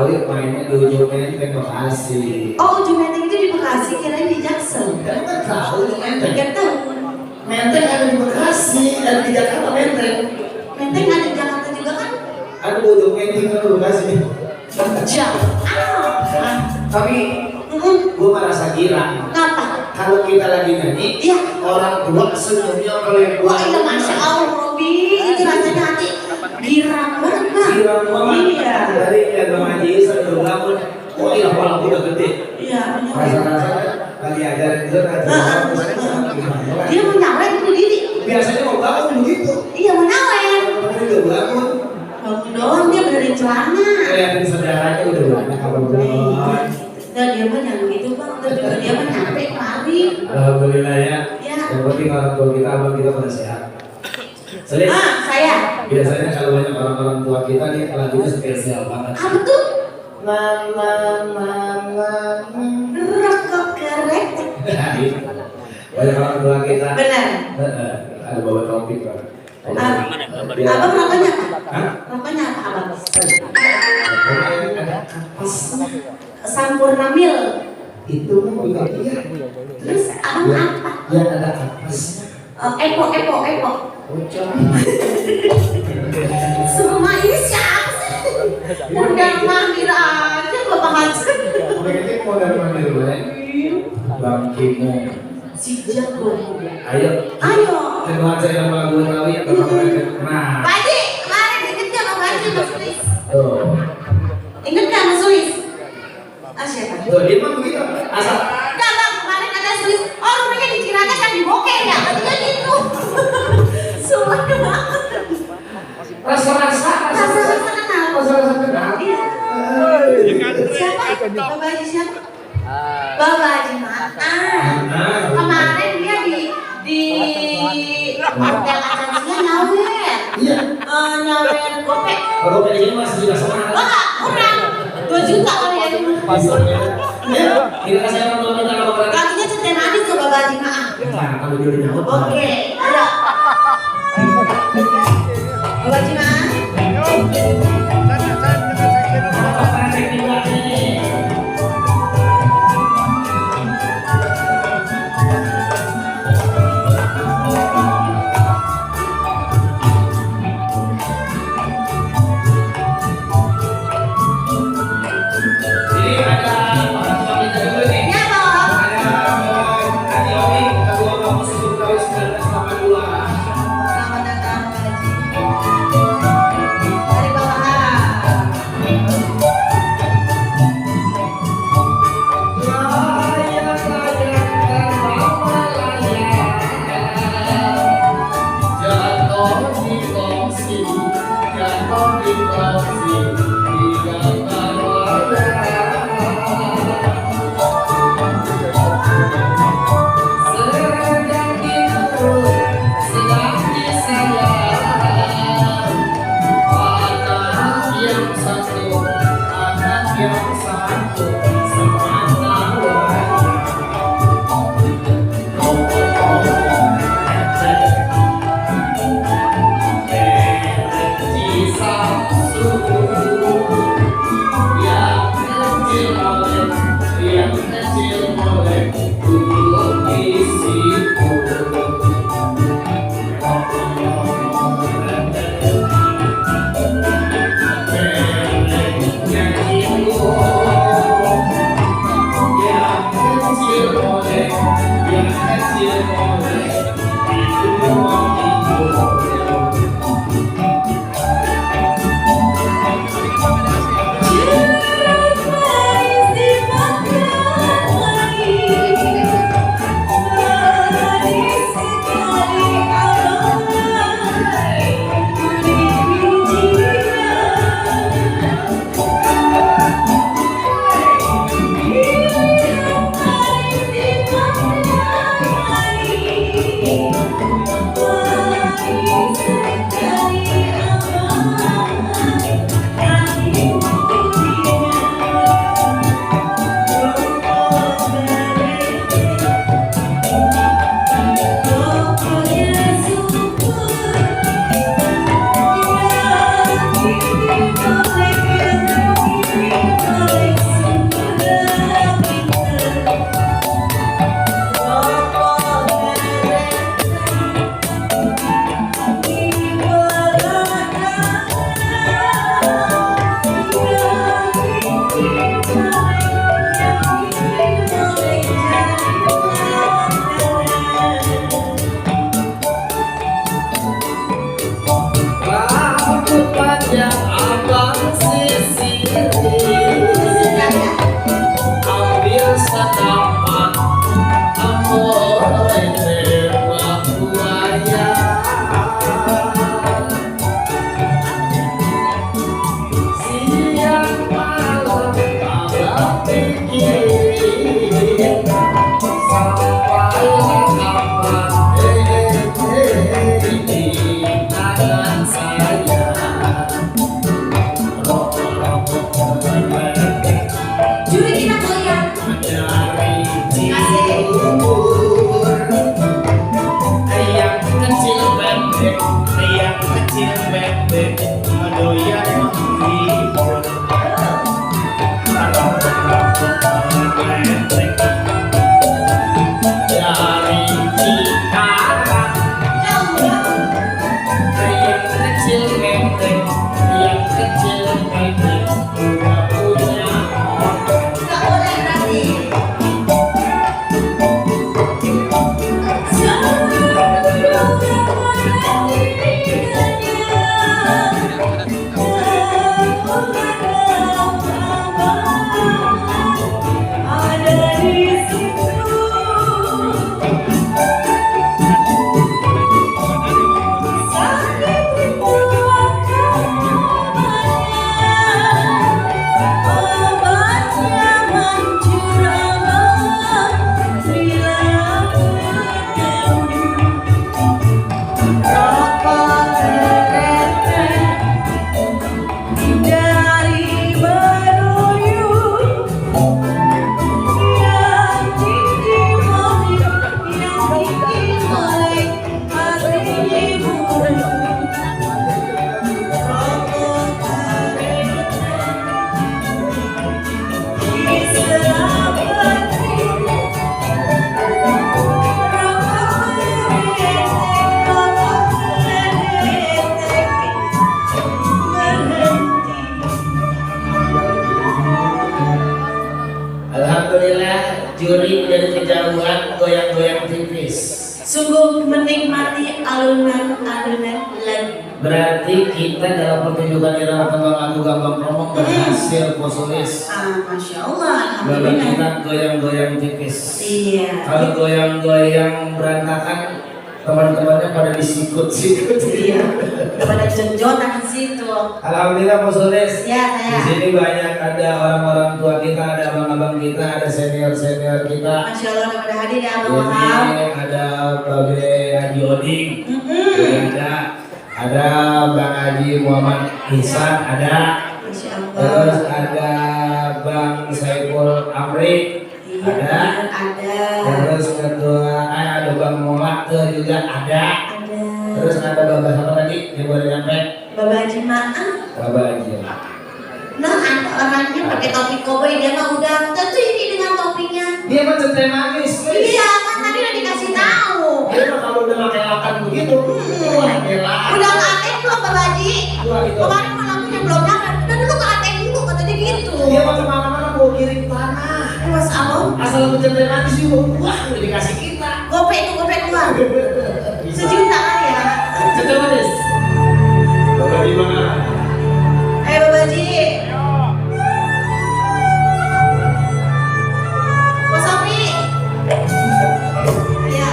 ketahui mainnya di ujung Menteng Bekasi. Oh, ujung Menteng itu di Bekasi, kirain di Jaksel. Kamu kan tahu ujung Menteng? Gak tahu. Menteng ada di Bekasi, ada di Jakarta Menteng. Menteng ada di Jakarta juga kan? Ada ujung Menteng kan di Bekasi. Jauh. Tapi gue merasa gila. Ngapa? Kalau kita lagi nyanyi, Iya. orang tua senyumnya kalau yang Wah, iya Masya Allah, Robi. Itu rasanya hati girang banget, Bang. girang banget. Iya. Dari yang ngaji sambil bangun, oh iya kepala udah gede. Iya, benar. Rasa-rasa lagi ajaran itu Dia mau nyawet bunuh diri. biasanya mau bangun begitu. Iya, mau nyawet. Tapi udah bangun. Bangun doang, dia benerin celana. Kelihatan saudaranya udah banyak kalau belum. Dan dia mah jangan gitu, Bang. Terus juga dia mah nyampe kemari. Alhamdulillah ya. Ya. Yang penting orang tua kita, abang kita pada sehat. Selis. Saya. Biasanya kalau banyak orang-orang tua kita nih lagunya spesial banget. Apa tuh? Na na na na na. Rokok kerek. Banyak orang tua kita. Benar. Ada bawa topik kan. Abang rokoknya apa? Hah? Rokoknya apa, Abang? Ada kapas. Sampurna Mil. Itu mah juga iya. Terus abang apa? Yang ada kapasnya. Eko. Bocor. Semua ini siapa sih? Undang manggil aja Bapak Haji. Begitu mau dari mana dulu ya? Bang Kimo. Si jago. Ayo. Kedua saya yang lagu Betawi atau nah. Pak Haji, kemarin inget gak Bapak Haji Mas Sulis? Tuh. Inget gak Mas Sulis? Siapa? Tuh, dia mah begitu. Asal Enggak Bang, kemarin ada Sulis. Oh rumahnya di Ciracas kan di Bokeh ya? Katanya gitu. Sumpah banget. rasa-rasa Kenal. rasa-rasa kenal. Iya. Siapa? Bapak Haji siapa? Bapak Haji Maaf. Kemarin dia di hotel Acacia nyawer. Iya. Nyawer gopek. Kalau pengen masih juga sama. Wah, kurang 2 juta kali ya. Pasarnya. Ya, kita saya mau minta kalau berarti. Kakinya ceten aja ke Bapak Haji Maaf. Nah, kalau dia udah nyamuk. Oke, ayo. Bapak Haji Maaf. Juri kita goyang. Nggak boleh berarti. Alhamdulillah juri dari kejauhan goyang-goyang tipis. Sungguh menikmati alunan-alunan lagu. Berarti kita dalam pertunjukan irama tembang lagu Gambang Kromong berhasil posulis. Masya Allah, Bapak alhamdulillah. kita goyang-goyang tipis. Iya. Kalau goyang-goyang berantakan, teman-temannya pada disikut-sikut. Iya. Pada jonjotan di situ. Alhamdulillah posulis. Ya, Di saya. sini banyak ada orang-orang tua kita, ada abang-abang kita, ada senior-senior kita. Masya Allah, udah hadir ya Abang Wahab. Ini ada Babe Haji Oding, ada Bang Haji Muhammad Ihsan, ada Masya terus Allah. ada Bang Saiful Amri, Iya, ada. terus ada Bang Muhammad juga ada, terus ada Bapak siapa tadi yang boleh nyampe? Bapak Haji Ma'an. Bapak Haji. Nah, ada orangnya pakai topi koboi, dia mah udah tentu ini dengan topinya. Dia mah centeng manis. Iya, kan tadi udah dikasih tahu. Dia mah kalau udah pakai lakan begitu, wah gila. Udah ngateng belum Bapak Haji? Wah, itu. Kemarin malamnya belum nyampe. Dan dulu ngateng dulu kata dia gitu. Dia mah kemana-mana mau kirim tanah. Mas Abang, Asal lu centeng manis juga, wah udah dikasih kita. gopek itu gopek keluar. Sejuta kali ya. Centeng manis. Bapak di mana? Bapak Haji. Mas Sofi. Iya.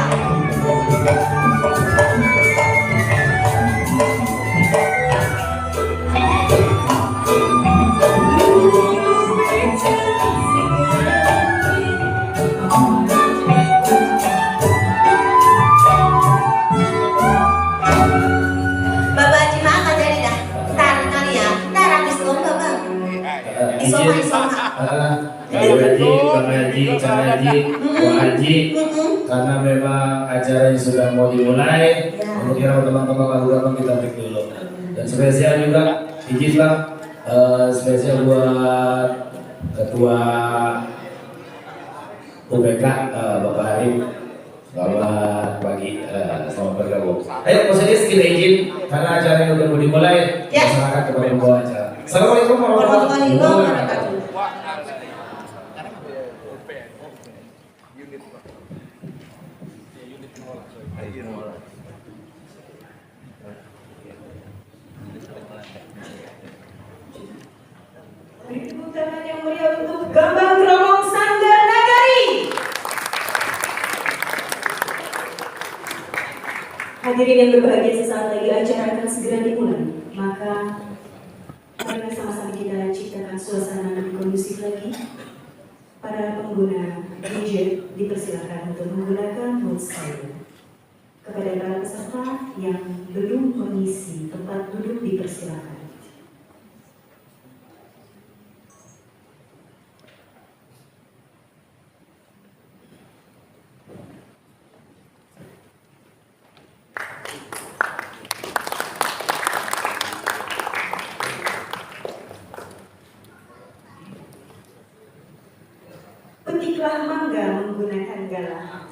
Bapak Haji mah akan jadi dah. Ntar kali ya. Ntar habis lomba bang. Isoma. Bang Haji, Bang Haji, Kang Haji, Wah Haji, karena memang acaranya sudah mau dimulai, untuk kira teman-teman lagu-lagu kita break dulu. Dan spesial juga, izin Bang, spesial buat Ketua UPK Bapak Arif. Selamat pagi, selamat bergabung. Ayo, Posedis kita izin karena acaranya udah mau dimulai. Ya. Masyarakat kepada membawa acara. Assalamualaikum warahmatullahi wabarakatuh. Tepuk tangan yang mulia untuk Gambang Kromong Sanggar Nagari. Hadirin yang berbahagia, sesaat lagi acara akan segera dimulai. Maka marilah sama-sama kita ciptakan suasana lebih kondusif lagi. Para pengguna gadget dipersilakan untuk menggunakan mode silent. Kepada para peserta yang belum mengisi tempat duduk dipersilakan. Petiklah mangga menggunakan galah.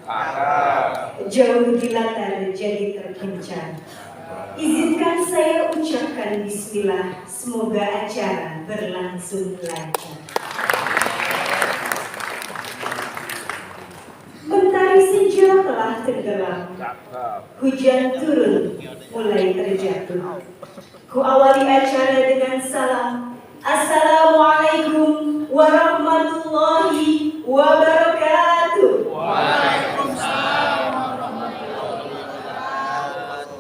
Jauh di latar jadi terkencan. Izinkan saya ucapkan bismillah, semoga acara berlangsung lancar. Mentari senja telah tenggelam. Hujan turun mulai terjatuh. Ku awali acara dengan salam. Assalamualaikum warahmatullahi wabarakatuh. Waalaikumsalam warahmatullahi wabarakatuh.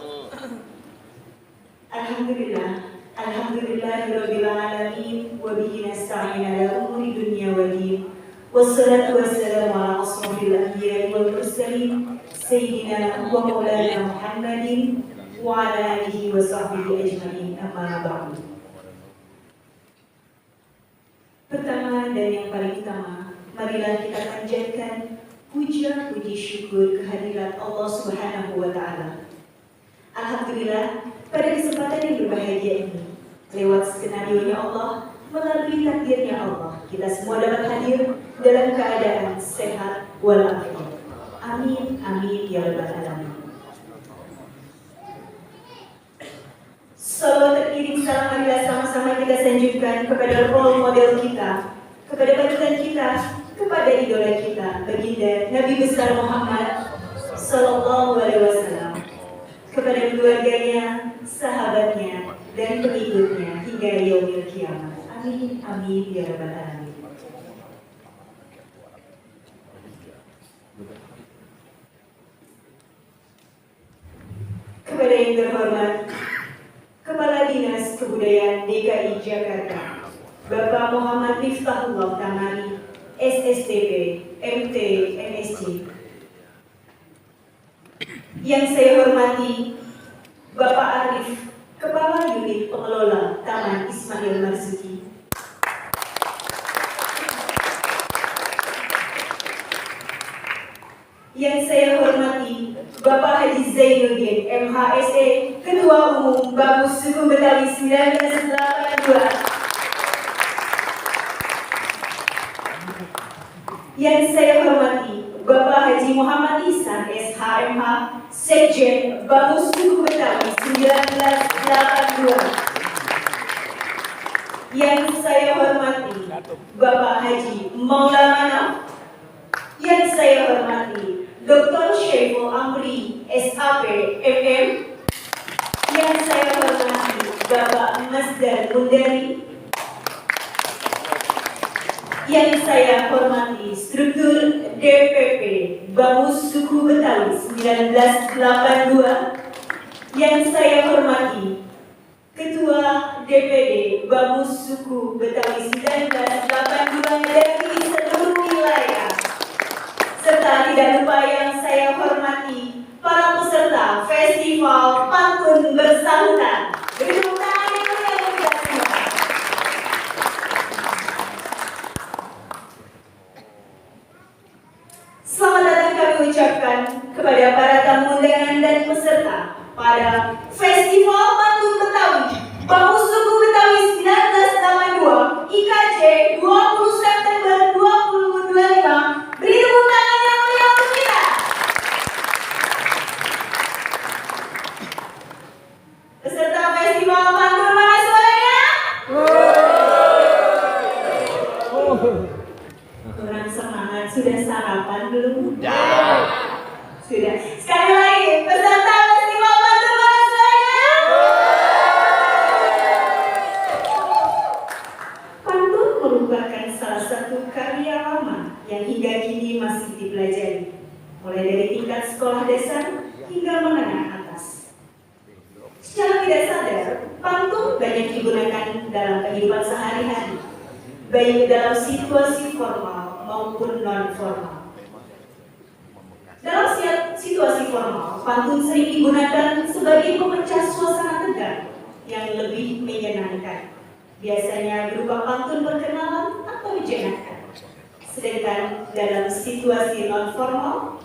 Alhamdulillahirabbil alamin wa bihi nasta'in ala umuri dunya wa din. Wassalatu wassalamu ala asrofil anbiya'i wal mursalin sayyidina wa maulana Muhammadin wa ala alihi wa sahbihi ajma'in, amma ba'du. Pertama dan yang paling utama, marilah kita panjatkan puja puji syukur kehadirat Allah Subhanahu wa taala. Alhamdulillah, pada kesempatan yang berbahagia ini, lewat skenario-nya Allah, melalui takdirnya Allah, kita semua dapat hadir dalam keadaan sehat walafiat. Amin amin ya rabbal alamin. Salawat teriring salam marilah sama-sama kita sanjungkan kepada role model kita, kepada panutan kita, kepada idola kita, baginda Nabi besar Muhammad Sallallahu Alaihi Wasallam, kepada keluarganya, sahabatnya, dan pengikutnya hingga yaumil kiamat. Amin amin ya rabbal alamin. Kepada yang terhormat Kepala Dinas Kebudayaan DKI Jakarta, Bapak Muhammad Miftahullah Tamari, SSTP, MT, MSc. Yang saya hormati Bapak Arif, Kepala Unit Pengelola Taman Ismail Marzuki. Yang saya hormati Bapak Haji Zainuddin, MHSE, Ketua Umum Bamus Suku Betawi 1982. Yang saya hormati Bapak Haji Muhammad Ihsan, SHMH, Sekjen Bamus Suku Betawi 1982. Yang saya hormati Bapak Haji Maulana. Yang saya hormati Dr. Syaiful Amri, SAP, MM. Yang saya hormati Bapak Masdar Mundari. Yang saya hormati struktur DPP Bamus Suku Betawi 1982. Yang saya hormati Ketua DPD Bamus Suku Betawi 1982 dari seluruh wilayah. Serta tidak lupa yang saya hormati para peserta Festival Pantun Bersahutan. Beri tepuk tangan yang meriah bagi kita semua. Selamat datang kami ucapkan kepada para tamu undangan dan peserta pada Festival Pantun Betawi Bamus Suku Betawi 1982 IKJ 20 September 2025. Beri tepuk tangan yang meriah untuk kita. Peserta Festival Pantun mana suaranya? Kurang semangat, sudah sarapan belum? Sudah. Sekali lagi, peserta Festival Pantun mana suaranya? Pantun merupakan salah satu karya lama yang hingga kini masih dipelajari, mulai dari tingkat sekolah dasar hingga menengah atas. Secara tidak sadar, pantun banyak digunakan dalam kehidupan sehari-hari, baik dalam situasi formal maupun non-formal. Dalam situasi formal, pantun sering digunakan sebagai pemecah suasana tegang yang lebih menyenangkan, biasanya berupa pantun perkenalan atau jenaka. Sedangkan dalam situasi non-formal,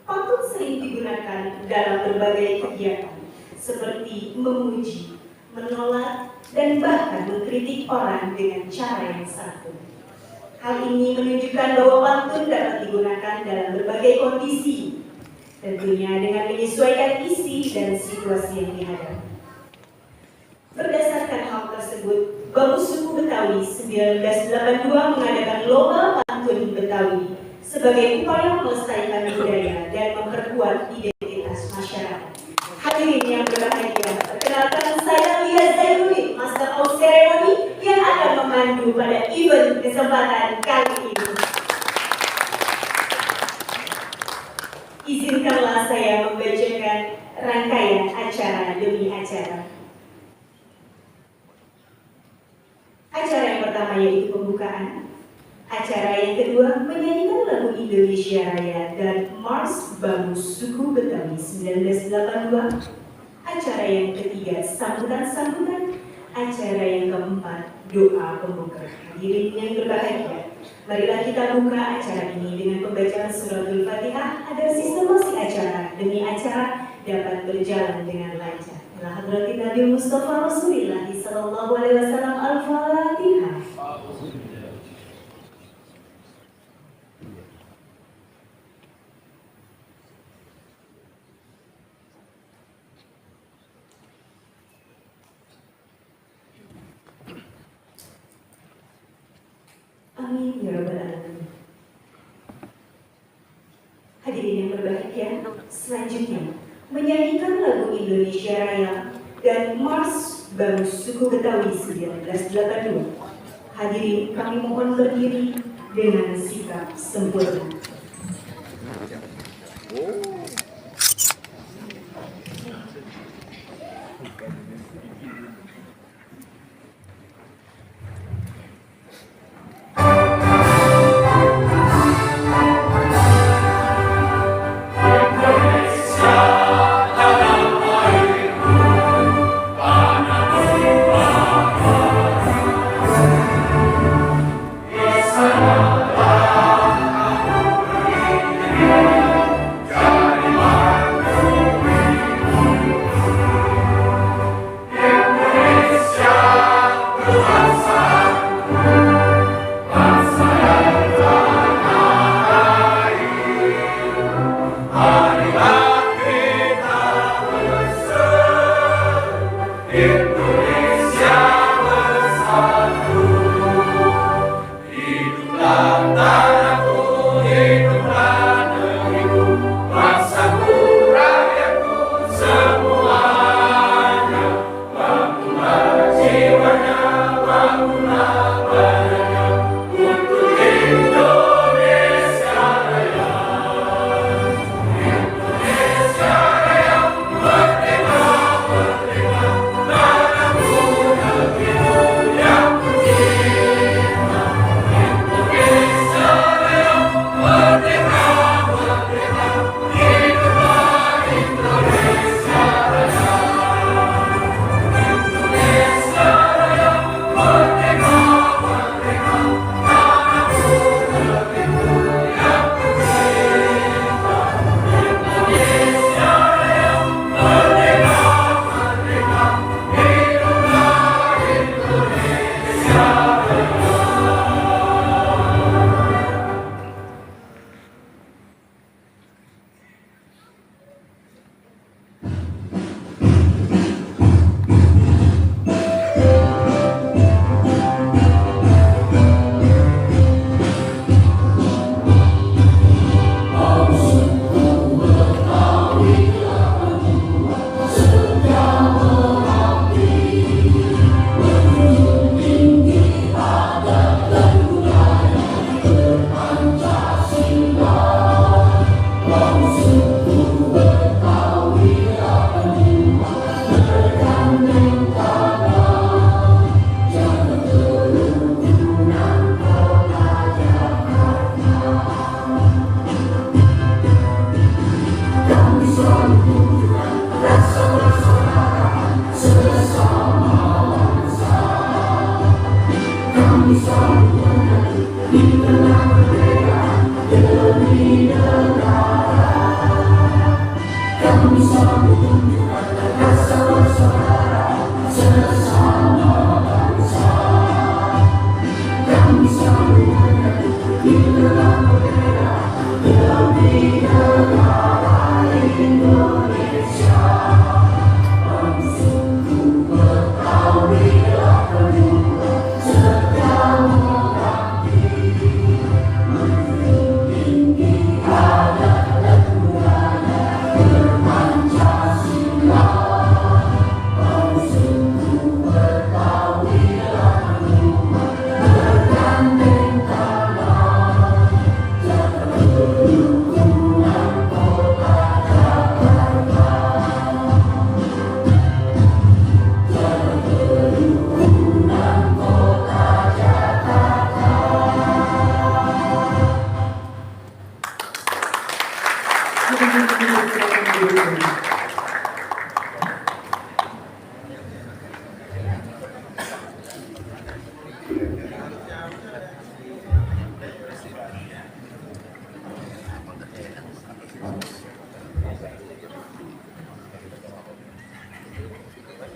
pantun sering digunakan dalam berbagai kegiatan, seperti memuji, menolak, dan bahkan mengkritik orang dengan cara yang santun. Hal ini menunjukkan bahwa pantun dapat digunakan dalam berbagai kondisi, tentunya dengan menyesuaikan isi dan situasi yang dihadapi. Berdasarkan hal tersebut, Bamus Suku Betawi 1982 mengadakan lomba pantun Betawi sebagai upaya melestarikan budaya dan memperkuat identitas masyarakat. Hadirin yang berbahagia, perkenalkan saya Lia Zainuddin, Master of Ceremony yang akan memandu pada event kesempatan kali ini. Izinkanlah saya membacakan rangkaian acara demi acara. Acara yang pertama yaitu pembukaan. Acara yang kedua menyanyikan lagu Indonesia Raya dan Mars Bamus Suku Betawi 1982. Acara yang ketiga sambutan-sambutan. Acara yang keempat doa pembuka. Hadirin yang berbahagia, marilah kita buka acara ini dengan pembacaan suratul Fatihah agar sistemasi acara demi acara dapat berjalan dengan lancar. Ila hadratin Nabi Mustafa Rasulullah sallallahu alaihi wasallam. Al-Fatihah. Amin ya rabbal alamin. Hadirin yang berbahagia, selanjutnya menyanyikan lagu Indonesia Raya dan Mars Bamus Suku Betawi 1982. Hadirin kami mohon berdiri dengan sikap sempurna. Indonesia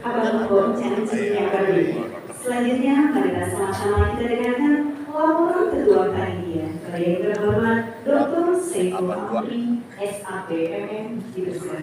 Abang Bonceng yang berbeda. Selanjutnya, marilah sama-sama kita dengarkan laporan Ketua Panitia yang terhormat Dr. Saiful Amri, SAP MM, dipersilakan.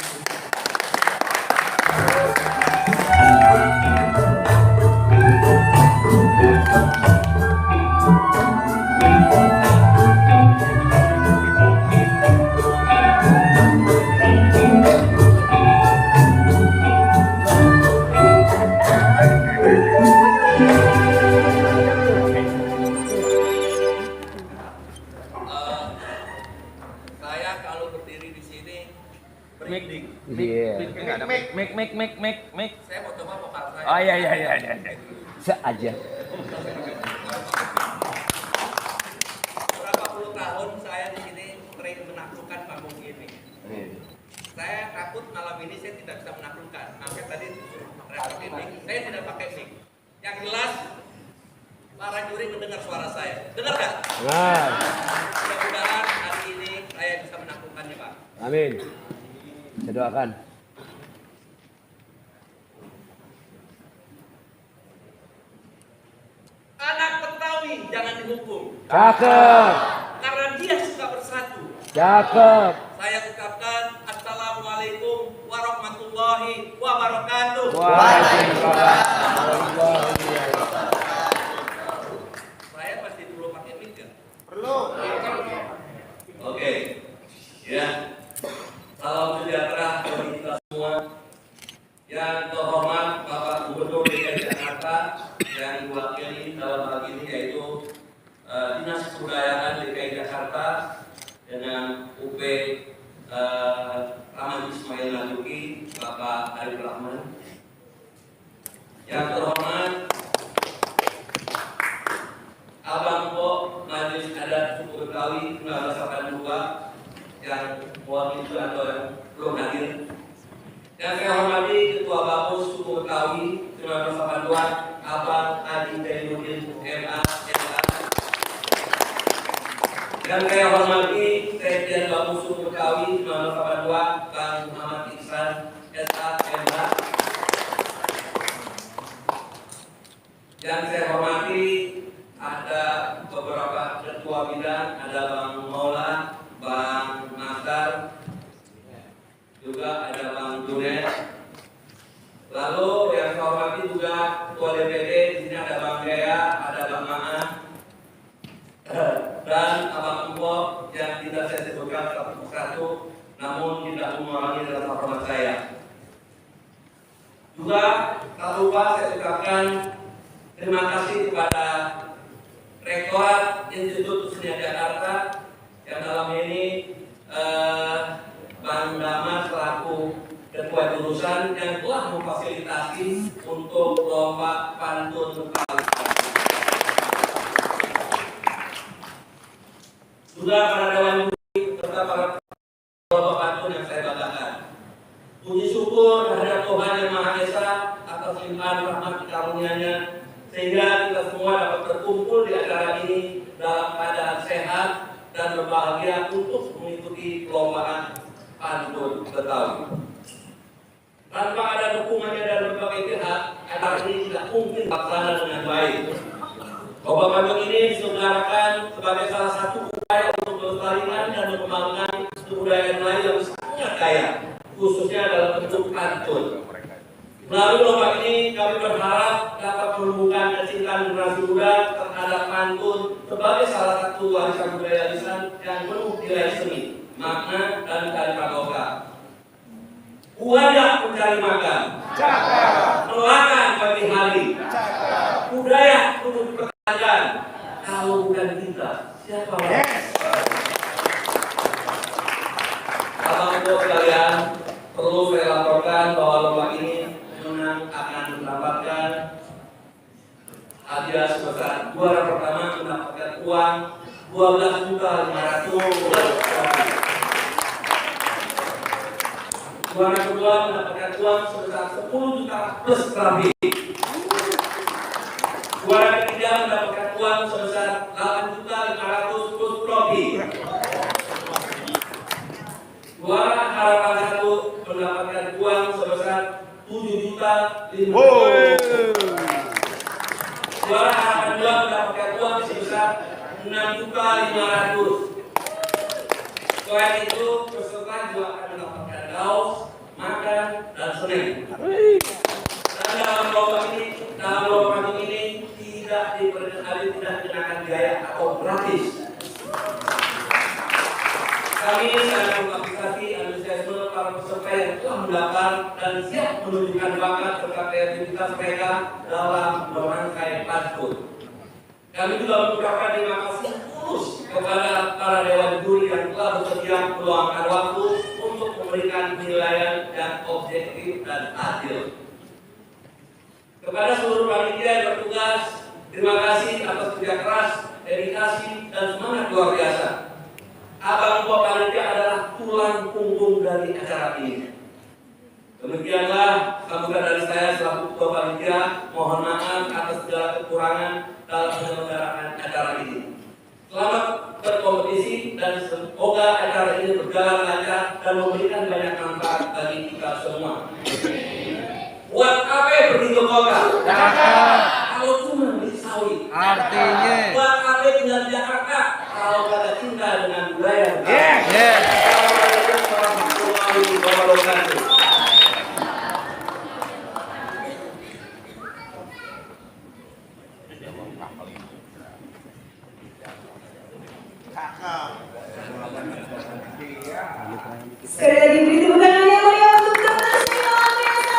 Saya kalau berdiri di sini Mik. saya mau coba vokal saya. Oh iya. Seaja. Berapa puluh tahun saya di sini sering menaklukkan panggung ini. Saya takut malam ini saya tidak bisa menaklukkan. Makanya tadi pakai mic. Saya tidak pakai mic. Yang jelas para juri mendengar suara saya. Dengar nggak? Nah, Mudah-mudahan hari ini saya bisa menaklukkannya, Pak. amin. Saya doakan. Anak Betawi jangan dihukum. Cakep. Karena dia suka bersatu. Cakep. Saya ucapkan Assalamualaikum warahmatullahi wabarakatuh. Saya pasti perlu pakai mic kan? Perlu. Oke. Ya. Salam sejahtera bagi kita semua. Yang terhormat Bapak Gubernur DKI Jakarta yang diwakili dalam hal ini yaitu Dinas Kebudayaan DKI Jakarta dengan UP Taman Ismail Marzuki, Bapak Arif Rahman. Yang terhormat Abang Po Majelis Adat Suku Betawi 1982 yang mewakili atau yang belum hadir. Yang saya hormati Ketua Bapus Suku Betawi 1982 Abang Adi Zainuddin MA. Dan saya hormati Sekjen Bapus Suku Betawi 1982 Bang Muhammad Iksan SAMH. Yang saya hormati ada beberapa ketua bidang, ada Bang Maula, Bang Nasar, juga ada Bang Junet. Lalu yang saya hormati juga Ketua DPD, di sini ada Bang Gaya, ada Bang Maa, dan Abang Empo yang tidak saya sebutkan satu persatu, namun tidak mengurangi rasa hormat saya. Juga tak lupa saya ucapkan terima kasih kepada Rektorat Institut Kesenian Jakarta yang dalam ini Bang Damar selaku Ketua Jurusan yang telah memfasilitasi untuk lomba pantun Betawi. Juga para dewan juri serta para lomba pantun yang saya banggakan. Puji syukur kehadirat Tuhan Yang Maha Esa atas limpahan rahmat karunia-Nya sehingga kita semua dapat berkumpul di acara ini dalam keadaan sehat dan berbahagia untuk untuk mengikuti perlombaan pantun Betawi. Tanpa ada dukungannya dari berbagai pihak, acara ini tidak mungkin terlaksana dengan baik. Lomba pantun ini diselenggarakan sebagai salah satu upaya untuk melestarikan dan mengembangkan kebudayaan Melayu yang sangat kaya, khususnya dalam bentuk pantun. Melalui lomba ini kami berharap dapat menumbuhkan kecintaan generasi muda terhadap pantun sebagai salah satu warisan budaya lisan yang penuh nilai seni, makna, dan kearifan lokal. Buaya mencari makan, melakan bagi hari, budaya untuk dipertahankan. Kalau bukan kita, siapa lagi? Abang-abang sekalian, perlu saya laporkan bahwa lomba ini akan mendapatkan hadiah sebesar juara pertama mendapatkan uang 12.500.000. Juara kedua mendapatkan uang sebesar 10 juta plus terapi. Juara ketiga mendapatkan uang sebesar 8.500.000 plus trofi. Juara harapan 1 mendapatkan uang sebesar 7.500.000. Juara harapan 2 mendapatkan uang sebesar 6.500.000. Selain itu, peserta juga akan mendapatkan kaos, makan, dan snack. Dan dalam lomba pantun ini tidak dikenakan biaya atau gratis. Kami sangat mengapresiasi antusiasme para peserta yang telah mendaftar dan siap menunjukkan bakat serta kreativitas mereka dalam merangkai pantun. Kami juga mengucapkan terima kasih tulus kepada para dewan juri yang telah bersedia meluangkan waktu untuk memberikan penilaian yang objektif dan adil. Kepada seluruh panitia yang bertugas, terima kasih atas kerja keras, dedikasi, dan semangat luar biasa. Abang Tua Panitia adalah tulang punggung dari acara ini. Demikianlah sambutan dari saya selaku Ketua Panitia. Mohon maaf atas segala kekurangan dalam penyelenggaraan acara ini. Selamat berkompetisi dan semoga acara ini berjalan lancar dan memberikan banyak manfaat bagi kita semua. Buat apa pergi ke kota? Kalau cuma beli sawi. Artinya. Buat apa tinggal di Jakarta? Kalau pada cinta dengan budaya. Assalamualaikum warahmatullahi wabarakatuh. Sekali lagi beri tepuk tangan yang meriah untuk Dr. Sheila Andreas.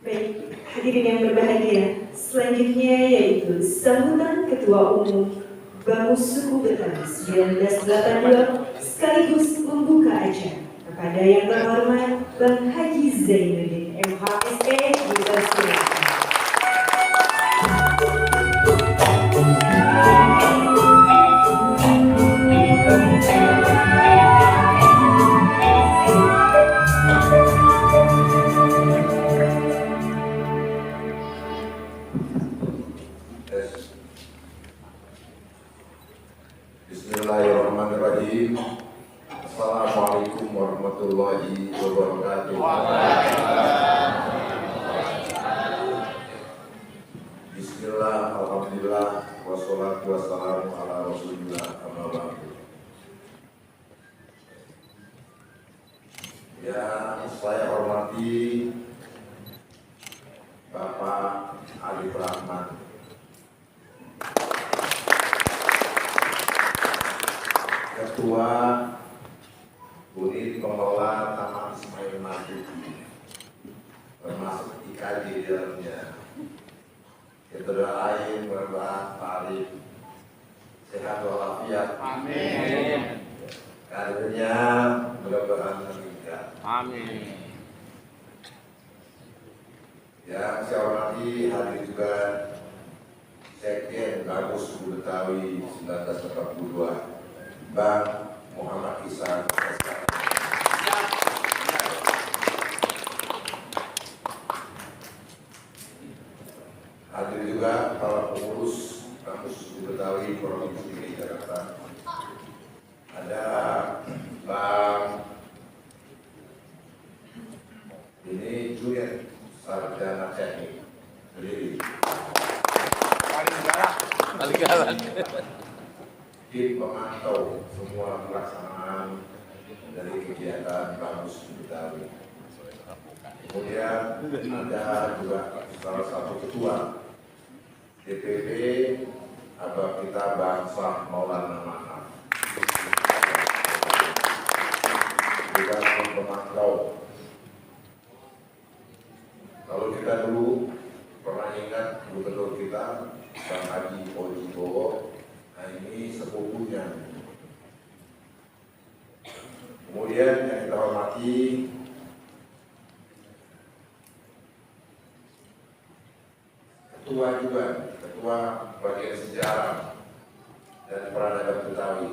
Baik, hadirin yang berbahagia, selanjutnya yaitu sambutan Ketua Umum Bamus Suku Betawi 1982 sekaligus membuka acara kepada yang terhormat Bang Haji Zainuddin MHSE dipersilakan. Bismillahirrahmanirrahim. Assalamualaikum warahmatullahi wabarakatuh. Bismillah, alhamdulillah, wassalatu wassalamu ala rasulillah, amma ba'du. Yang saya hormati Bapak Arif Rahman, Ketua Unit Pengelola Taman Ismail Marzuki, termasuk IKJ di dalamnya. Kedua lain berbahan Pak Arif sehat walafiat. Amin. Karirnya mudah-mudahan meningkat. Amin. Yang saya hormati hadir juga Sekjen Bamus Suku Betawi 1942, Bang Muhammad Ihsan. Hadir juga para pengurus kampus Betawi Provinsi DKI Jakarta. Ada Bang ini Julian Sarjana Teknik berdiri. Tim pemantau semua pelaksanaan dari kegiatan kampus Betawi. Kemudian ada juga salah satu ketua DPP Abah kita Bangsa Maulana Mahal. Juga pemantau. Kalau kita dulu pernah ingat gubernur kita Bang Haji Ojibowo, nah ini sepupunya. Kemudian yang kita hormati ketua juga, ketua bagian sejarah dan peradaban Betawi,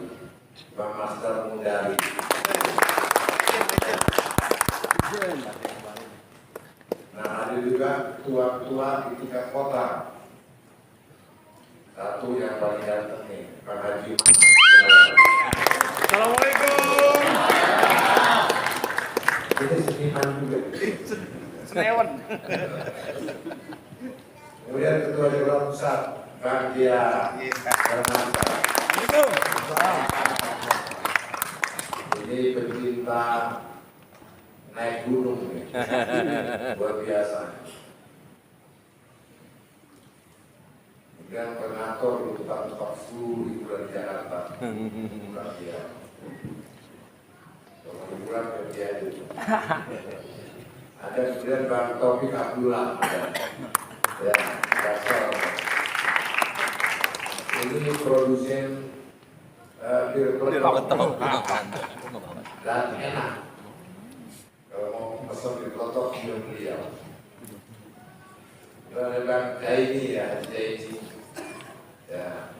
Bang Master Mundari. Nah, ada juga ketua-ketua di tingkat kota. Satu yang paling ganteng nih, Pak Haji. Assalamualaikum. Ini seniman juga. Senewan. Kemudian ketua Dewan Pusat, Bang Dia. Ini pecinta naik gunung nih, luar biasa. Kemudian koordinator untuk tempat seluruh liburan di Jakarta, bukan dia. Kalau liburan kerja itu. Ada kemudian Bang Taufik Abdullah, ya, dasar. Ini produsen bir peletok dan enak. Kalau mau pesan di peletok beliau. Ada Bang Jaini ya, Jaini. Ya.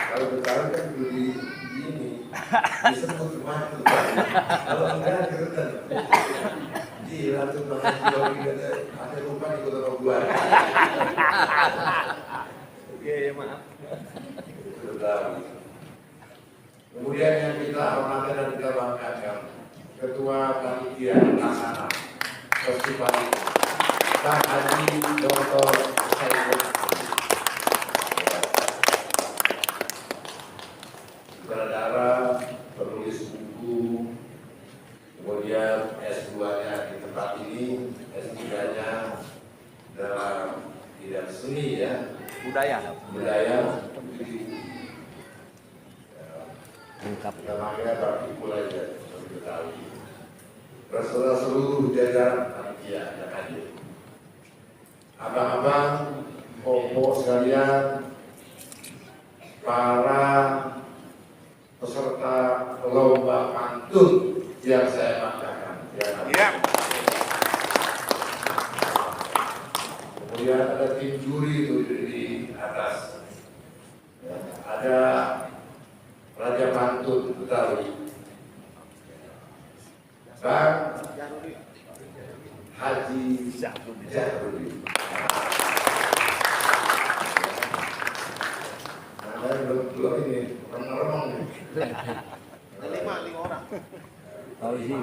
Kalau Betawi kan beli ini disebut rumah itu. Kalau enggak kerutan. Gila tuh makan Betawi ada rumah di Kota Bogor. Oke, ya maaf. Betawi. Kemudian yang kita hormati dan kita banggakan, Ketua Panitia Pelaksana Festival ini, Bang Haji Dr. Saiful. Sutradara, penulis buku, kemudian S2-nya di tempat ini, S3-nya dalam bidang seni ya, budaya. Kita manggil Pak Kipul aja, seperti Betawi. Beserta seluruh jajaran panitia yang hadir. Abang-abang, opo sekalian, para peserta lomba pantun yang saya banggakan. Ya. Kemudian ada tim juri itu di atas. Ya, ada Raja Pantun Betawi, Bang Haji Jahrudi. Nah, belum ini, remang-remang nih. Lima orang. Fauzi.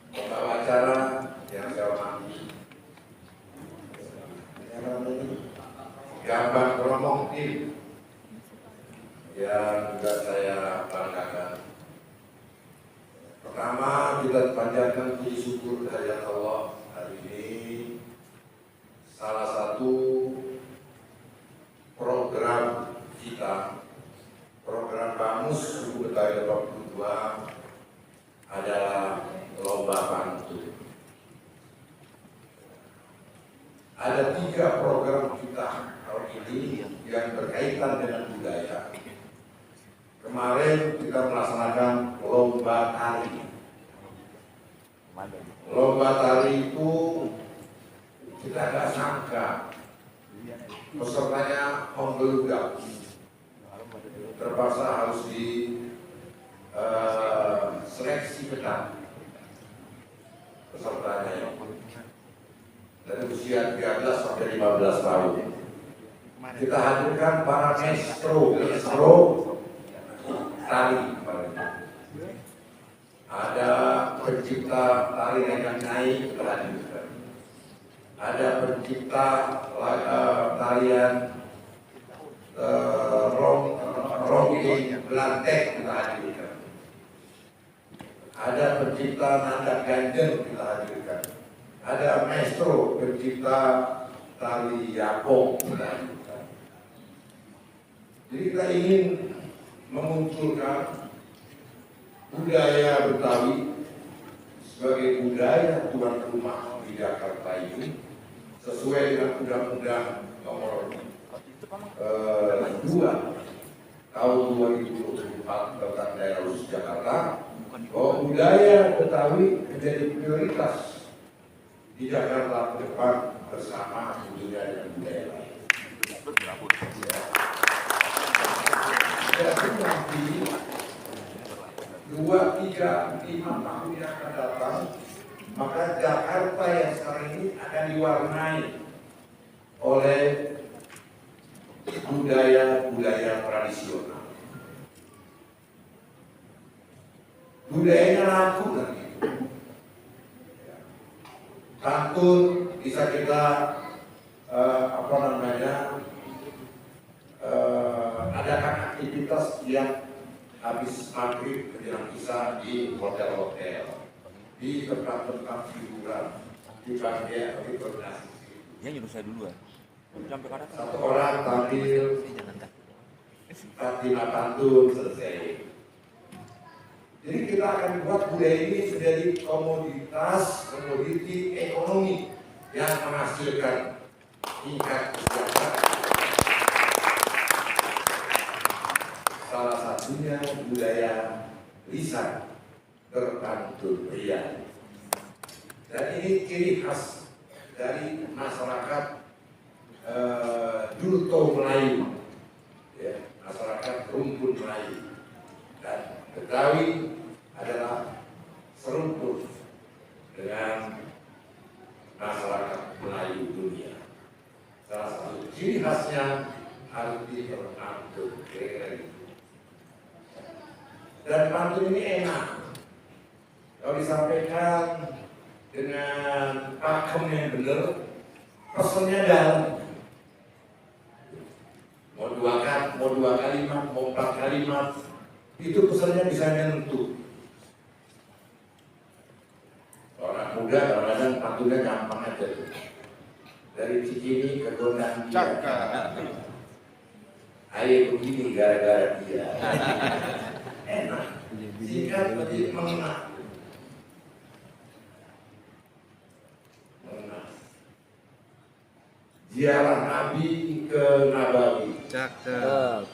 Pembawa acara yang saya hormati. Gambar Romong Tim yang juga saya banggakan. Pertama, kita panjatkan puji syukur kehadirat Allah hari ini. Salah satu program kita, program Bamus Suku Betawi 22 adalah lomba pantun. Ada 3 program kita tahun ini yang berkaitan dengan budaya. Kemarin kita melaksanakan lomba tari. Lomba tari itu kita nggak sangka pesertanya membeludak, terpaksa harus di seleksi ketat pesertanya dari usia 13 sampai 15 tahun. Kita hadirkan para maestro tari. Ada pencipta tari yang naik, kita hadirkan. Ada pencipta tarian rongking belantek, kita hadirkan. Ada pencipta nada ganjel, kita hadirkan. Ada maestro pencipta tari yapong, kita hadirkan. Jadi kita ingin memunculkan budaya Betawi sebagai budaya tuan rumah di Jakarta ini sesuai dengan Undang-Undang Nomor 2 Tahun 2024 tentang Daerah Khusus Jakarta, bahwa budaya Betawi menjadi prioritas di Jakarta ke depan bersama budaya dan budaya lain. Jadi nanti 2, 3, 5 tahun yang akan datang, maka Jakarta yang sekarang ini akan diwarnai oleh budaya-budaya tradisional. Budayanya laku nanti. Pantun bisa kita adakan aktivitas yang habis maghrib menjelang isya di hotel-hotel, di tempat-tempat hiburan, di bagian koordinasi. Ya nyuruh saya duluan. Sampai kada. Satu orang tampil 4-5 pantun selesai. Jadi kita akan buat budaya ini menjadi komoditi ekonomi yang menghasilkan tingkat kesejahteraan. Salah satunya budaya lisan berpantun ria. Dan ini ciri khas dari masyarakat Julto Melayu, ya, masyarakat rumpun Melayu. Dan Betawi adalah serumpun dengan masyarakat Melayu dunia. Salah satu ciri khasnya arti berpantun, kira-kira gitu. Dan pantun ini enak kalau disampaikan dengan pakem yang benar, pesannya dalam. Mau 2 kalimat, mau 4 kalimat, itu pesannya bisa menyentuh. Orang muda kadang-kadang pantunnya gampang aja tuh. Dari Cikini ke Gondang dia. Ayo begini gara-gara dia. Enak. Singkat menjadi mengena. Ziarah Nabi ke Nabawi. Cakep.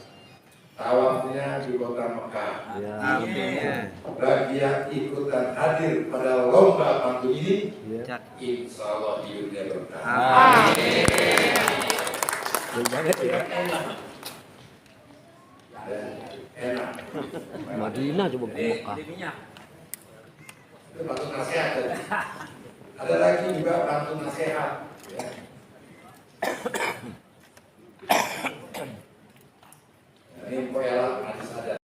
Tawafnya di kota Mekah. Ya. Amin. Bagi yang ikut dan hadir pada lomba pantun ini, Ya. insya Allah hidupnya berkah. Amin. Baik banget ya. Enak. Madinah coba ke Mekah. Itu pantun nasihat. Ada lagi juga pantun nasihat. Ya. Ini poela hadis ada.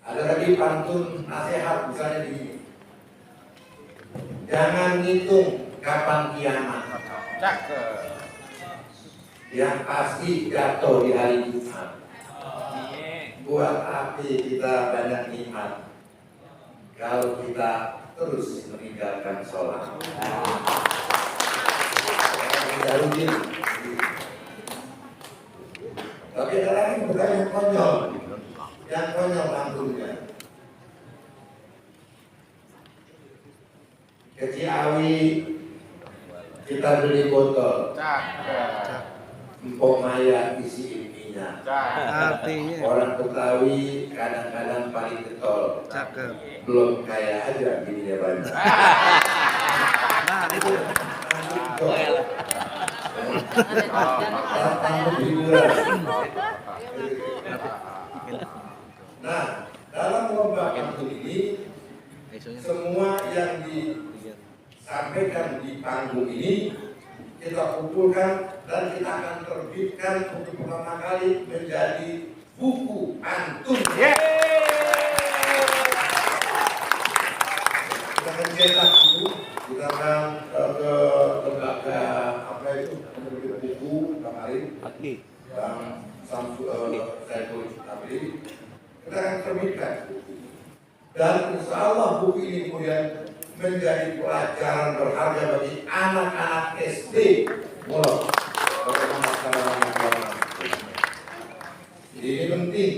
Ada lagi pantun nasihat misalnya di jangan ngitung kapan kiamat. Yang pasti jatuh di hari Jumat. Buat api kita banyak nikmat kalau kita terus meninggalkan sholat. Tidak rugi. Tapi ada lagi bukan yang konyol. Yang konyol pantunnya. Ke Ciawi kita beli botol. Empok Maya isi minyak. Artinya Orang Betawi kadang-kadang paling getol. cakep. Belum kaya aja bininya banyak. Nah, itu Nah, dalam lomba pantun ini semua yang disampaikan di panggung ini kita kumpulkan dan kita akan terbitkan untuk pertama kali menjadi buku pantun. Kita akan cetak buku, kita akan ke lembaga apa itu penerbit buku kemarin yang Saiful Tabri. Kita akan terbitkan dan insya Allah buku ini kemudian menjadi pelajaran berharga bagi anak-anak SD. Mulai bagaimana cara mengajarkan. Ini penting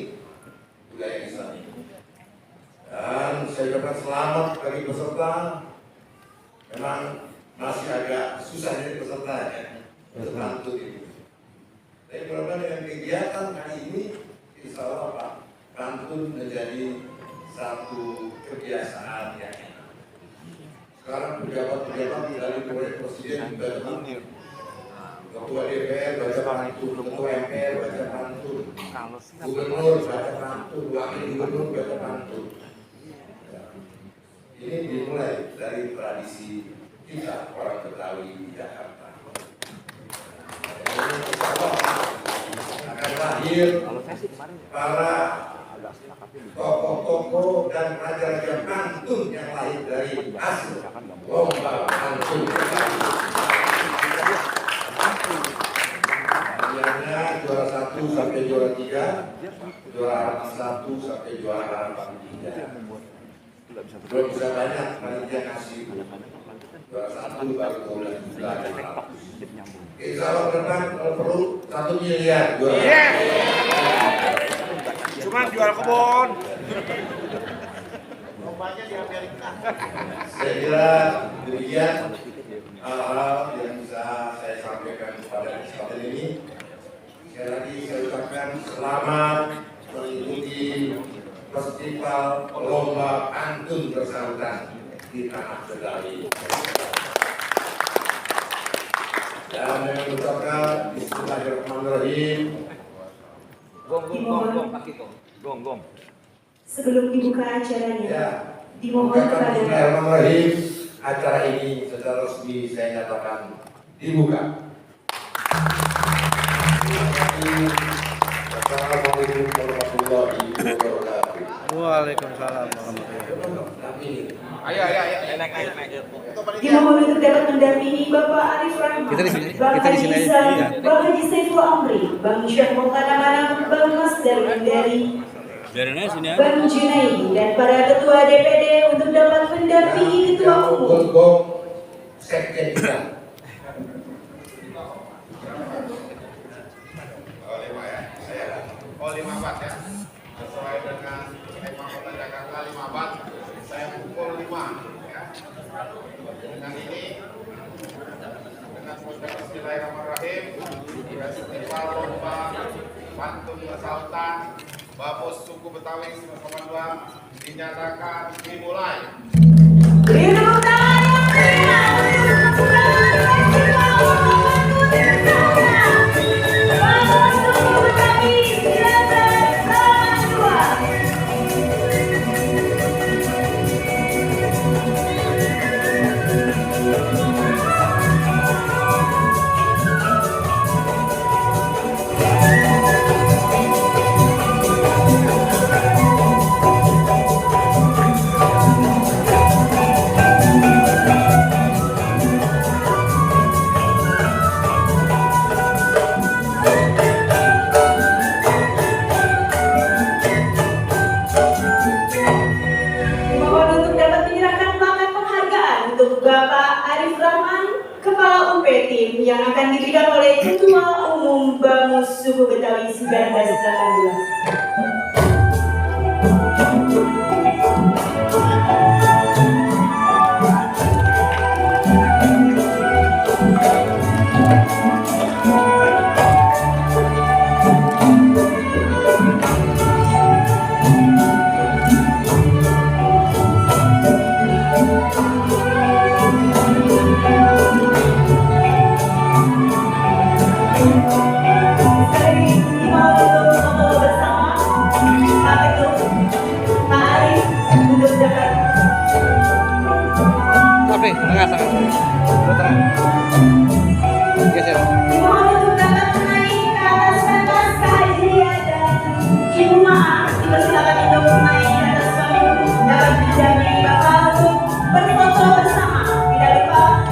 budaya Islam. Dan saya ucapkan selamat bagi peserta. Memang masih agak susah jadi peserta ya untuk pantun ini. Tapi mudah-mudahan dengan kegiatan kali ini, insya Allah Pak, pantun menjadi satu kebiasaan yang enak. Sekarang pejabat-pejabat dari proyek presiden juga pantun. Ketua DPR baca pantun, ketua MPR baca pantun, gubernur baca pantun, wakil gubernur baca pantun. Ya. Ini dimulai dari tradisi kita orang Betawi di Jakarta. Akan lahir para tokoh-tokoh dan raja-raja pantun yang lahir dari hasil lomba pantun. Hadiahnya juara 1 sampai juara 3, juara 1 sampai juara 3. Belum bisa banyak panitia kasih. Juara 1 baru 12 juta. Insya Allah ke depan kalau perlu 1 miliar juara. cuma jual kebun. Saya kira demikian hal-hal yang bisa saya sampaikan pada kesempatan ini. Sekali lagi saya ucapkan selamat mengikuti festival lomba pantun bersangkutan di tanah Betawi. Dan saya mengucapkan Bismillahirrahmanirrahim. Gong. Sebelum dibuka acaranya, Ya, dimohon kepada Bismillahirrahmanirrahim. Acara ini secara resmi saya nyatakan dibuka. Assalamualaikum warahmatullahi wabarakatuh. Waalaikumsalam warahmatullahi. Ayo, naik. dimohon untuk dapat mendampingi Bapak Arif Rahman, Kita di sini, Bang kita di Haji sini aja. Isan, Iya. Bang Haji Saiful Amri, Bang Syekh Maulana Manam, Bang Mas dari Bang Junaidi dan para ketua DPD untuk dapat mendampingi ketua umum. Gong sekjen kita. Oh 5 bat ya. Sesuai dengan tema Kota Jakarta 5 bat, saya pukul 5 ya. Dengan ini dengan mengucapkan Bismillahirrahmanirrahim, festival lomba pantun Sultan Bapus suku Betawi 9,2 dinyatakan dimulai. Beri tepuk tangan yang meriah untuk membuka festival lomba pantun bersama Bapus suku Betawi 9,2. Mohon untuk dapat menyerahkan pangkat penghargaan untuk Bapak Arif Rahman, Kepala UP Tim yang akan diberikan oleh Ketua Umum Bamus Suku Betawi 1982. Pi, tengah. Lu tengah. Geser. Dimohon untuk dapat naik ke atas pentas kajian dan jemaah dipersilakan untuk naik ke atas panggung dapat didampingi Bapak untuk berfoto bersama. Tidak lupa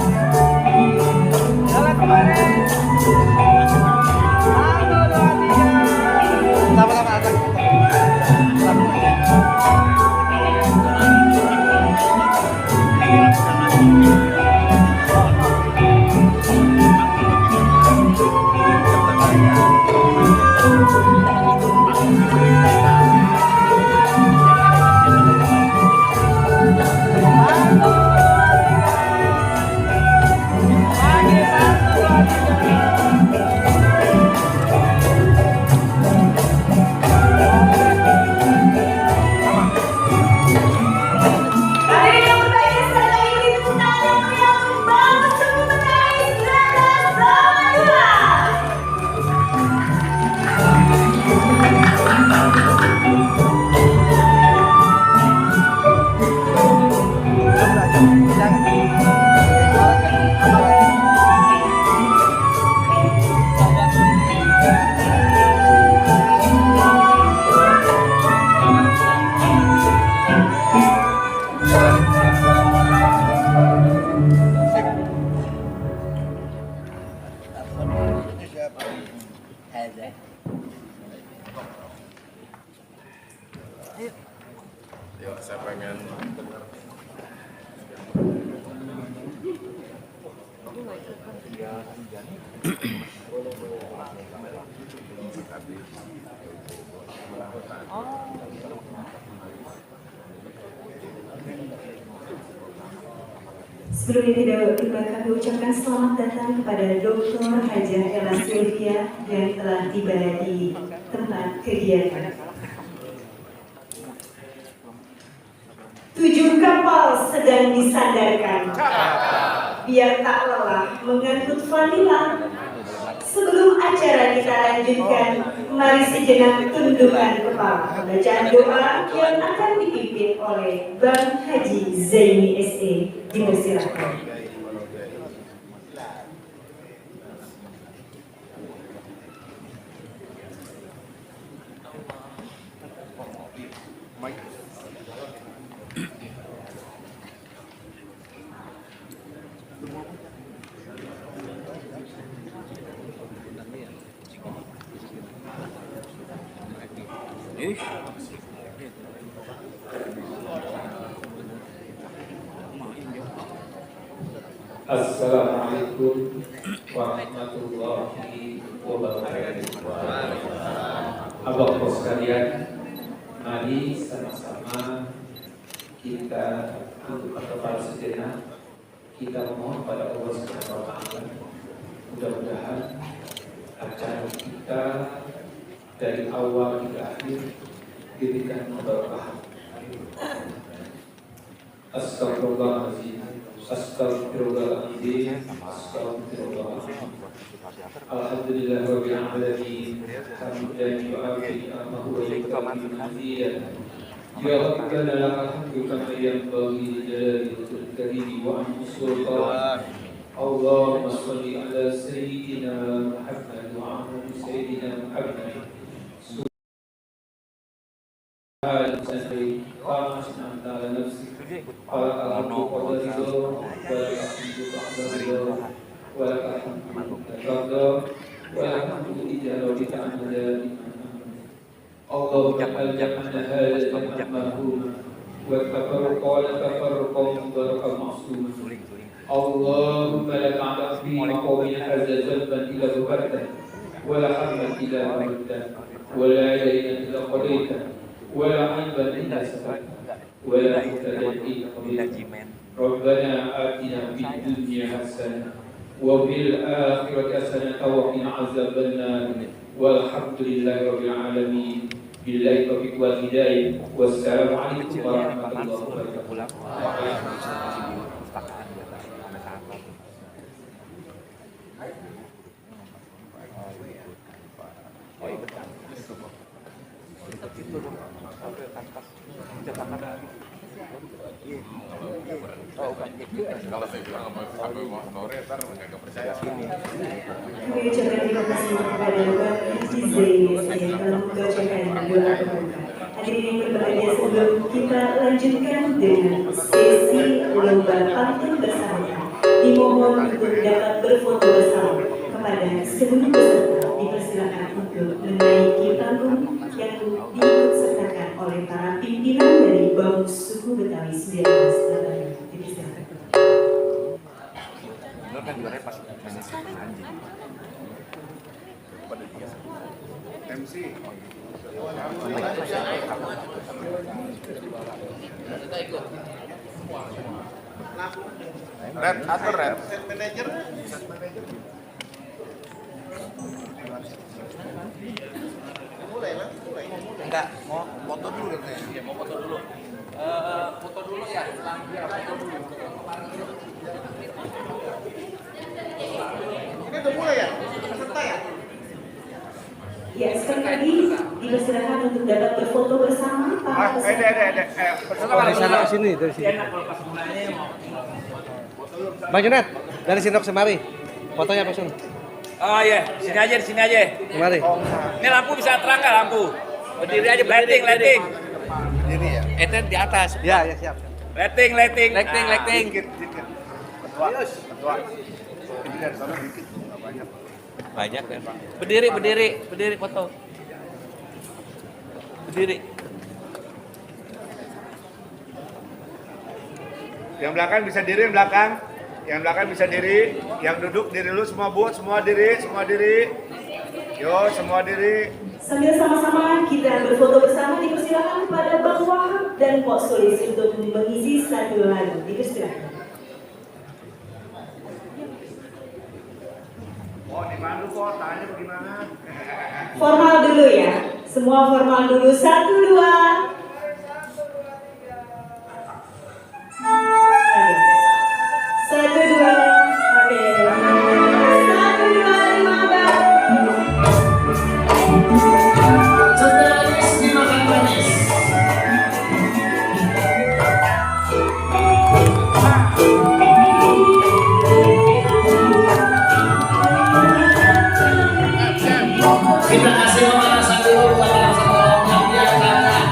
Jalan kemarin. 1, 2, 3. Sama-sama atas. hadirin yang berbahagia sekali lagi tepuk tangan yang meriah untuk Bapak Suku Pekais Gerakan Semula. Yuk, saya pengen Sebelumnya tidak lupa kami ucapkan selamat datang kepada Dr. Hajah Ella Sylvia yang telah tiba di tempat kegiatan. 7 kapal sedang disandarkan, biar tak lelah mengangkut fadilah. Sebelum acara kita lanjutkan, mari sejenak tundukkan kepala. Bacaan doa yang akan dipimpin oleh Bang Haji Zaini SE. Dipersilakan. Assalamualaikum warahmatullahi wabarakatuh. Abang-abang sekalian, mari sama-sama kita untuk berkepala sejenak, kita memohon pada Allah Subhanahu wa Ta'ala. Mudah-mudahan acara kita dari awal hingga akhir diberikan keberkahan. Astagfirullahaladzim. Astagfirullahaladzim. Astagfirullahaladzim. Alhamdulillahirabbil alamin. Hamdan yu'afi ni'amahu wa yukafi mazidah. Ya Rabbana lakal hamdu kama yanbaghi li jalali wajhikal karim wa 'azimi sultan. Allahumma shalli ala sayyidina Muhammad wa 'ala sayyidina Muhammad. اللهم لك عبد في مقامنا هذا ذنبا إلى غفرته ولا حما إلى غفرته ولا دينا إلى قضيته ولا عيبا إلا سترته ولا مهتدا إلا قضيته ربنا آتنا في الدنيا حسنة وفي الآخرة حسنة وقنا عذاب النار والحمد لله رب العالمين بالله التوفيق والهداية والسلام عليكم ورحمة الله وبركاته. Oh, bukan. Kalau saya bilang sampai mau sore, ntar nggak percaya. Kami ucapkan terima kasih kepada Bapak Haji Zaini yang telah membacakan doa pembuka. Hadirin yang berbahagia, sebelum kita lanjutkan dengan sesi lomba pantun bersama, dimohon untuk dapat berfoto bersama. Kepada seluruh peserta dipersilakan untuk menaiki panggung yang diikut sertakan oleh para pimpinan dari BAMU Suku Betawi 1985. Dipersilakan. Bener kan juaranya pas anjing. Pada dia. MC. Kita ikut. Red, atur Red. Enggak, mau foto dulu katanya. Iya, mau foto dulu. Foto dulu ya. Foto dulu. Ini udah mulai ya? Peserta ya? Ya, sekali lagi dipersilakan untuk dapat berfoto bersama para peserta. Dari sana ke sini, dari sini. Bang Junet, dari sini ke semari. Fotonya apa sih? Oh iya, sini aja, di sini aja. Kemari. Ini lampu bisa terang nggak lampu? Berdiri aja, lighting. Berdiri ya? Itu di atas. Ya, ya siap. Lighting. Ketua. Ini dari sana dikit, nggak banyak. Banyak kan? Berdiri foto. Berdiri. Yang belakang bisa diri, yang belakang bisa diri, yang duduk diri dulu, semua diri. Yo, semua diri. Sambil sama-sama kita berfoto bersama, dipersilakan kepada Bang Wahab dan Pok Solis untuk mengisi satu lagu. Dipersilakan. Oh, dimandu kok, tangannya bagaimana? Formal dulu ya. Semua formal dulu. 1, 2. Satu, dua. Oke. 1, 2, 5, Bang. Setelah dimakan manis. Kita kasih pemanasan dulu buat yang sebelumnya biar kakak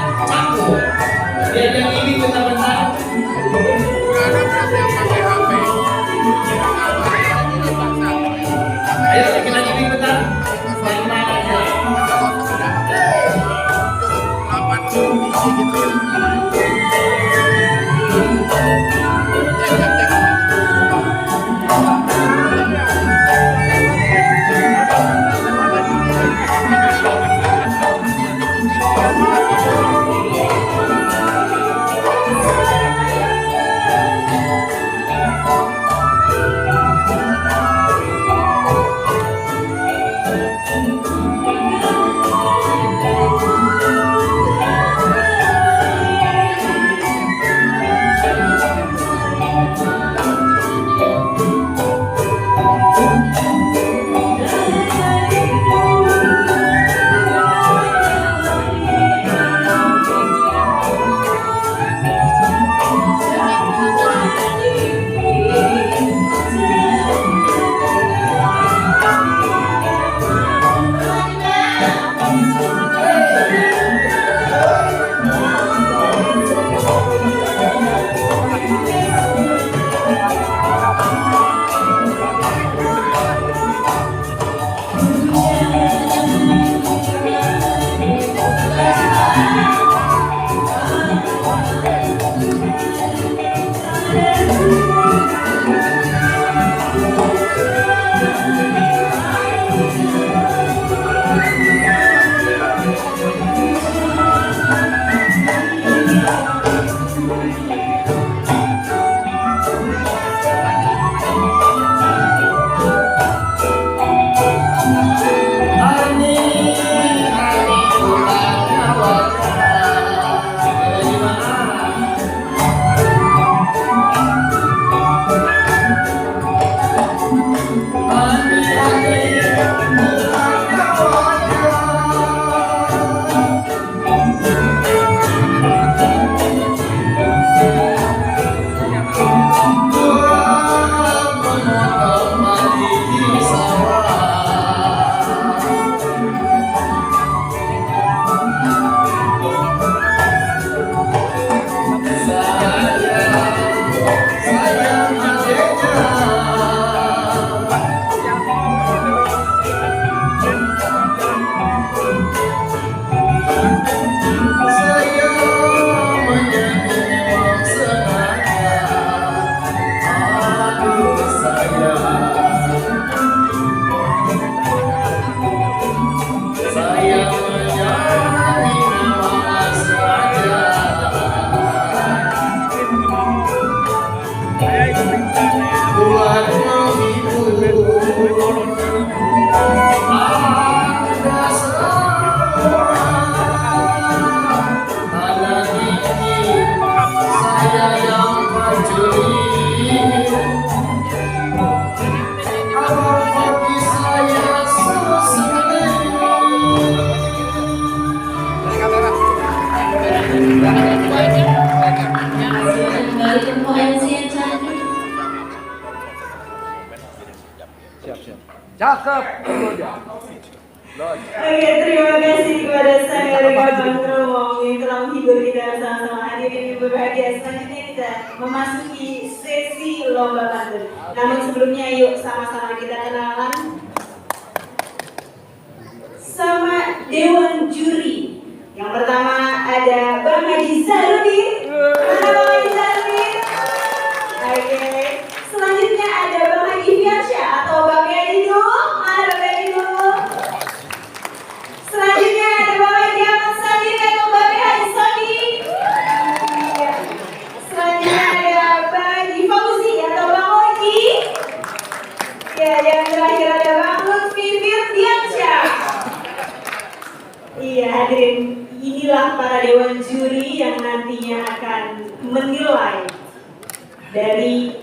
buat menghibur ada seorang anak ini saya yang mencuri awal pagi saya selesai. Kembali ke potensi yang cantik. Cakep. Oke, terima kasih kepada saya Bang Romo yang telah menghibur kita sama-sama. Hadirin yang berbahagia, selanjutnya kita memasuki sesi lomba pantun. Namun sebelumnya yuk sama-sama kita kenalan sama Dewan Juri. Yang pertama ada Bang Haji Zarudin. Mana Bang Haji Zarudin? Oke. Selanjutnya ada Bang Haji Fiansyah atau Bang Haji dulu. Mana Bang Haji dulu? Selanjutnya ada Bang Haji Ahmad Sadir atau Bang Haji Sodi. Ya. Selanjutnya ada Bang Haji Fauzi atau Bang Oji. Ya, yang terakhir ada Bang Lutfi Firdiansyah. Iya, hadirin, inilah para dewan juri yang nantinya akan menilai dari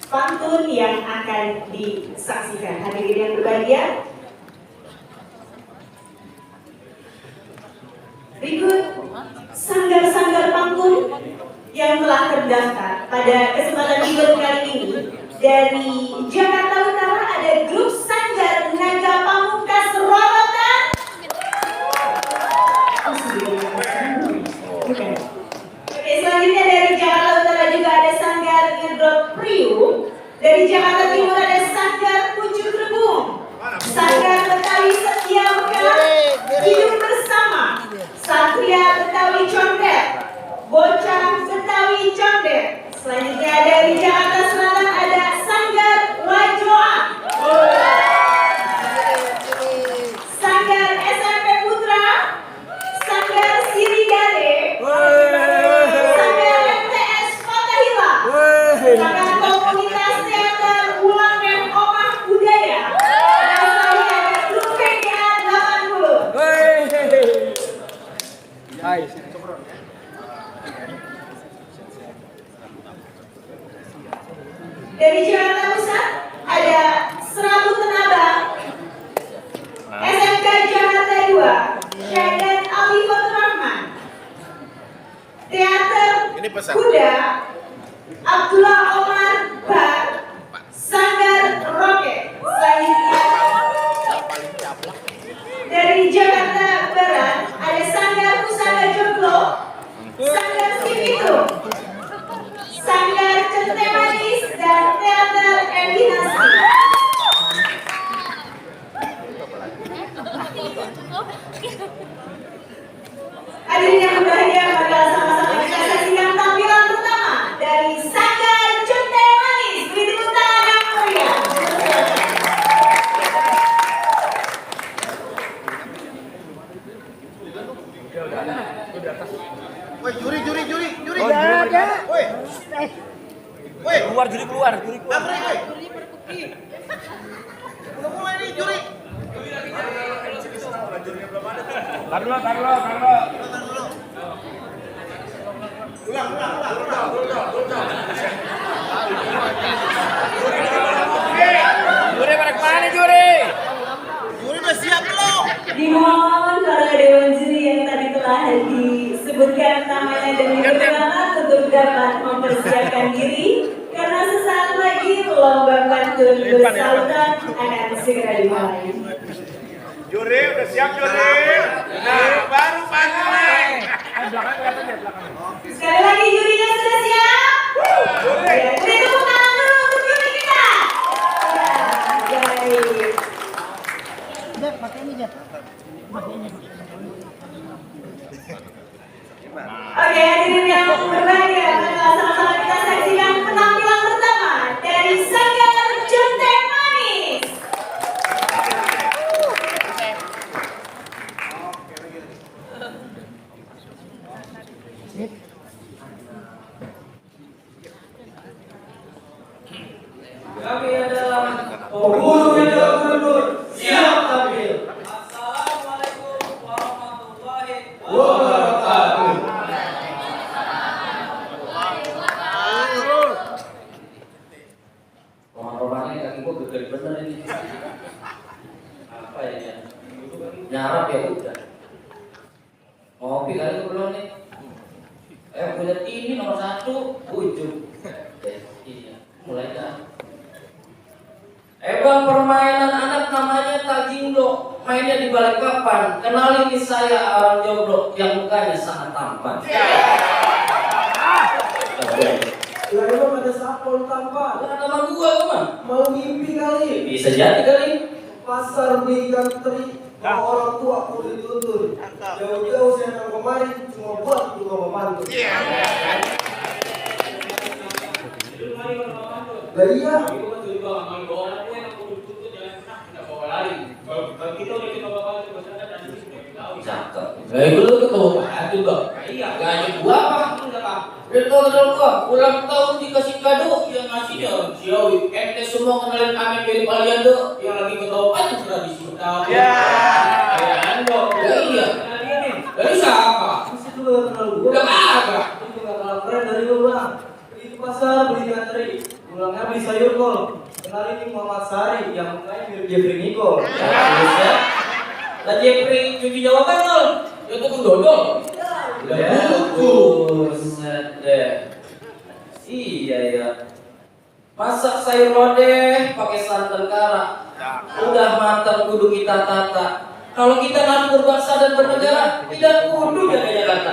pantun yang akan disaksikan. Hadirin yang berbahagia, berikut sanggar-sanggar pantun yang telah terdaftar pada kesempatan event kali ini. Dari Jakarta Utara ada grup Sanggar Naga Pamungkas Rorotan. Oke, selanjutnya dari Jakarta Utara juga ada Sanggar Ngedrop Priuk. Dari Jakarta Timur ada Sanggar Pucuk Rebung. Sanggar Betawi Setia Mekar Hidup Bersama. Satria Betawi Condet. Bocah Betawi Condet. Selanjutnya dari Jakarta Selatan ada Sanggar Wajoa. Sanggar SMP Putra. Sanggar Sirigade. Sanggar MTS Fatahila. Sanggar Komunitas Teater Ulang dan Omah Budaya. Dan selanjutnya ada grup PGA 80. Hai. Dari Jakarta Pusat ada Serabut Tenabang, SMK Jakarta 2, Syahidan Ali Fatur Rahman, Teater Kuda, Abdullah Omar Bar, Sanggar Roket. Selanjutnya dari Jakarta Barat ada Sanggar Pusaka Joglo, Sanggar Sipitu, Sanggar Centai Manis, dan Teater Eminasi. Hadirin yang berbahagia, marilah sama-sama kita saksikan tampilan pertama dari Sanggar Centai Manis. Beri tepuk tangan yang meriah. Woi, juri. Oh, ada. Woi. Woi, Keluar juri keluar. Amri, woi. Udah mulai nih juri. Tar dulu. Ulang. Juri pada kemana juri? Juri udah siap belum? Dimohon para dewan juri yang tadi telah disebutkan namanya dan diperkenalkan untuk dapat mempersiapkan diri karena sesaat lagi lomba pantun bersautan akan segera dimulai. Juri udah siap juri. Nah, baru pantun. Sekali lagi jurinya sudah siap? Ya, beri tepuk tangan dulu untuk juri kita. Ya, baik. Oke, hadirin yang berbahagia, marilah sama-sama kita saksikan penampilan pertama dari Sanggar Centai Manis. bener ini. Apa ya? Nyarap ya udah. Ngopi kali belum nih? Gue lihat ini nomor 1 ujung. Iya, mulai dah. Bang, permainan anak namanya Tajinglo. Mainnya di Balikpapan. Kenalin ini saya orang jomblo yang mukanya sangat tampan. Lah emang ada sapol tampan. Lah nama gua mah. Mau mimpi kali. Bisa jadi kali. Pasar beli ikan teri. Orang tua kudu dituntun. Jauh-jauh saya datang kemari cuma buat juga membantu. Lah iya. Cakep. Lah itu lu ketua itu dong. Iya. Gaji gua apa? Betul gua. Ulang tahun dikasih kado yang ngasihnya orang Ciawi. Ente semua kenalin Amin dari Paliando yang lagi ketopan tradisi Betawi. Ya. Iya. Dari siapa? Mesti lu gak kenal gua. Udah kagak. Itu gak kenal keren dari lu bang. Pergi ke pasar beli ikan teri. Pulangnya beli sayur kol. Kenalin ini Muhammad Sari yang mukanya mirip Jeffrey Nicole. Terus ya. Lah Jeffrey cuci jawaban nol. Itu kan dodol. Udah buset deh. Iya ya. Masak sayur lodeh pakai santan kara. Udah matang kudu kita tata. Kalau kita ngatur bangsa dan bernegara, tidak kudu jaga Jakarta.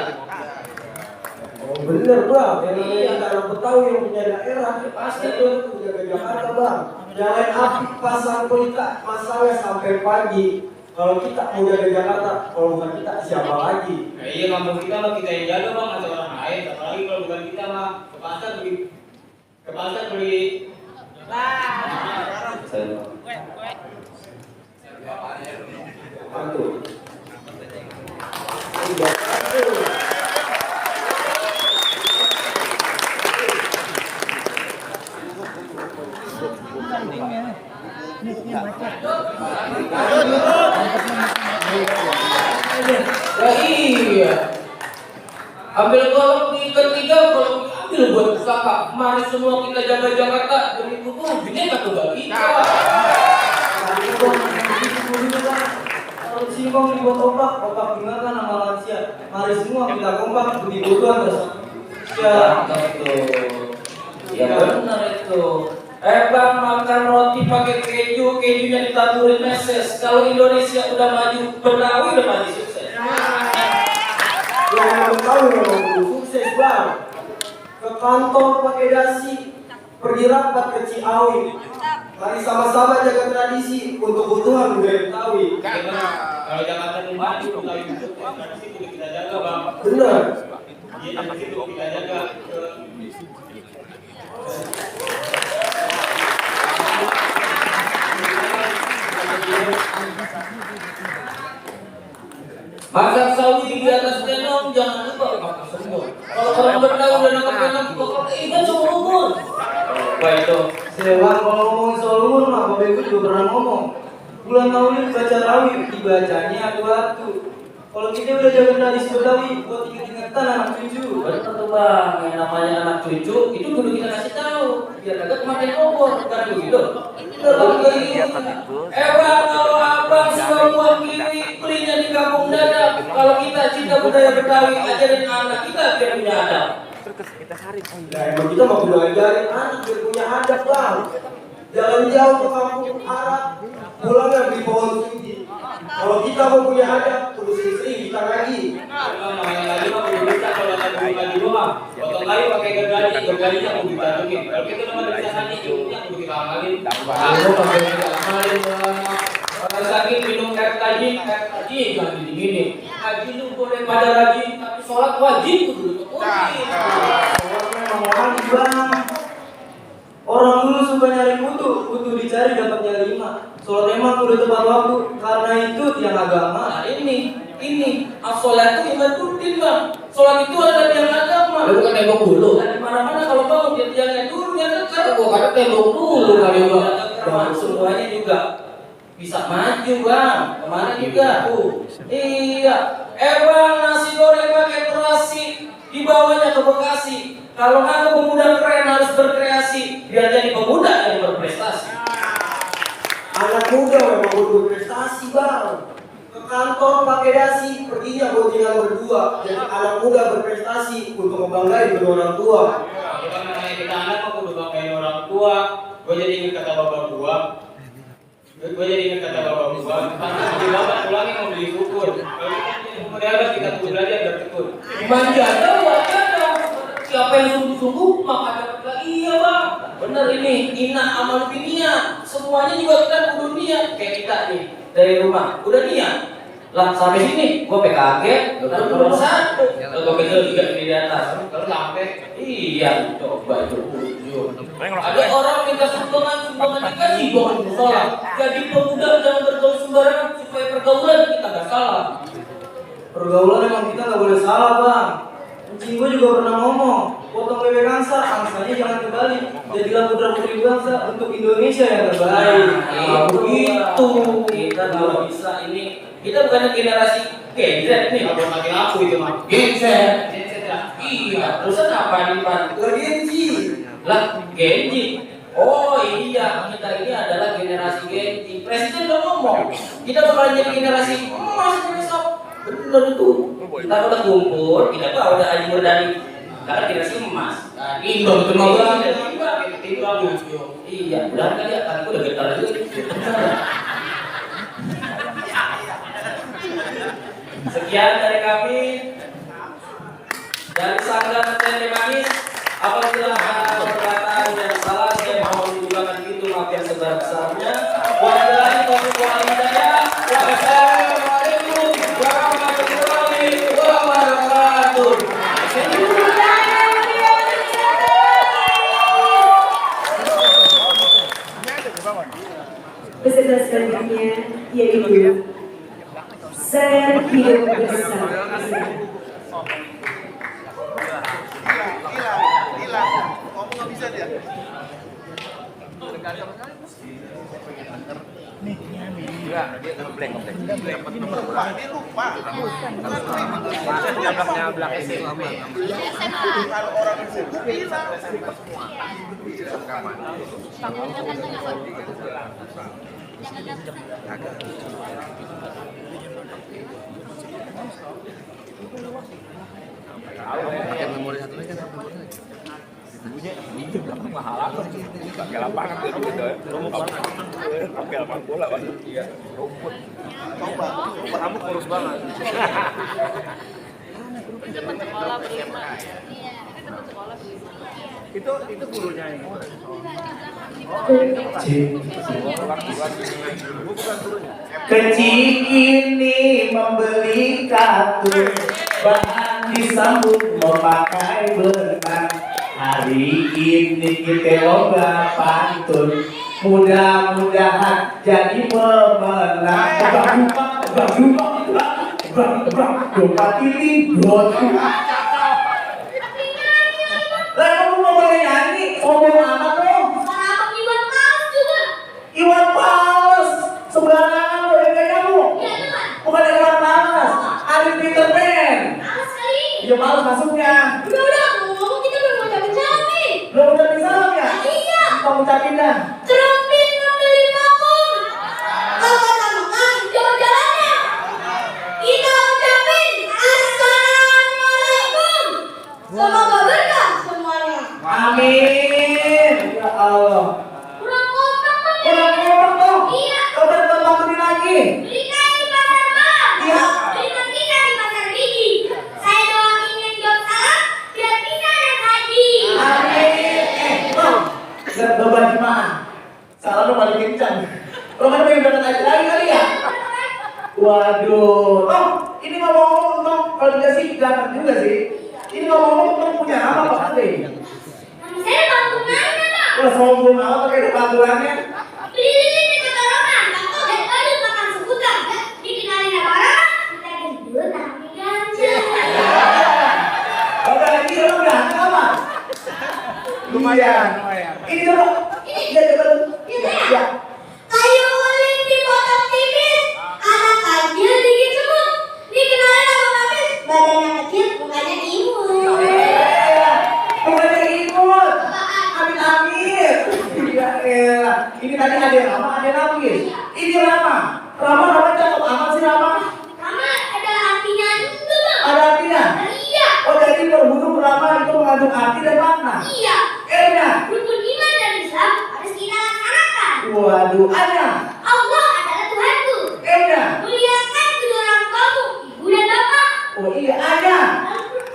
Oh bener bang, yang namanya orang Betawi yang punya daerah pasti tuh jaga Jakarta bang. Jangan api pasang pelita masalah sampai pagi. Kalau kita mau jaga Jakarta, kalau bukan kita siapa lagi? Nah, iya kampung kita mah kita yang jaga bang, atau orang lain. Apalagi kalau bukan kita mah ke pasar beli. Mantu. Ya iya. Ambil golok di ketiga, kalau ambil buat kakak. Mari semua kita jaga Jakarta. Demi itu ujungnya nggak tunggal kita. Kalau singkong dibuat opak gimana nama lansia? Mari semua kita kompak demi kebutuhan bersama. Ya benar itu. Bang makan roti pakai kejunya ditaburin meses. Kalau Indonesia udah maju, Betawi udah maju sukses. Yang tahu memang kudu sukses bang. Ke kantor pakai dasi, pergi rapat ke Ciawi. Mari sama-sama jaga tradisi untuk kebutuhan budaya Betawi. Kalau Jakarta mau maju, Betawi itu tradisi kudu kita jaga bang. Benar. Iya tradisi kudu kita jaga. Masak sawi di atas tenong, jangan lupa makan semur. Kalau orang Betawi udah nangkep tenong, pokoknya ikan seumur umur. Apa itu? Sewa kalau ngomongin soal umur mah Bapak Ibu juga pernah ngomong. Bulan Maulid baca rawih, dibacanya atu-atu. Kalau kita udah jaga tradisi Betawi, buat inget-ingetan anak cucu. Betul tuh bang, yang namanya anak cucu itu dulu kita kasih tahu, biar kagak kematian obor, bukan begitu? Bang, kalau abang suka buah kiwi, belinya di kampung dadap. Kalau kita cinta budaya Betawi, ajarin anak kita biar punya adab. Nah emang kita mau belajarin anak biar punya adab bang. Jalan jauh ke kampung Arab, pulangnya beli pohon suci. Kalau kita mau punya adab, kudu sering-sering kita ngaji. Namanya lagi mah belum bisa kalau ada lagi rumah. Potong kayu pakai gergajinya mau dibatukin. Kalau kita cuma bisa ngaji, ilmunya kudu kita amalin. Ilmu pakai kita amalin. Orang sakit minum air tajin jangan dinginin. Haji itu boleh pada rajin, tapi sholat wajib kudu tekunin. Orang memang wajib bang. Orang dulu suka nyari kutu dicari dapatnya 5. Sholat emang udah tepat waktu, karena itu tiang agama. Nah ini as-sholat itu ibaduddin bang. Sholat itu ada tiang agama. Bukan tembok dulu. Di mana-mana kalau bangun dia tiangnya dulu, dia dekat. Gua kata tembok dulu kali bang. Dan semuanya juga bisa maju bang. Kemarin juga tuh. Iya. Bang nasi goreng pakai terasi, dibawanya ke Bekasi. Kalau ada pemuda keren harus berkreasi, biar jadi pemuda yang berprestasi. muda memang kudu berprestasi bang. Ke kantor pakai dasi, perginya goncengan berdua. Jadi anak muda berprestasi untuk membanggain kedua orang tua. Bukan namanya kita anak kok kudu banggain orang tua. Gue jadi ingat kata bapak gua. Pantas di bapak pulangnya mau beli kukur. Kemudian kita kudu belajar bertekun. Manja siapa yang sungguh-sungguh maka dapat lagi. Iya bang, bener ini inna amal dunia. Semuanya juga kita kudu niat. Kayak kita nih dari rumah udah niat. Lah sampai sini gua PKG lalu nomor 1. Kalau kita juga di atas kalau sampai iya coba itu ujung. Ada orang minta sumbangan dikasih bukan salah. Jadi pemuda jangan bergaul sembarangan supaya pergaulan kita gak salah. Pergaulan emang kita gak boleh salah bang. Encing gue juga pernah ngomong, potong bebek angsa, angsanya jangan kebalik. Jadilah putra putri bangsa untuk Indonesia yang terbaik. Nah, begitu kita kalau bisa ini. Kita bukan generasi Gen Z nih, kalau makin aku itu mah Gen Z ya. Iya, terusan apa nih Pak? Genji. Lah Genji. Oh iya, kita ini adalah generasi Genji. Presiden udah ngomong, kita bakal jadi generasi emas besok. Bener itu. Kita udah kumpul, kita tuh ada Haji Murdani. Karena generasi emas. Nah, Indo itu mau iya, udah kali ya, aku udah getar juga. Sekian dari kami dari Sanggar Tende Manis. Apabila ada perkataan yang salah, saya mohon diulangan itu, maaf yang sebesar-besarnya. Wabillahi taufiq wal hidayah. Wassalamualaikum warahmatullahi wabarakatuh. Peserta selanjutnya yaitu saya hidup bersama. Gila. Kamu nggak bisa dia. Dia ngebleng. Dia lupa. Nyablak ini. Kalau orang itu bilang. Pakai memori satu lagi kan. Bunyinya di belakang mahal apa? Pakai lapangan gitu ya. Pakai lapangan bola kan. Iya. Rumput. Coba kamu kurus banget. Teman sekolah berlima. Iya, teman sekolah berlima. Itu gurunya ini. Kecil ini membeli kartu, bahan disambut memakai benang. Hari ini kita lomba pantun, mudah-mudahan jadi pemenang. Domba ini lah kamu mau boleh nyanyi, ngomong amat dong. Abang Iwan Fals juga. Iwan Fals, sembarangan lo yang kayak kamu. Iya teman. Bukan Iwan Fals, Ari Peter Pan. Males kali. Iya males masuknya. Udah, ngomong kita belum ngucapin salam nih. Belum ucapin salam ya? Iya. Kita ucapin dah. Terumpin ngambilin vakum. Kalau makan, jalan-jalannya. Kita ucapin Assalamualaikum. Semoga berkah semuanya. Amin. Ya Allah. Kurang kompak bang. Kurang kompak dong. Iya. Coba tambahin lagi. Belikan di pasar bang. Iya. Belikan kita di pasar gigi. Saya doang ingin jawab salam biar bisa naik haji. Amin. Bang, gak beban jemaah. Salah lo paling kencang. Lo kan pengen berangkat haji lagi kali ya? Waduh. Oh, ini ngomong-ngomong tentang validasi data juga sih. Ini ngomong-ngomong tentang punya nama Pak Ade. Nama saya Bang Bunanya bang. Wah, sombong amat pakai panggilannya. Lilin di Ketorongan. Bang Odet baru makan seputar. Dikenalin apa orang? Kita gendut tapi ganjil. Oke, lagi lo udah apa? Lumayan. Ini dulu. Iya, coba. Iya. Kayu ulin dipotong tipis. Anak kecil dikit semut. Dikenalin apa habis? Badannya kecil, mukanya imut. Bukannya imut. Amin. Iya, Ini tadi ada Rama, ada Nafis. Ini Rama. Rama cakep amat sih Rama. Rama ada artinya juga, Bang. Ada artinya? Iya. Oh, jadi per huruf Rama itu mengandung arti dan makna. Iya. Nya. Rukun iman dan Islam harus kita laksanakan. Waduh, Anya. Allah adalah Tuhanku. Nya. Muliakan kedua orang tuamu, ibu dan bapak. Oh iya, Anya.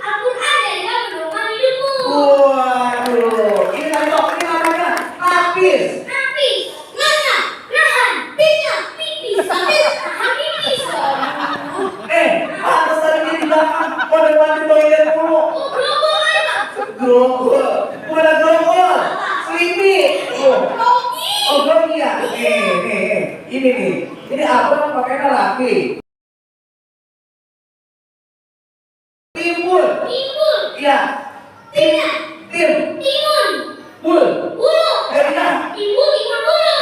Al-Quran adalah pedoman hidupmu. Waduh, ini namanya Nafis. Nafis, Nana, Rahan, Tina, Pipis, Sambil, Habibis. Pantas tadi dia di belakang mandi toilet dulu. Oh, grogol aja, Bang. Grogol, bukan grogol. Sleepy. Grogi. Oh, grogi ya. Ini nih. Ini apa pakainya rapi. Timbul. Timbul. Iya. Tina. Tim. Timun. Bul. Bulu. Iya. Timbul, timun bulu.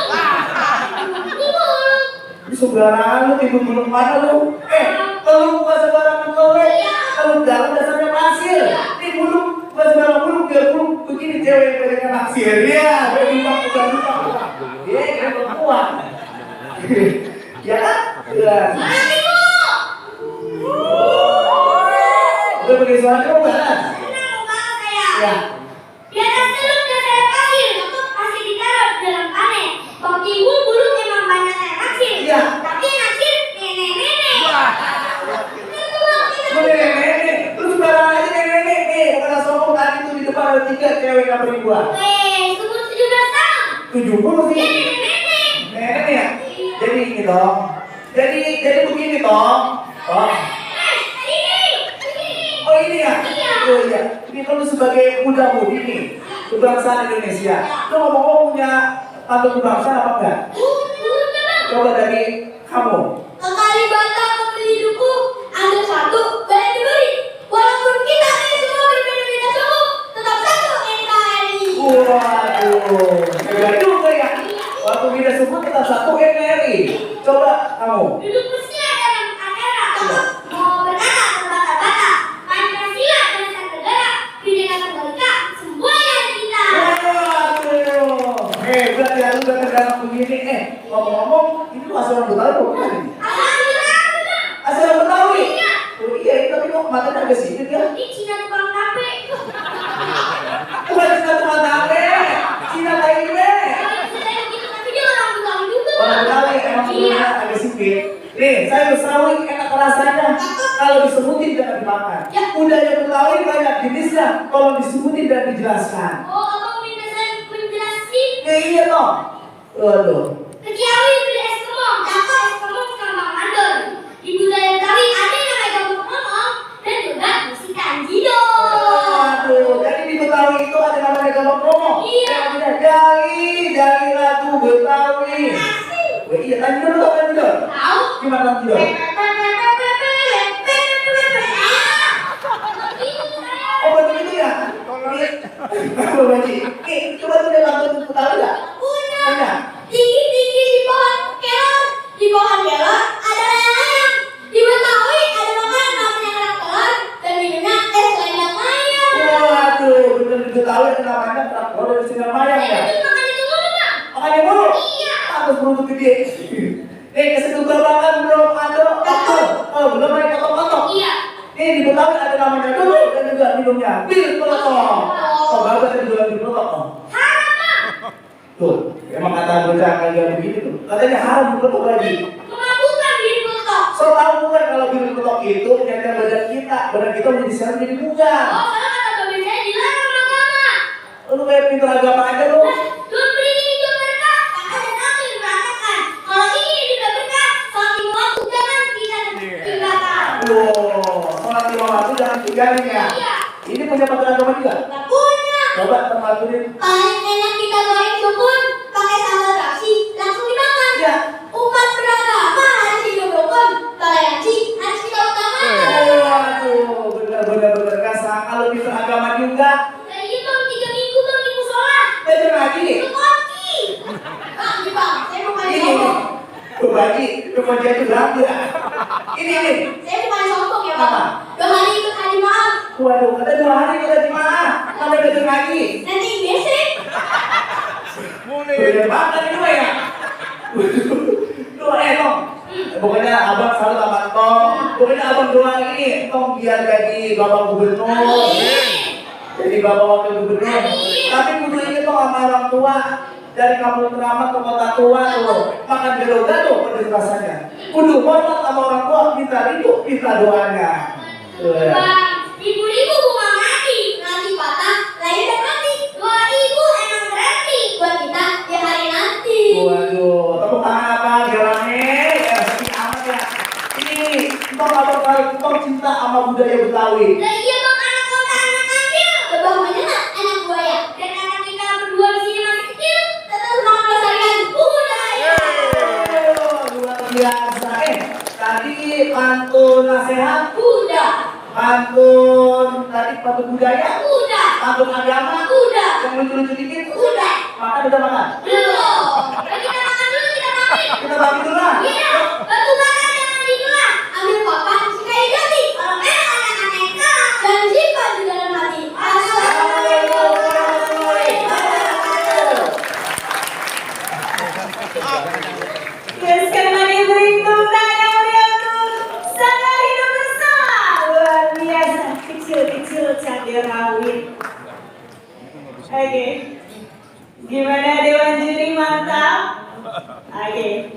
Timbul. Ini sembarangan lu timbul belum mana lu? Kalau bukan sembarangan kowe. Kalau dalam dasarnya pasir. Ini bulu bukan sembarangan bulu, biar bulu begini cewek yang pegang pasir. Ya, bukan. Dia kira perempuan. Ya kan? Ya. Udah pakai suara kamu kan? Senang banget saya. Ya. Di atas teluk dan sayap pasir, untuk pasir ditaruh di dalam panen. Bang Timbul bulu memang banyak yang naksir. Iya. Tapi yang naksir nenek-nenek. Lu nenek-nenek, lu sembarangan aja nenek-nenek. Bukan sombong tadi tuh di depan ada 3 cewek yang berdua. Umur 17 tahun. 70 sih. Dia nenek-nenek. Nenek ya? Jadi ini dong. Jadi begini dong. Oh. Oh ini ya? Oh iya. Ini kalau sebagai muda-mudi nih, kebangsaan Indonesia. Lu ngomong-ngomong punya pantun kebangsaan apa enggak? Coba dari kamu. Kekali batang membeli hidupku, ambil satu, bayar diberi. Walaupun kita ini semua berbeda-beda suku, tetap satu NKRI. Waduh, hebat juga ya. Waktu beda suku tetap satu NKRI. Coba kamu. Duduk bersila dalam acara, mau berkata terbata-bata. Pancasila dan negara, Bhinneka Tunggal Ika, semua yang kita. Waduh, hebat ya lu udah terdalam begini. Ngomong-ngomong, ini lu asal orang Betawi bukan ini? Alhamdulillah. Asal orang Betawi? Iya. Oh iya, tapi kok matanya agak sedikit ya? Ini Cina tukang tape. Bukan Cina tukang tape, Cina Taipei. Saya begitu, tapi dia orang Betawi juga. Orang Betawi emang kulitnya agak sipit. Nih, saya Betawi enak rasanya. Kalau disebutin jangan dimakan. Budaya Betawi banyak jenisnya. Kalau disebutin dan dijelaskan. Oh, abang minta saya menjelasin. Iya toh. Waduh. Kejawi beli es kemong, cakep es kemong sama mandor. Di budaya Betawi ada yang namanya gambung ngomong dan juga musik kanjido. Waduh, jadi di Betawi itu ada namanya gambang promo. Iya. Jali lagu Betawi. Wah, iya, tadi dulu tau kan tidak? Tahu? Gimana tadi dulu? Oh, betul itu ya? Coba Baji. Coba tuh dia lagu Betawi nggak? Punya. Tinggi-tinggi di pohon kelor. Di pohon kelor ada layang-layang. Di Betawi ada makanan namanya kerak telur dan minumnya es selendang mayang. Waduh, bener di Betawi ada namanya kerak telur dan selendang mayang ya? Itu makan itu mulu, Bang. Makannya mulu? Iya. Harus beruntung gede. Keseduga makan belum ada kotor. Oh, belum ada kotor-kotor. Iya. Di Betawi ada namanya dulu dan juga minumnya bir peletok. Oh, bagus ada jualan bir peletok. Tuh, emang kata bocah kalian begini tuh. Katanya haram bir peletok lagi. Memabukkan diri peletok. So tahu bukan kalau bir peletok itu menjaga badan kita menjadi sehat menjadi bugar. Oh, karena kata babi saya dilarang agama. Lu kayak pintar agama aja lu. Don beri ini juga berkah, maka ada satu yang berantakan. Kalau ini juga berkah, sholat lima waktu jangan kita tinggalkan. Sholat 5 waktu jangan tinggalin ya. Iya. Ini punya pakaian agama juga. Nggak punya. Coba tematurin. Paling enak kita goreng sukun, pakai sambal terasi, langsung dimakan. Ya. Umat beragama harus hidup rukun, toleransi harus kita utamakan. Waduh, bener-bener gak sangka lu bisa agama juga. Nah, iya Bang, 3 minggu Bang di musola. Belajar lagi. Itu koki. Bang, ini Bang, saya bukan Ini. sombong. Tuh Baji, remaja itu berapa ya? Ini. Saya bukan sombong ya Apa? Bang. 2 hari ikut hari maaf. Waduh, kata 2 hari kita di mana? Sampai belajar lagi. Nanti besok. nih. Gede banget ini mah ya. Tuh Tong. Pokoknya abang selalu sama Tong. Pokoknya abang doang ini Tong biar jadi bapak gubernur. Jadi bapak wakil gubernur. Tapi kudu inget Tong sama orang tua. Dari kampung keramat ke kota tua tuh. Makan gado-gado pedes rasanya. Kudu hormat sama orang tua. Minta ridho, minta doanya. Bang, ibu-ibu bunga mati, nanti patah, lahir dan mati. Doa ibu emang berarti buat kita di hari nanti. Waduh, tepuk tangan apa jalannya? Sedih amat ya. Ini Tong abang tahu Tong cinta sama budaya Betawi. Lah iya bang, anak kota anak kecil. Lebah mana anak buaya. Dan anak kita berdua di sini masih kecil, tetap semangat melestarikan budaya. Luar biasa. Tadi pantun nasihat. Udah. Pantun tadi pantun budaya. Udah. Pantun agama. Udah. Yang lucu-lucu dikit. Udah. Makan udah makan. Belum. Kita makan dulu, kita pamit. Kita bagi dulu lah. Iya, batu bakar jangan dijual. Ambil papan sekali ganti. Kalau memang anak-anak yang kalah dan simpan di dalam hati. Assalamualaikum warahmatullahi wabarakatuh. Ya, sekali lagi beri tepuk tangan yang meriah untuk Sanggar Hidup Bersama. Luar biasa, kecil-kecil cabai rawit. Oke, gimana Dewan Juri, mantap? Oke,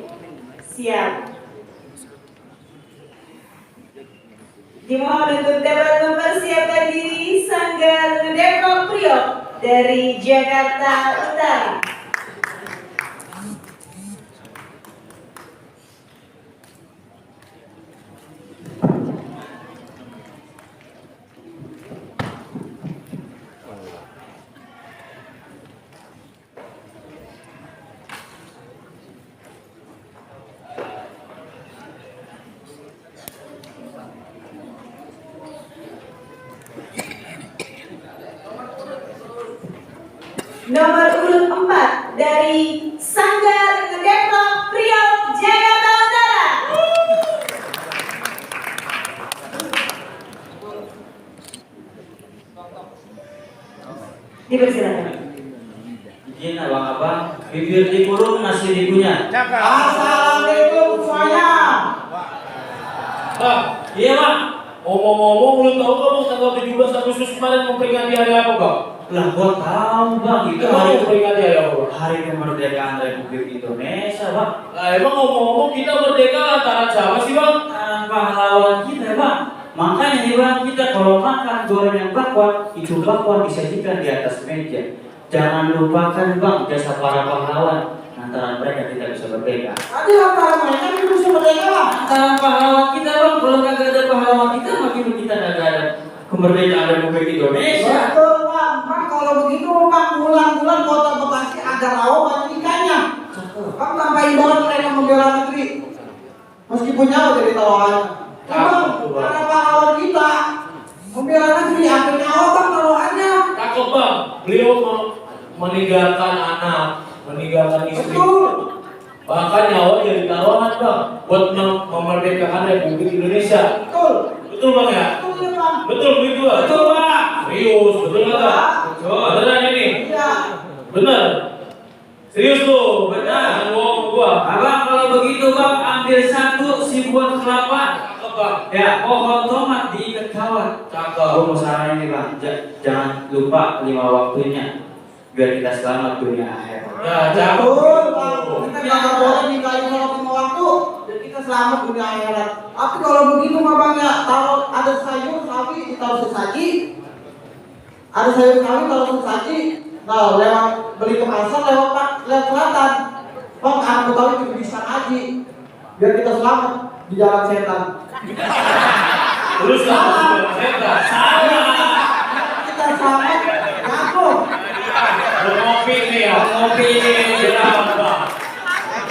siap. Dimohon untuk dapat mempersiapkan diri Sanggar Depok Priok dari Jakarta Utara. Nomor urut 4 dari Sanggar Depok Priok Jakarta Utara. Dipersilakan. Izin abang-abang, bibir dikurung nasi dikunyah. Assalamualaikum semuanya. Bang, iya bang. Ngomong-ngomong, lu tahu nggak bang tanggal 17 Agustus kemarin memperingati hari apa bang? Lah gua tahu bang, itu Itu hari hari memperingati hari apa bang? hari kemerdekaan Republik Indonesia bang. Lah emang ngomong-ngomong kita merdeka lantaran siapa sih bang? Karena pahlawan kita bang. Makanya nih bang, kita kalau makan goreng yang bakwan, itu bakwan disajikan di atas meja. Jangan lupakan bang jasa para pahlawan. Antara mereka kita bisa merdeka. Tadi antara mereka kita bisa merdeka lah. Antara pahlawan kita bang, kalau kagak ada pahlawan kita, makin kita kagak ada kemerdekaan Republik Indonesia. Betul bang. Bang kalau begitu bang bulan-bulan kota Bekasi ada rawa banyak ikannya. Bang tambahin banget mereka membela negeri. Meskipun nyawa dari tawahannya. Bang, karena pahlawan kita membela negeri ambil nyawa bang tawahannya. Cakep bang, beliau meninggalkan anak, meninggalkan istri. Betul. Bahkan nyawa jadi taruhan bang buat memerdekakan Republik Indonesia. Betul. Betul bang ya? Betul ya bang. Betul begitu bang? Betul bang. Serius, betul nggak? Betul. Beneran ini? Iya. Bener? Serius lu? Jangan bohong gua. Abang kalau begitu bang, ambil satu simbuan kelapa. Cakep bang. Ya, pohon tomat diikat kawat. Cakep. Gue mau saranin nih bang, jangan lupa 5 waktunya biar kita selamat dunia akhirat. Ya, cakep. Betul bang. Kita nggak boleh ninggalin sholat 5 waktu. Dan kita selamat dunia akhirat. Tapi kalau begitu mah bang ya, taruh ada sayur sawi ditaruh sesaji. Ada sayur sawi taruh sesaji. Nah, lewat beli ke pasar lewat selatan. Bang, anak Betawi itu bisa ngaji. Biar kita selamat di jalan setan. Terus lah, salah. Kita selamat jatuh. Ngopi nih ya, ngopi nih. Kenapa?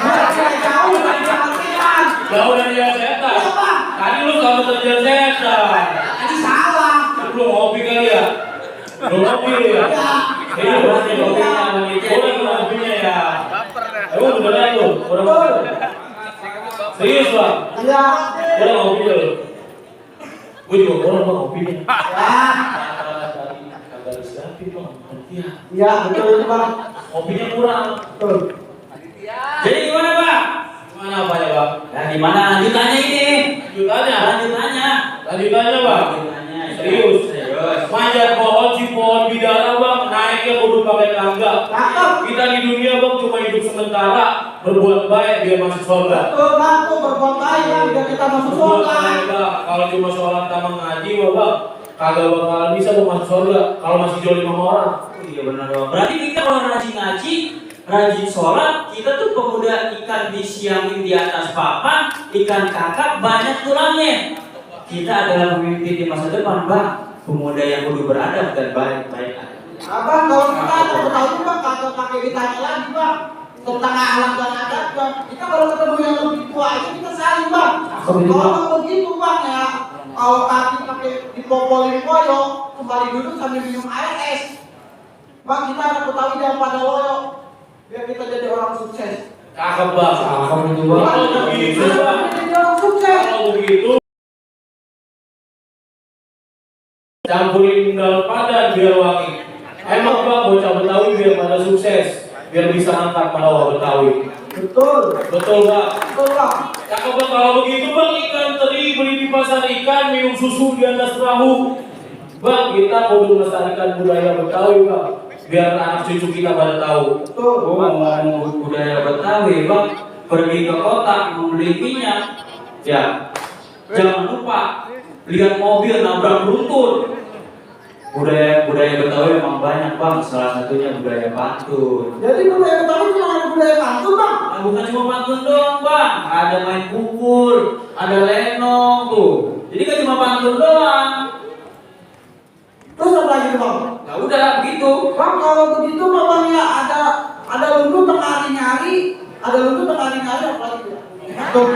Kita jauh dari jalan setan. Jauh dari jalan setan. Tadi lu selalu terjalan setan. Ini salah. Lu ngopi kali ya? Lu ngopi lu ya? Ini berarti ngopinya ngopinya ya. Emang beneran lu? Orang serius bang? Iya. Orang ngopi lu? Gue juga orang bang ngopinya. Ya. Kagak harus rapi bang, hati ya. Iya betul bang. kopinya kurang. Tuh. Jadi gimana Bang? Gimana apa ya Bang? Ya gimana lanjutannya ini? Lanjutannya Bang. Serius. Manjat pohon si pohon bidara Bang, naiknya kudu pakai tangga. Kita di dunia Bang cuma hidup sementara, berbuat baik biar masuk surga. Betul Bang, tuh berbuat baik Bang, biar kita masuk Berbuat surga. baik Bang. Kalau cuma sholat sama ngaji Bang, kagak bakalan bisa Bang masuk surga. Kalau masih jolim sama orang. Iya benar Bang. Berarti kita kalau rajin ngaji, rajin sholat, kita tuh pemuda ikan disiangin di atas papan, ikan kakap banyak tulangnya. Kita adalah pemimpin di masa depan Bang. Pemuda yang kudu beradab dan baik-baik. Abang, kalau kita ada tahu Bang, kagak pakai ditanya lagi Bang tentang akhlak dan adab Bang. Kita kalau ketemu yang lebih tua itu kita saling Bang. Kalau begitu Bang ya, kalau kaki pakai dipopolin koyo, kembali duduk sambil minum air es. Bang, kita ada tahu jangan pada loyo, biar kita jadi orang sukses. Cakep Bang, cakep itu Bang. Kalau begitu Bang, jadi orang sukses. kalau begitu campurin daun pandan biar wangi. Emang Bang bocah Betawi biar pada sukses, biar bisa angkat marwah Betawi. Betul Bang. Betul Bang. Cakep Bang, kalau begitu Bang, ikan teri beli di pasar ikan, minum susu di atas perahu. Bang, kita kudu melestarikan budaya Betawi Bang, biar anak cucu kita pada tahu. Betul. Budaya Betawi Bang, pergi ke kota membeli minyak, ya jangan lupa lihat mobil nabrak beruntun. Budaya Betawi memang banyak Bang, salah satunya budaya pantun. Jadi budaya Betawi cuma ada budaya pantun Bang? Nah, bukan cuma pantun doang Bang, ada main pukul, ada lenong tuh. Jadi kan cuma pantun doang. Terus apa lagi Bang? Nah udah begitu. Bang, kalau begitu Bang ya ada luntur tengah nyari, apa lagi ya? Tuh.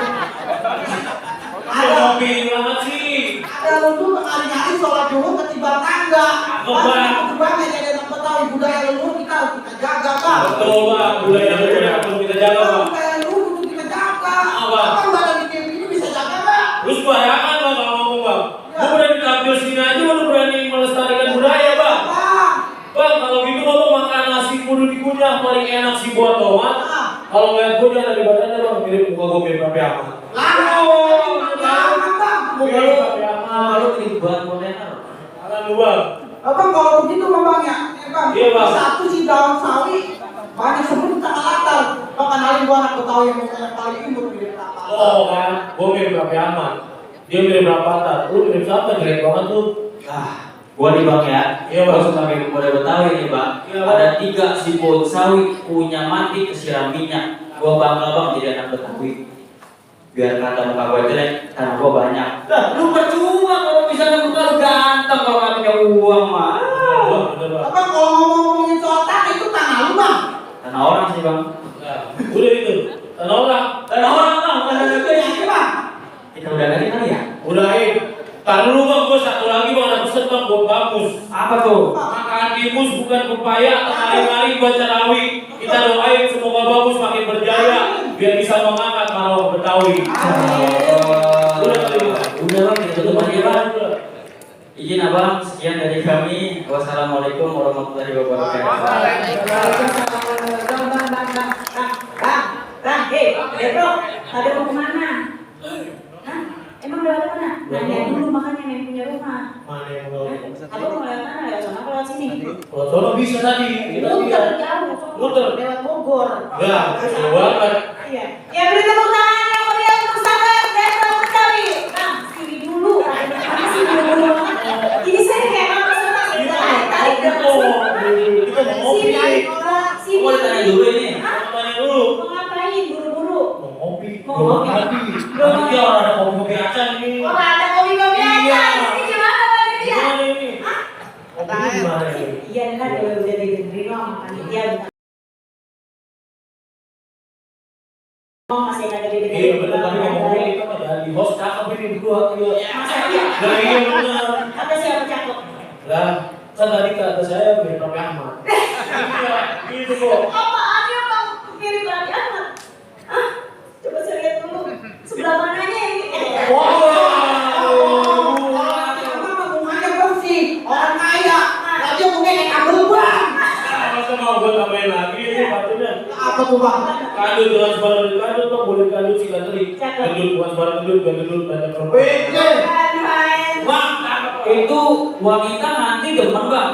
Ada kopi banget sih. Ada luntur tengah nyari sholat dulu ketiban tangga. Bang, Bang ya jadi anak Betawi, budaya luntur kita harus kita jaga Bang. Betul Bang, budaya harus kita jaga Bang. Budaya luntur harus kita jaga. Apa? Bang badan di TV ini bisa jaga Bang. Terus bayangan Bang kalau ngomong Bang. Gue berani tampil sini aja, lu berani melestarikan budaya Bang. Bang, kalau gitu lo makan nasi kudu dikunyah, paling enak sih buat tomat. Kalau ngeliat gue jangan di badannya Bang, mirip muka gue mirip Papi Ahmad. Muka lu Papi Ahmad, lu mirip buat modern. Akan lu Bang. Bang, kalau begitu Bang ya, Bang. Iya Bang. Satu si daun sawi, banyak sebut kita latar. Bang kenalin gua anak Betawi yang mukanya paling imut mirip apa? Oh kan, gue mirip Papi Ahmad. Dia mirip Rapatar, lu mirip siapa? Jelek banget lu. Gua nih Bang ya, gua suka minum budaya Betawi nih Bang. Ada 3 siput sawi, punya mati kesiram minyak. Gua bangga Bang jadi anak Betawi. Biar kata muka gua jelek, karena gua banyak. Lah, lu percuma kalau misalnya muka lu ganteng kalau nggak punya uang mah. Bang, kalau ngomongin soal tanah itu tanah lu Bang. Tanah orang sih Bang. Udah itu, tanah orang Bang, bukan tanah gue ya Bang. Kita udah lagi kali ya? Udahin. Tar dulu Bang, gue satu lagi Bang, ada pesan Bang buat bagus. Apa tuh? Makan timus bukan pepaya, hari-hari baca rawi. Kita doain semoga bagus makin berjaya, biar bisa mengangkat marwah Betawi. Udah Bang, kita tutup aja Bang. Izin Abang, sekian dari kami. Wassalamualaikum warahmatullahi wabarakatuh. Bro, ada mau kemana? Hah? Emang lewat mana? Nanya dulu makanya yang punya rumah. Mana yang mau? Abang mau lewat mana? Lewat sana apa lewat sini? Kalau sono bisa tadi. Muter jauh, Muter. lewat Bogor. Ya, jauh banget. Iya. Ya beri tepuk tangan yang meriah untuk sahabat Desa Betawi. Nah, sini dulu. Mana sih dulu? Ini saya kayak apa sama sih? Tarik Kita mau ngopi. Sini. Mau ditanya dulu ini. Tanya dulu. Mau ngapain? Buru-buru. Mau ngopi. Mau ngopi. Nanti orang ada kopi-kopi acan nih. Oh, ada kopi-kopi aja. Ini gimana Pak dia? Gimana ini? Kopi gimana ini? Iya kan udah didengerin sama panitia. Oh, masih ada di Iya bener, tapi ngomong-ngomong itu mah jangan di host cakep ini berdua. Masa iya? Nah iya bener. Kata siapa cakep? Lah, kan tadi kata saya mirip Papi Ahmad. Iya, gitu kok. Apaan ya Bang? Mirip Papi Ahmad? Hah? Coba saya lihat dulu. Sebelah mananya ini? Mukanya bersih, orang kaya. Tapi mungkin yang kabel Bang. Masa mau gue tambahin lagi? Apa tuh bang? Kado jangan sembarangan kado bang, boleh kado sih tadi. Kado bukan sembarangan kado, kado banyak perempuan. Bang, itu wanita nanti demen bang.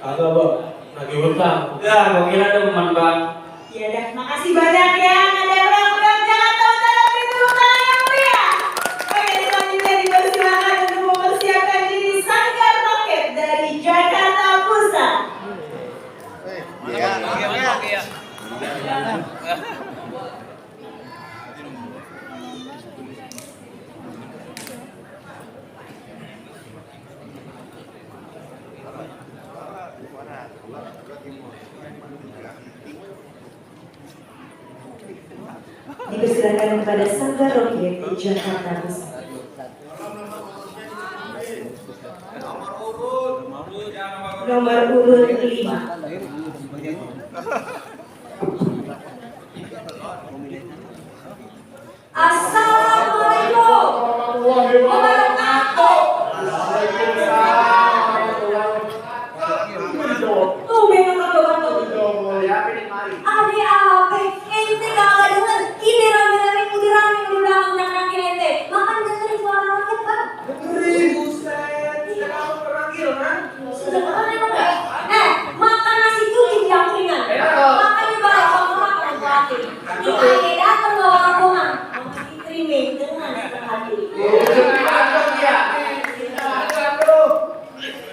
Kagak bang, lagi hutang. Ya, gua kira demen bang. Ya udah, makasih banyak ya. Ada orang-orang Jakarta Utara beri tepuk tangan yang meriah. Oke, selanjutnya dipersilakan untuk mempersiapkan diri Sanggar Roket dari Jakarta Pusat. Dipersilakan kepada Sanggar Roket di Jakarta Pusat. Nomor urut 5. Assalamualaikum warahmatullahi wabarakatuh. Tuh memang kabar-kabar. Ade apa? Ente kagak denger? Ini rame-rame udah ngundang-undang ente. Makan dengerin suara rakyat kan? Dengerin, buset. Sudah kamu terangkil kan? Sudah makan emang ya? Makan nasi kuning yang ringan. Makan di bawah makan berarti. Ini ayah datang bawa rombongan. Streaming dengan senang hati.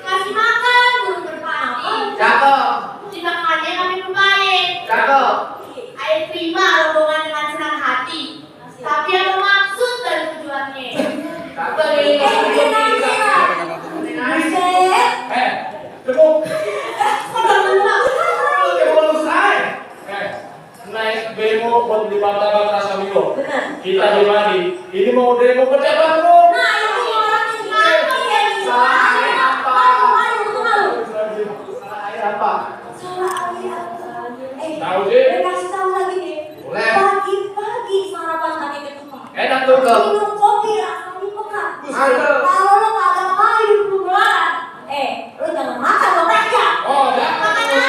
Kasih makan belum berpati. Cakep. Dimakannya kami bermain. Cakep. Ayah terima rombongan dengan senang hati. Tapi ada maksud dan tujuannya. Tepuk. Naik demo buat di Martabak Rasa Milo. Kita di mari. Ini mau demo pejabat bro. Nah, itu orangnya kenapa ya? Apa? Salah ayah. Tahu sih? Kasih tahu lagi deh. Boleh. Pagi-pagi sarapan kaki ketupat. Enak tuh kak. Minum kopi rasa pekat. Mantap. Kalau lo kagak mau hidup lu melarat, lo jangan makan lo aja. Oh, ya. Makan aja.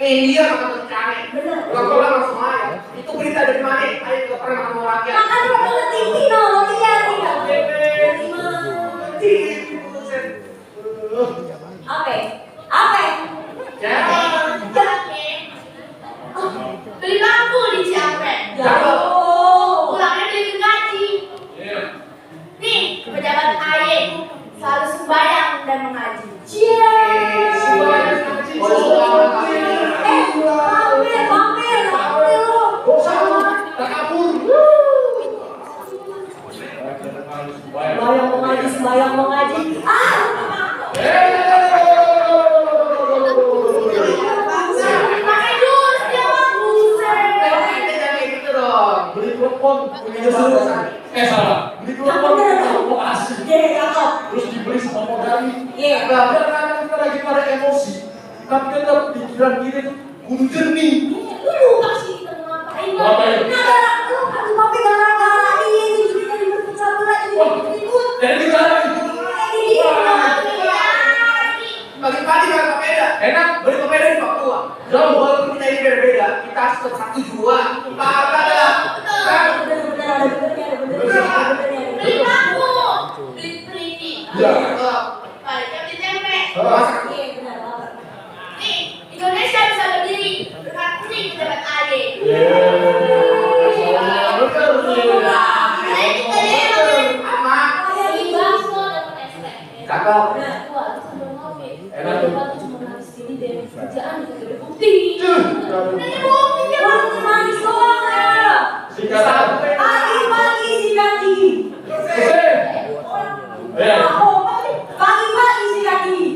Dia makan mencari. Bener. Kalau langsung aja. Itu berita dari mana? Ayo ke pernah makan rakyat. Makan lo ke TV no, lihat tidak. Apa? Beli lampu di Ciampre. Jauh. Pulangnya beli gergaji. Nih, pejabat AY selalu sembahyang dan mengaji. Mampir lu. Sembahyang mengaji. Pakai jus dia Beli telepon punya salah. Beli telepon mau asik. Terus dibeli sama Pogari. Kadang-kadang kita lagi pada emosi, tapi tetap pikiran kita tuh kudu jernih. Lu lupa sih kita mau ngapain? Ngapain? Gara-gara ini jadi berpecah belah jadi ribut. Jadi sekarang Pagi-pagi makan sepeda. Enak, beli sepeda di Papua. Jauh, walaupun kita ini berbeda, kita tetap satu jua. Parah dah. Beli lampu, beli peliti. Baliknya beli tempe. Iya benar lapar. Nih, Indonesia bisa berdiri berkat kuning pejabat AY. Ayo kita deh, kayak di bakso dapat es teh. Cakep. Wah, itu sambil ngopi. Enak tuh. Kita tuh cuma nangis gini deh, kerjaan itu udah bukti. Ini buktinya baru manis doang ya. Singkatan. Pagi-pagi sikat gigi. Pagi-pagi sikat gigi.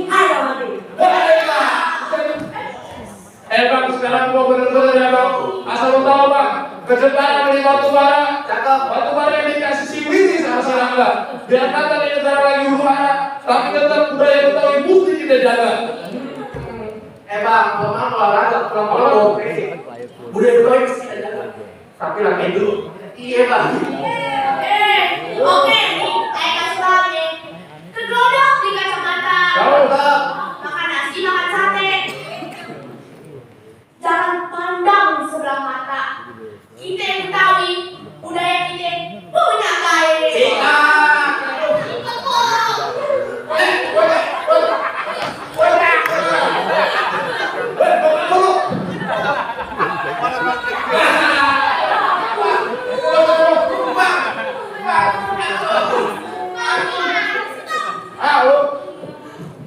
Ada mati. Bang, sekarang gua bener-bener ya bang. Asal lo tahu bang, kejutan dari batu bara. Cakep. Batu bara yang dikasih si Widi sama si Rangga. Biar kata di negara lagi huru hara, tapi tetap budaya Betawi mesti kita jaga. Bang, kalau olahraga pulang-pulang budaya Betawi mesti kita jaga. Tapi lagi dulu. Iya bang. Oke, nih, saya kasih tahu nih. Kegodok di kacamata. Tahu.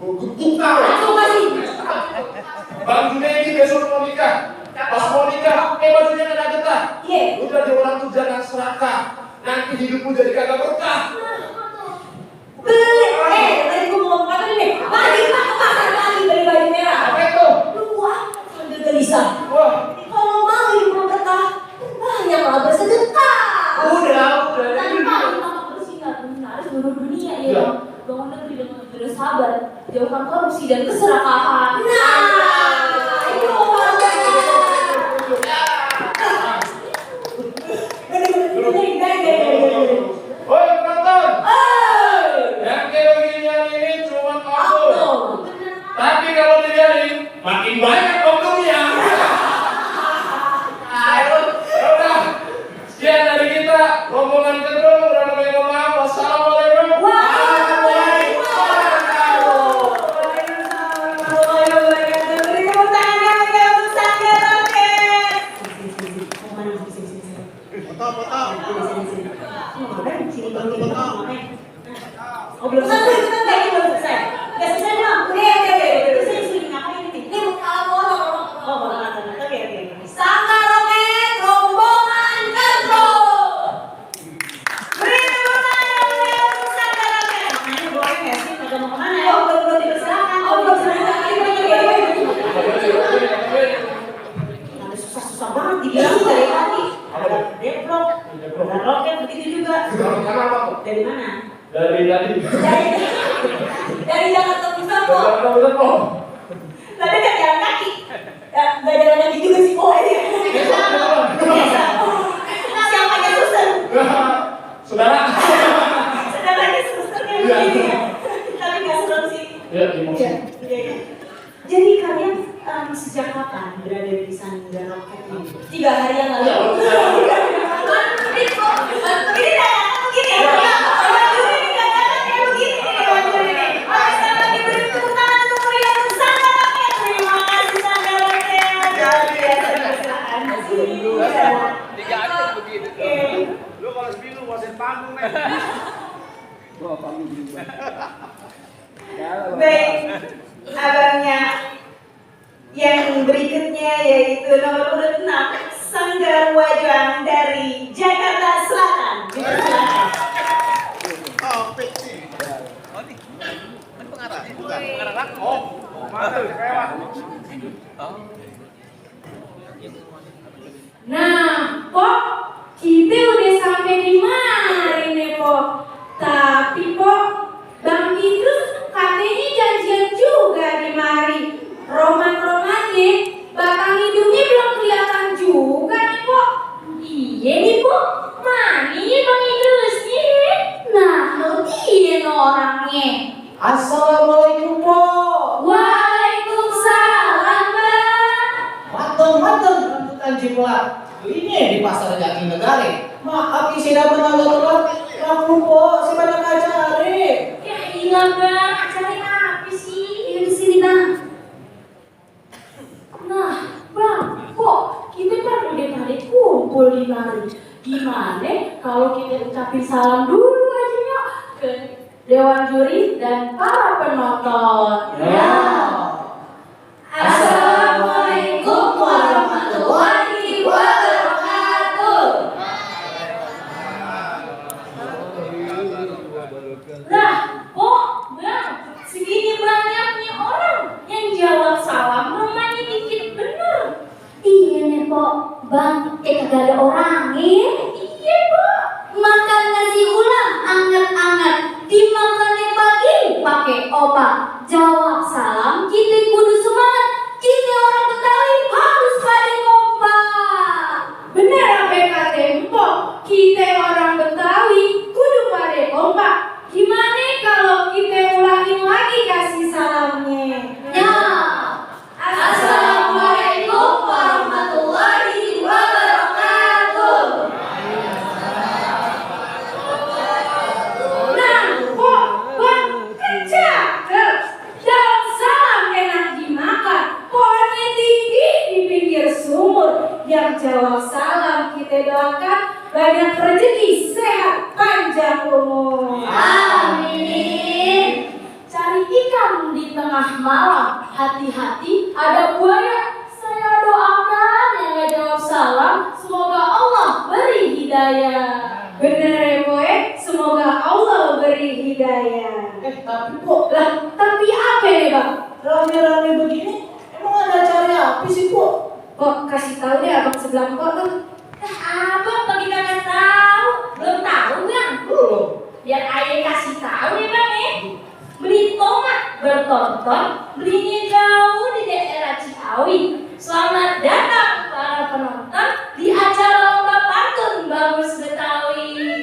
Gue gebuk kau. Bang Junedi besok mau nikah. Pas mau nikah, bajunya kena getah. Lu jadi orang tuh jangan serakah. Nanti hidupmu jadi kagak berkah. Tadi gue mau ngomong apa nih? Lagi ke pasar lagi beli baju merah. Apa itu? Lu sambil gelisah. Wah. Kalau mau hidup lu betah, banyak lah bersedekah. Udah. Tanpa utama bersinar benar seluruh dunia ya. Bangun negeri dengan bersahabat, jauhkan korupsi dan keserakahan. Nah, itu Woi penonton, yang kayak beginian ini cuma oknum. Tapi kalau dibiarin, makin banyak oknumnya. Udah, sekian dari kita. Rombongan kedua udah ngomong maaf. Wassalamualaikum. Oh belum selesai, kita belum selesai. Gak selesai dong. Udah. Saya sini ngapain ini? Ini mau kalah borong. Oh borong atau oke. Sangga roket rombongan kedua. Beri tepuk tangan untuk Sangga Roket. Ini boleh nggak sih? Nggak mau kemana ya? Belum dipersilakan. Belum dipersilakan. Ada susah banget dibilang dari tadi. Ada deplok, ada roket begitu juga. Dari mana? Dari Jakarta Pusat kok. Tapi kan jalan kaki. Nggak jalan kaki juga sih kok ini. Biasa. Siapanya suster? Saudara. Saudaranya susternya begini ya. Tapi nggak serem sih. Ya, emosi. Iya. Jadi kalian sejak kapan berada di Sangga Roket ini? 3 hari yang lalu. Ini begini ya. Lu kalau seminggu wasit panggung nih. Gua panggung juga. Baik, abangnya yang berikutnya yaitu nomor urut 6 Sanggar Wajang dari Jakarta Selatan. Oh, fiksi. Oh, mana lewat. Nah, Pok, kita udah sampai di mana nih, Pok? Tapi, Pok, Bang Idrus katanya janjian juga di mari. Roman-romannya, batang hidungnya belum kelihatan juga nih, Pok. Iya nih, Pok. Mana ya Bang Idrus nih? Nah, lo dia no orangnya. Assalamualaikum po. Waalaikumsalam, Bang. Mateng rambutan jimlat. Ini di pasar Jatinegara. Maaf isi dapat telat. Maklum po, si banyak acara. Ya hilang, Bang. Acara apa sih? Ini di sini, Bang. Nah, Bang, kok kita kan udah pada kumpul di mari. Gimana kalau kita ucapin salam dulu aja ya ke Dewan Juri dan para penonton. Ya. Assalamualaikum warahmatullahi wabarakatuh. Lah, kok Bang, segini banyaknya orang yang jawab salam rumahnya dikit bener. Iya nih Pok, Bang, kagak ada orangnya. Iya Pok. Makan nasi ulam anget-anget, dimakannya pagi pakai opak. Jawab salam, kita kudu semangat. Kita orang Betawi harus pada kompak. Bener apa kata Pok? Kita orang Betawi kudu pada kompak. Gimana kalau kita ulangin lagi kasih salamnya? Ya. Assalamualaikum warahmatullahi wabarakatuh. Nah, Pok, Bang, cakep. Daun salam enak dimakan. Pohonnya tinggi di pinggir sumur. Yang jawab salam kita doakan banyak rezeki, sehat, panjang umur. Amin. Cari ikan di tengah tengah malam, hati-hati ada buaya. Saya doakan yang gak jawab salam, semoga Allah beri hidayah. Bener ya boy, semoga Allah beri hidayah. Tapi kok Tapi apa nih bang? rame-rame begini, emang ada cara apa sih kok? Kok kasih tahu deh abang sebelah kok tuh. Abang bagi kagak tahu, belum tahu bang? Belum. Biar ayah kasih tahu nih bang ya. Beli tomat bertonton, belinya jauh di daerah Ciawi. Selamat datang para penonton di acara lomba pantun bagus Betawi.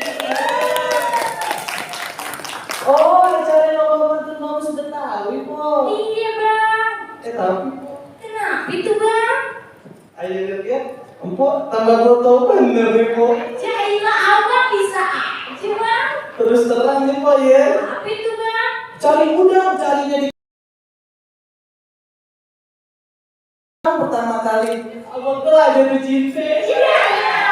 Oh, acara lomba pantun bagus Betawi kok. Iya bang. Tapi kok, Kenapa itu bang? ayo lihat, empok tambah gue tau bener nih kok. Jailah abang bisa aja bang. Terus terang nih pak ya. Apa itu bang? Cari udang, carinya di pertama kali abang telah jatuh cinta. Iya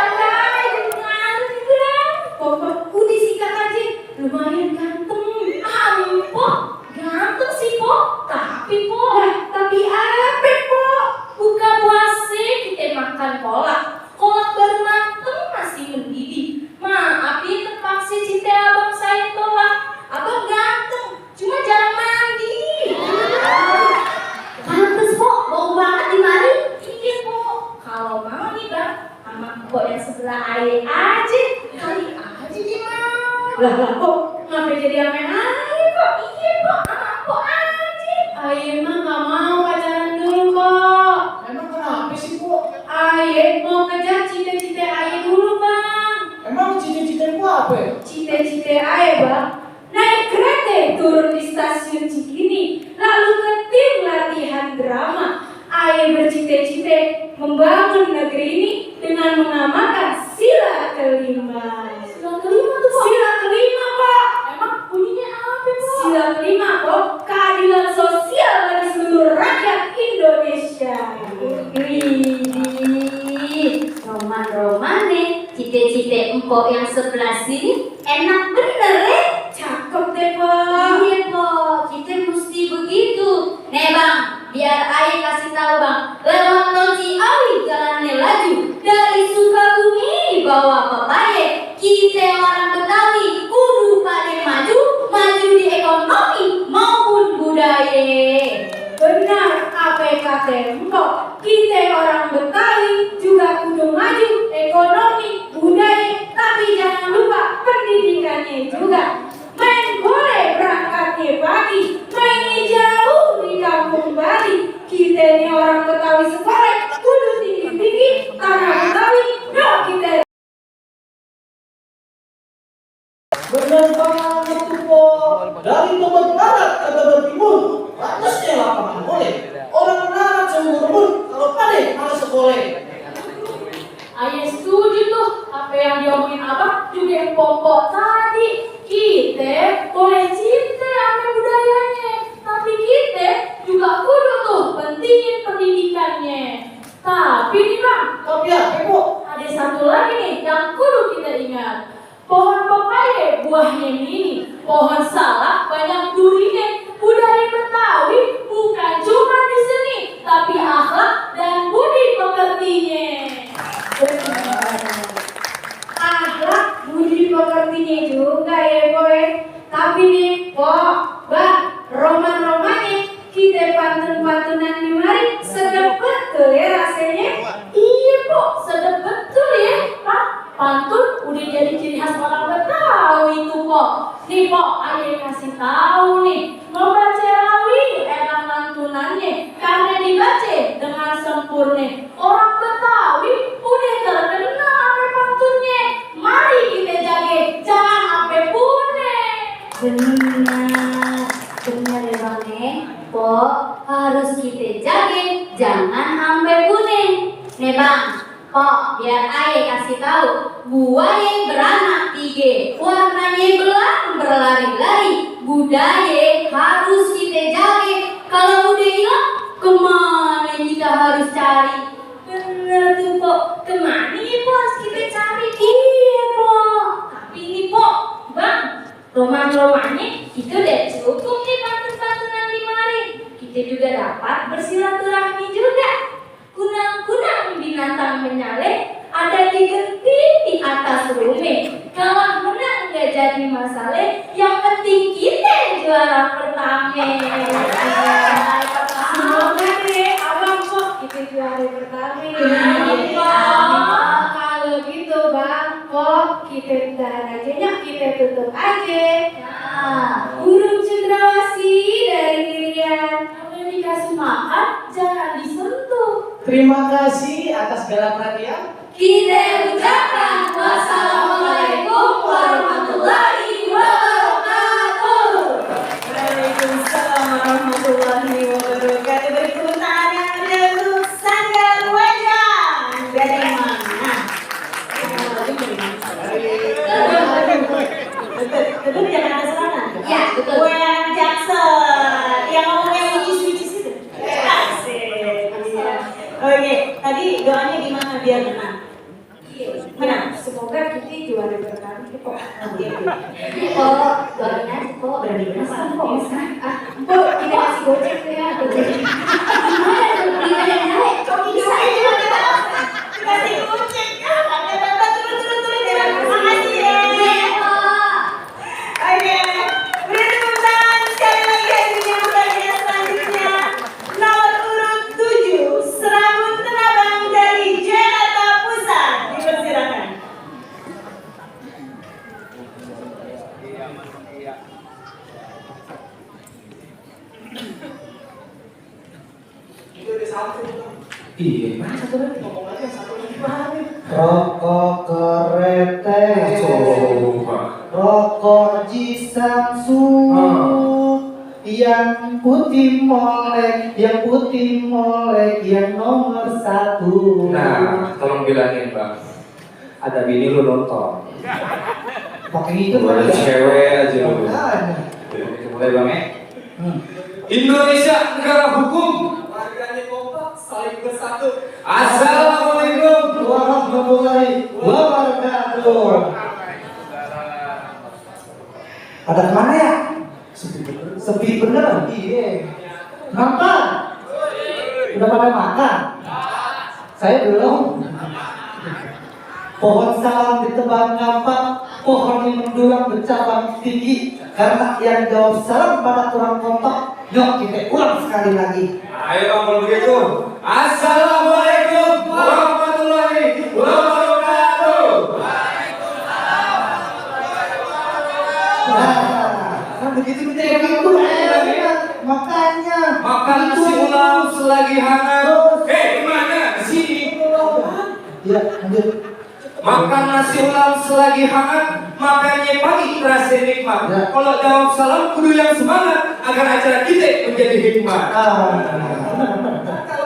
abang, itu ngaruh nih bang. Pokok udah sikat aja, lumayan ganteng. Empok, ganteng sih pok. Tapi pok, tapi apa pok? Buka puasa kita makan kolak. Kolak baru mateng masih mendidih. Maaf ya terpaksa cinta abang saya tolak. Abang ganteng, cuma jarang mandi. Pantes pok, bau banget di mari. Iya pok, kalau mau nih bang, sama pok yang sebelah ayah aja. Kali aja dia mau. Lah kok ngapain jadi amen aja kok? Iya pok, sama pok aja. Ayah mah gak mau pacaran dulu kok. Emang kenapa sih kok? Ayah mau kejar cita-cita ayah dulu bang. Emang cita-cita gua apa ya? Cita-cita ayah bang, naik kereta turun di stasiun Cikini, lalu ke tim latihan drama. Ayah bercita-cita membangun negeri ini dengan mengamalkan sila kelima. Sila kelima tuh pok. Sila kelima pak. Emang bunyinya apa pok? Sila kelima kok keadilan sosial bagi seluruh rakyat Indonesia. Wih, roman-romane, cite-cite empok yang sebelah sini enak bener ya? Cakep deh pak. Iya pok, kita mesti begitu. Nih bang, biar ayah kasih tahu bang. Lewat tol Ciawi jalannya laju dari Sukabumi bawa Papaye. Kita orang Betawi kudu pada maju, maju di ekonomi maupun budaya. Benar apa kata empok. Kita orang Betawi juga kudu maju ekonomi, budaya, tapi jangan lupa pendidikannya juga. Main boleh berangkatnya pagi, mainnya jauh di kampung Bali. Kita ini orang Betawi sekolah kudu tinggi-tinggi, tanah Betawi, no kita. Bener banget tuh kok. Dari Tebet Barat ke Tebet Timur, batasnya lapangan boleh. Orang larat seumur-umur, kalau pandai malah sekolah. Ayah setuju tuh, apa yang diomongin abang juga pokok tadi. Kita boleh cinta sama budayanya, tapi kita juga kudu tuh pentingin pendidikannya. Tapi nih bang, Tapi apa kok? ada satu lagi nih yang kudu kita ingat. Pohon pepaya buahnya mini, pohon salak banyak durinya. Budaya Betawi bukan cuma di seni, tapi akhlak dan budi pekertinya. Akhlak budi pekertinya juga ya boy. Tapi nih kok bang, roman-romannya kita pantun-pantunan di mari sedap betul ya rasanya. Iya pok, sedap betul ya pak. Pantun udah jadi ciri khas orang Betawi itu pok. Nih pok, ayah kasih tahu nih, membaca rawi enak lantunannya karena dibaca dengan sempurna. Orang Betawi udah terkenal sama pantunnya. Mari kita jaga, jangan sampai punah. Benar ya bang nih, pok harus kita jaga, jangan sampai punah. Nih bang, pok biar ayah kasih tahu, buaya beranak 3, warnanya belang berlari-lari. Budaya harus kita jaga, kalau udah hilang kemana kita harus cari? Bener tuh pok, kemana ya pok harus kita cari? Iya pok, tapi ini pok, bang, roman-romannya itu udah cukup nih pantun-pantunan di mari. Kita juga dapat bersilaturahmi juga. Kunang-kunang binatang menyalek, ada di genting di atas rumah. Kalah menang gak jadi masalah, yang penting kita juara pertama. Semoga deh abang kok kita juara pertama. Kalau gitu bang, kok kita tahan aja ya, kita tutup aja. Burung cendrawasih dari Irian, kalau dikasih makan jangan disentuh. Terima kasih atas segala perhatian. Kita ucapkan wassalamualaikum warahmatullahi wabarakatuh. Waalaikumsalam warahmatullahi wabarakatuh. Beri tepuk tangan yang meriah untuk Sanggar Wajah. Dari mana? Betul jangan kesana. Ya, betul. Gue anak Jackson yang ngomongnya which is itu. Asik. Oke, tadi doanya gimana biar menang? Menang. Semoga kita juara pertama kok. Oke. Kok doain aja kok. Berani Masa menang. kok bisa? Kok kita kasih gocek tuh ya? Gimana tuh? Gimana yang naik? Kok bisa? Kasih kucing. Makasih ya. Oke, beri tepuk tangan sekali lagi hadirnya pertanyaan selanjutnya. Nomor urut 7, Serabut Tenabang dari Jakarta Pusat. Dipersilakan. Itu udah satu. Iya, mana satu lagi? Ngomong aja satu lagi mana? Rokok kerete, Coba. rokok Jisamsu, yang putih molek, yang nomor 1. Nah, tolong bilangin bang, ada bini lu nonton. pakai itu Ada kan? cewek aja lu. Makanya. Kita mulai bang ya. Indonesia negara hukum. Warganya kompak, saling bersatu. Assalamualaikum Warahmatullahi wabarakatuh. Ada kemana ya? Sepi bener. Iya. Kenapa? Udah pada makan? Saya belum. Pohon salam ditebang ngapa, pohon yang mendulang bercabang tinggi. Karena yang jawab salam pada kurang kompak. Yuk kita ulang sekali lagi. Ayo bang kalau begitu. Assalamualaikum warahmatullahi wabarakatuh. Nah, begitu kita gitu. Makanya. Makan nasi ulam selagi hangat. Gimana? Sini. Ya, lanjut. Makan nasi ulam selagi hangat, makannya pagi terasa nikmat. Ya. Kalau jawab salam kudu yang semangat agar acara kita menjadi hikmat. Kalau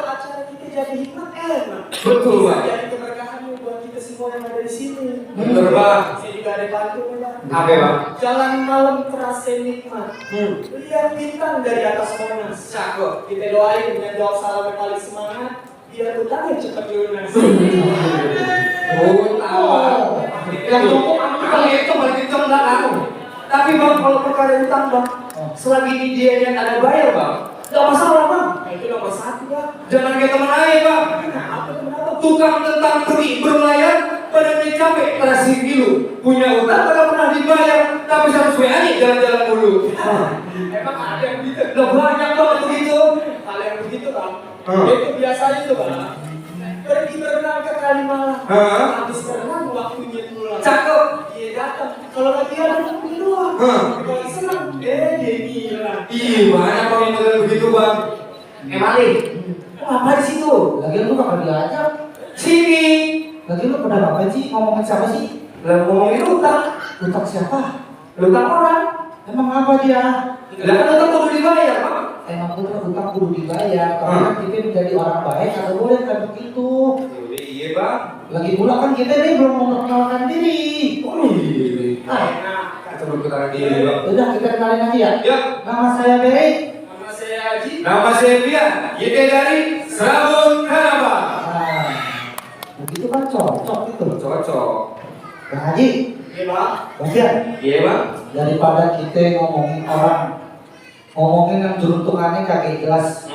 acara kita jadi hikmat enak. Betul, Bisa Bang. jadi keberkahan buat kita semua yang ada di sini. Bener, Bang. Saya juga ada bantu, Bang. Apa, Bang? Jalan malam terasa nikmat. Lihat bintang dari atas Monas. Cakep. Kita doain dengan doa salam yang paling semangat biar utangnya cepat lunas. Oh, tahu. Yang ngomong aku kalau itu paling kenceng belakang. Tapi bang, kalau perkara utang bang, selagi di dia yang ada bayar bang, gak masalah bang. Nah, itu nomor 1, Bang. Jangan kayak teman aja bang. Kenapa? Tukang tentang pergi berlayar, badannya capek, terasi gilu. Punya utang gak pernah dibayar, tapi harus WA jalan-jalan dulu. Emang ada yang begitu? Udah banyak banget begitu. Hal yang begitu, Bang. Itu biasanya tuh, Bang. Pergi berenang ke Kalimalang. Habis berenang waktunya pulang. Cakep. Dia datang. Kalau lagi ada di luar. Kalau senang, dia hilang. Ih, banyak bang yang model begitu bang. Mali, apa di situ? Lagian lu bakal diajak. Sini. Lagian lu pada ngapain sih? Ngomongin siapa sih? Lah ngomongin utang. Utang siapa? Utang orang. Emang apa dia? Lah kan utang kudu dibayar bang. Emang putra utang kudu dibayar. Karena kita menjadi orang baik, atau boleh kan begitu. Yaudah iya bang. Lagi pula kan kita nih belum memperkenalkan diri. Oh iya. Nah, Kita berkenalkan diri bang. udah kita kenalin aja ya. Ya. Nama saya Beri. Nama saya Haji. Nama saya Bian. YT dari Serabut Tenabang. Nah, begitu kan cocok gitu. Cocok. Bang Haji, Iya, Bang. Bang Bian, Iya bang. daripada kita ngomongin orang, ngomongin yang jeruntungannya kagak jelas.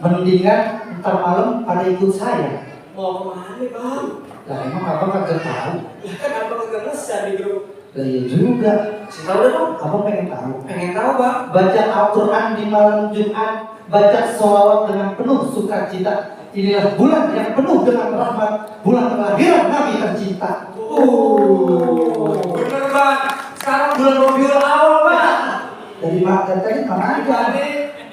Mendingan ntar malam pada ikut saya. Mau kemana bang? Lah emang abang kagak tahu? Ya kan abang udah nge-share di grup. Lah iya juga. Tahu deh bang? Abang pengen tahu. Pengen tahu bang? Baca Al-Quran di malam Jumat, baca sholawat dengan penuh sukacita. Inilah bulan yang penuh dengan rahmat, bulan kelahiran Nabi tercinta. Bener bang. Sekarang bulan Rabiul Awal bang. Dari tadi mana aja?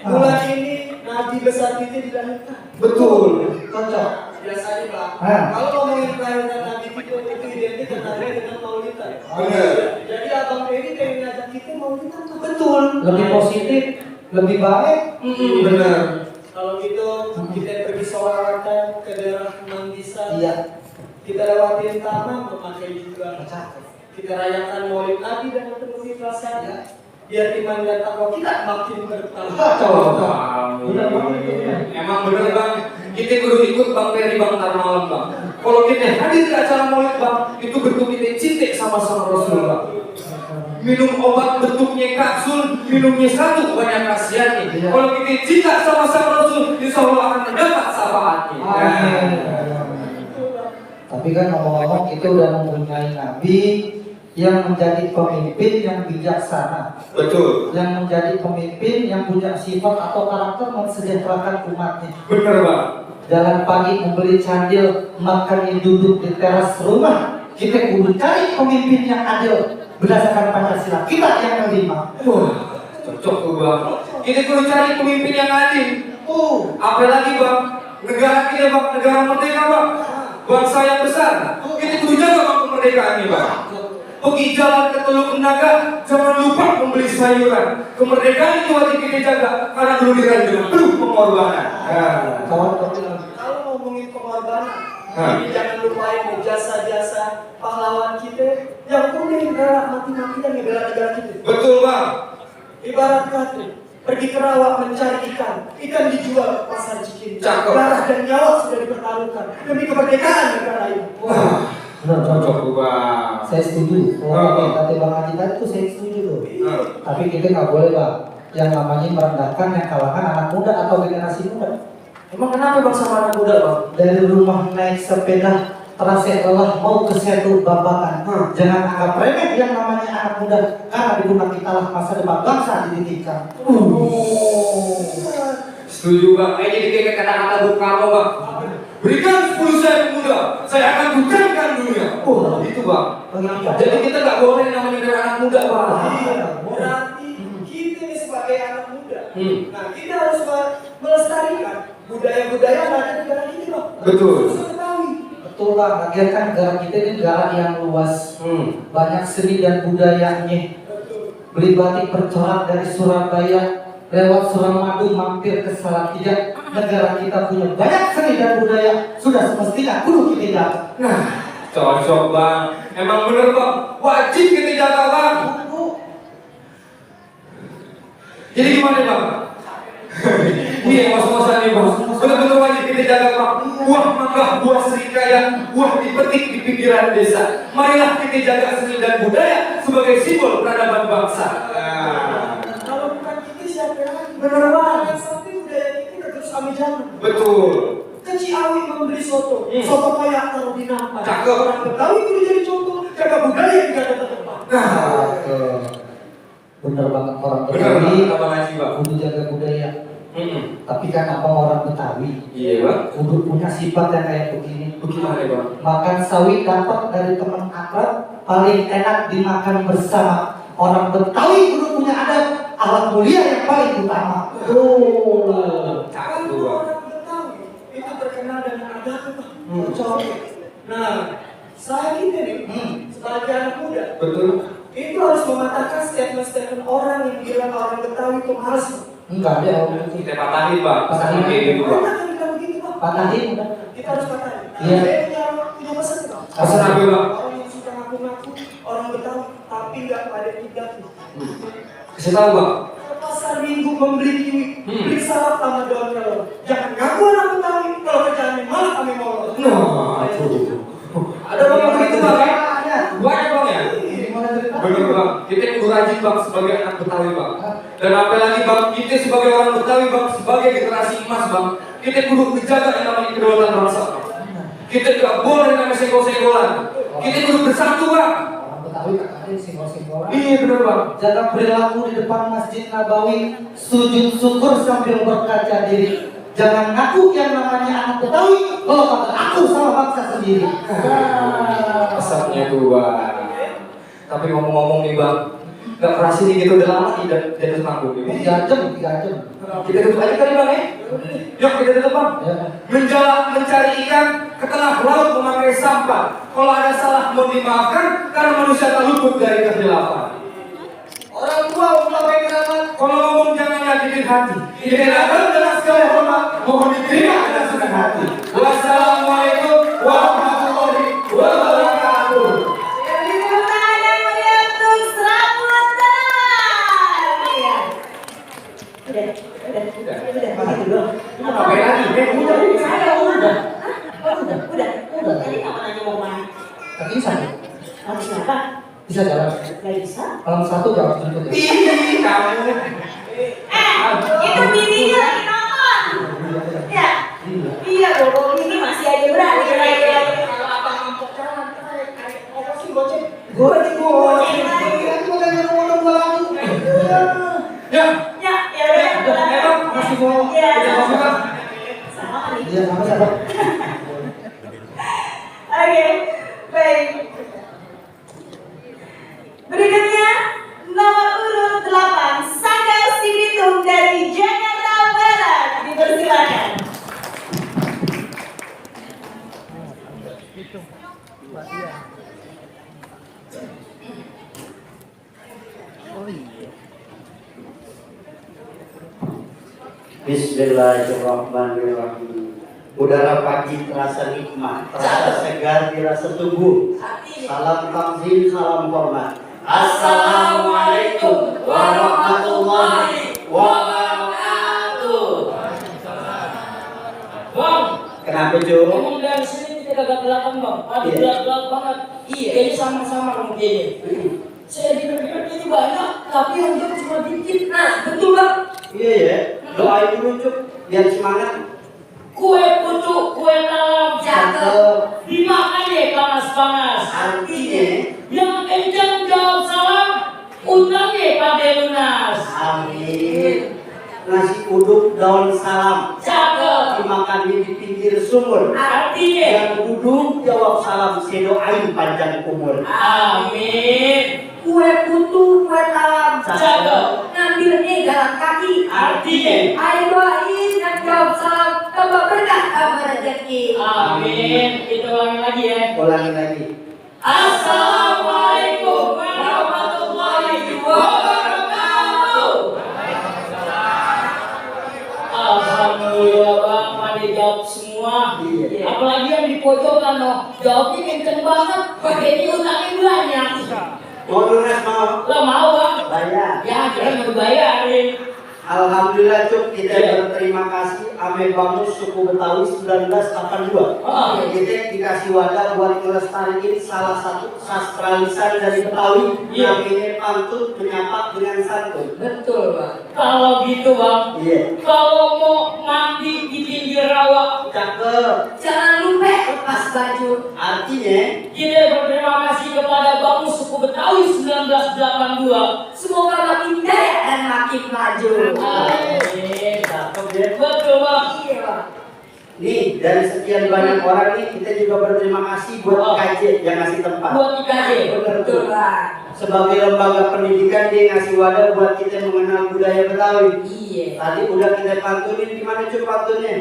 Bulan ini Nabi besar kita dilahirkan. Betul, cocok. Biasanya bang, kalau ngomongin kelahiran Nabi itu identik dengan maulidan. Jadi abang ini pengen ngajak kita maulidan. Betul. Lebih positif, lebih baik. Benar. Kalau gitu kita pergi sholawatan ke daerah Mandisa. Iya. Kita lewatin taman memakai juga. Kita rayakan maulid Nabi dan ketemu fitrasanya. Biar iman dan takwa kita makin bertambah. Emang bener bang, kita kudu ikut bang Peri bang ntar malam bang. Kalau kita hadir di acara maulid bang, itu bentuk kita cinta sama Rasul bang. Minum obat bentuknya kapsul, minumnya satu banyak kasihannya. Kalau kita cinta sama Rasul, insya Allah akan mendapat syafaatnya. Tapi kan ngomong-ngomong kita udah mempunyai Nabi yang menjadi pemimpin yang bijaksana. Betul. Yang menjadi pemimpin yang punya sifat atau karakter mensejahterakan umatnya. Bener bang. Jalan pagi membeli candil, makannya duduk di teras rumah. Kita kudu cari pemimpin yang adil berdasarkan Pancasila kita yang kelima. Cocok tuh bang. Kita kudu cari pemimpin yang adil. Apalagi bang, negara kita bang, negara merdeka bang, bangsa yang besar. Kita kudu jaga bang kemerdekaannya bang. Pergi jalan ke Teluk Naga, jangan lupa membeli sayuran. Kemerdekaan itu wajib kita jaga, karena dulu diraih dengan penuh pengorbanan. Kalau ngomongin pengorbanan, ini jangan lupain jasa-jasa pahlawan kita yang udah rela mati-matian ngebela negara kita. Betul bang. Ibarat kata, pergi ke rawa mencari ikan dijual ke pasar Cikini. Darah dan nyawa sudah dipertaruhkan demi kemerdekaan negara ini. Cocok bang. Saya setuju. Kalau kata Bang Haji tadi itu saya setuju loh. Tapi kita nggak boleh bang yang namanya merendahkan yang kalangan anak muda atau generasi muda. Emang kenapa bang sama anak muda bang? Dari rumah naik sepeda terasa lelah mau ke Setu Babakan. Jangan anggap remeh yang namanya anak muda, karena di rumah kita lah masa depan bangsa dididikan. Setuju bang. Ini jadi kata-kata Bung Karno bang. Berikan 10 saya pemuda, saya akan bukankan dunia. Itu bang. Jadi kita nggak boleh namanya dari anak muda bang. Berarti kita ini sebagai anak muda. Nah kita harus melestarikan budaya-budaya yang ada di negara kita bang. Betul. Betul bang. Lagian kan negara kita ini negara yang luas. Banyak seni dan budayanya. Beli batik bercorak dari Surabaya, lewat Suramadu mampir ke Salatiga. Negara kita punya banyak seni dan budaya, sudah semestinya kudu kita jaga. Nah, cocok bang. Emang bener bang, wajib kita jaga bang. Jadi gimana bang? Ini ngos-ngosan nih bang. Betul-betul wajib kita jaga bang. Buah mangga, buah serikaya, buah dipetik di pinggiran desa. Marilah kita jaga seni dan budaya sebagai simbol peradaban bangsa. Kalau bukan kita siapa lagi? Bener banget. Sampai budaya kita terus kami jaga. Betul. Ke Ciawi membeli soto, soto kayak taruh di nampak. Cakep. Orang Betawi itu jadi contoh jaga budaya di jaga tempat. Bener banget orang Bener Betawi. Abang Haji bang. Kudu jaga budaya. Tapi kan apa orang Betawi? Iya bang. Kudu punya sifat yang kayak begini. Bagaimana bang? Makan sawi dapat dari teman akrab, paling enak dimakan bersama. Orang Betawi kudu punya adab, alat mulia yang paling utama. Cakep Kalau bang. orang Betawi itu terkenal dengan adab bang. Nah, saya kita nih sebagai anak muda. Betul. Itu harus mematahkan statement-statement orang yang bilang orang Betawi itu malas. Enggak ada orang itu. Kita patahin bang. Patahin. Kayak gitu bang. Kita bilang begitu bang. Patahin udah. Kita harus patahin. Iya. Saya punya pesan bang. Pesan apa bang? Orang yang suka ngaku-ngaku orang Betawi tapi nggak pada tidak. Kasih tahu bang. Ke pasar Minggu membeli kiwi, beli salad sama daun melon. Jangan ngaku anak Betawi kalau kerjaan malah kami molor. Nah, ada bang yang begitu bang ya? Banyak bang ya? Bener bang, kita kudu rajin bang sebagai anak Betawi bang. Dan apalagi bang, kita sebagai orang Betawi bang, sebagai generasi emas bang, kita kudu menjaga yang namanya kedaulatan bangsa. Kita gak boleh yang namanya senggol-senggolan. Kita kudu bersatu bang. Orang Betawi tak ada senggol-senggolan. Iya benar bang. Jaga perilaku di depan Masjid Nabawi, sujud syukur sambil berkaca diri. Jangan ngaku yang namanya anak Betawi kalau kata aku sama bangsa sendiri. Pesannya tuh bang. Tapi ngomong-ngomong nih bang, gak keras ini gitu udah lama tidak jatuh panggung ini. 3 jam. Kita tutup aja kali bang ya. Yuk kita tutup bang. Mencari ikan ke tengah laut memakai sampah. Kalau ada salah mau dimaafkan karena manusia tak luput dari kehilafan. Orang tua memakai keramat. Kalau ngomong jangan nyakitin hati. Didengarkan dengan segala hormat. Mohon diterima dengan senang hati. Wassalamualaikum warahmatullahi wabarakatuh. Udah. Tadi kamu nanya mau main. Tapi bisa. Habis apa? Bisa jalan. Gak bisa. Malam 1 jam jemput ya. Ih, kamu. Itu bininya lagi nonton. Ya. Iya dong, ini masih aja berani. Kalau abang ngempok jalan, apa sih goceng? Goceng. Aku udah ngomong lagi. Ya. Ya udah. Emang masih mau? Iya. Sama nih. Iya, sama. Oke, baik. Berikutnya nomor urut 8 Sangga Sibitung dari Jakarta Barat, dipersilakan. Bismillahirrahmanirrahim. Udara pagi terasa nikmat, terasa segar, dirasa tubuh. Salam takzim, salam hormat. Assalamualaikum warahmatullahi wabarakatuh. Bang, Kenapa Jum? emang dari sini kita gak belakang bang. Aduh belak banget. Iya. Kayaknya sama-sama kamu kayaknya. Saya pikir-pikir ini banyak, tapi yang jauh cuma dikit. Nah, betul bang. Iya ya, doain dulu Cuk, biar semangat. Kue pucuk, kue talam, Cakep. dimakan deh panas-panas. Artinya, Yang kencang jawab salam, undang deh pada lunas. amin. Nasi uduk daun salam, Cakep. dimakannya di pinggir sumur. Artinya, Yang duduk jawab salam, saya doain panjang umur. amin. Kue putu, kue talam, Cakep. ngambilnya jalan kaki. Artinya, Ayo doain dan jawab salam, tambah berkah, tambah rezeki. amin. Kita ulangi lagi ya. Ulangi lagi. Assalamualaikum warahmatullahi wabarakatuh. Alhamdulillah bang, pada jawab semua. Iya. Apalagi yang di pojokan loh, jawabnya kenceng banget. Kayaknya utangnya banyak. Mau lunas mau? Lah mau bang? Bayar. Ya kira mau dibayarin. Alhamdulillah Cuk, kita Iya. berterima kasih Ame Bamus suku Betawi 1982. Oh. Kita dikasih wadah buat ngelestariin salah satu sastra lisan dari Betawi. Iya. Namanya pantun menyapa dengan santun. Betul bang. Kalau gitu bang, Iya. kalau mau mandi di pinggir rawa, Cakep. Jangan lupa lepas baju. Artinya, kita berterima kasih kepada Bamus suku Betawi 1982. Semoga makin jaya dan makin maju. Amin. cakep ya. Betul bang. Iya, Bang. Nih, dari sekian banyak orang nih, kita juga berterima kasih buat Oh. IKJ yang ngasih tempat. Buat IKJ. Bener Betul, tuh. Bang. Sebagai lembaga pendidikan dia ngasih wadah buat kita mengenal budaya Betawi. Iya. Tadi udah kita pantunin, gimana Cuk pantunnya?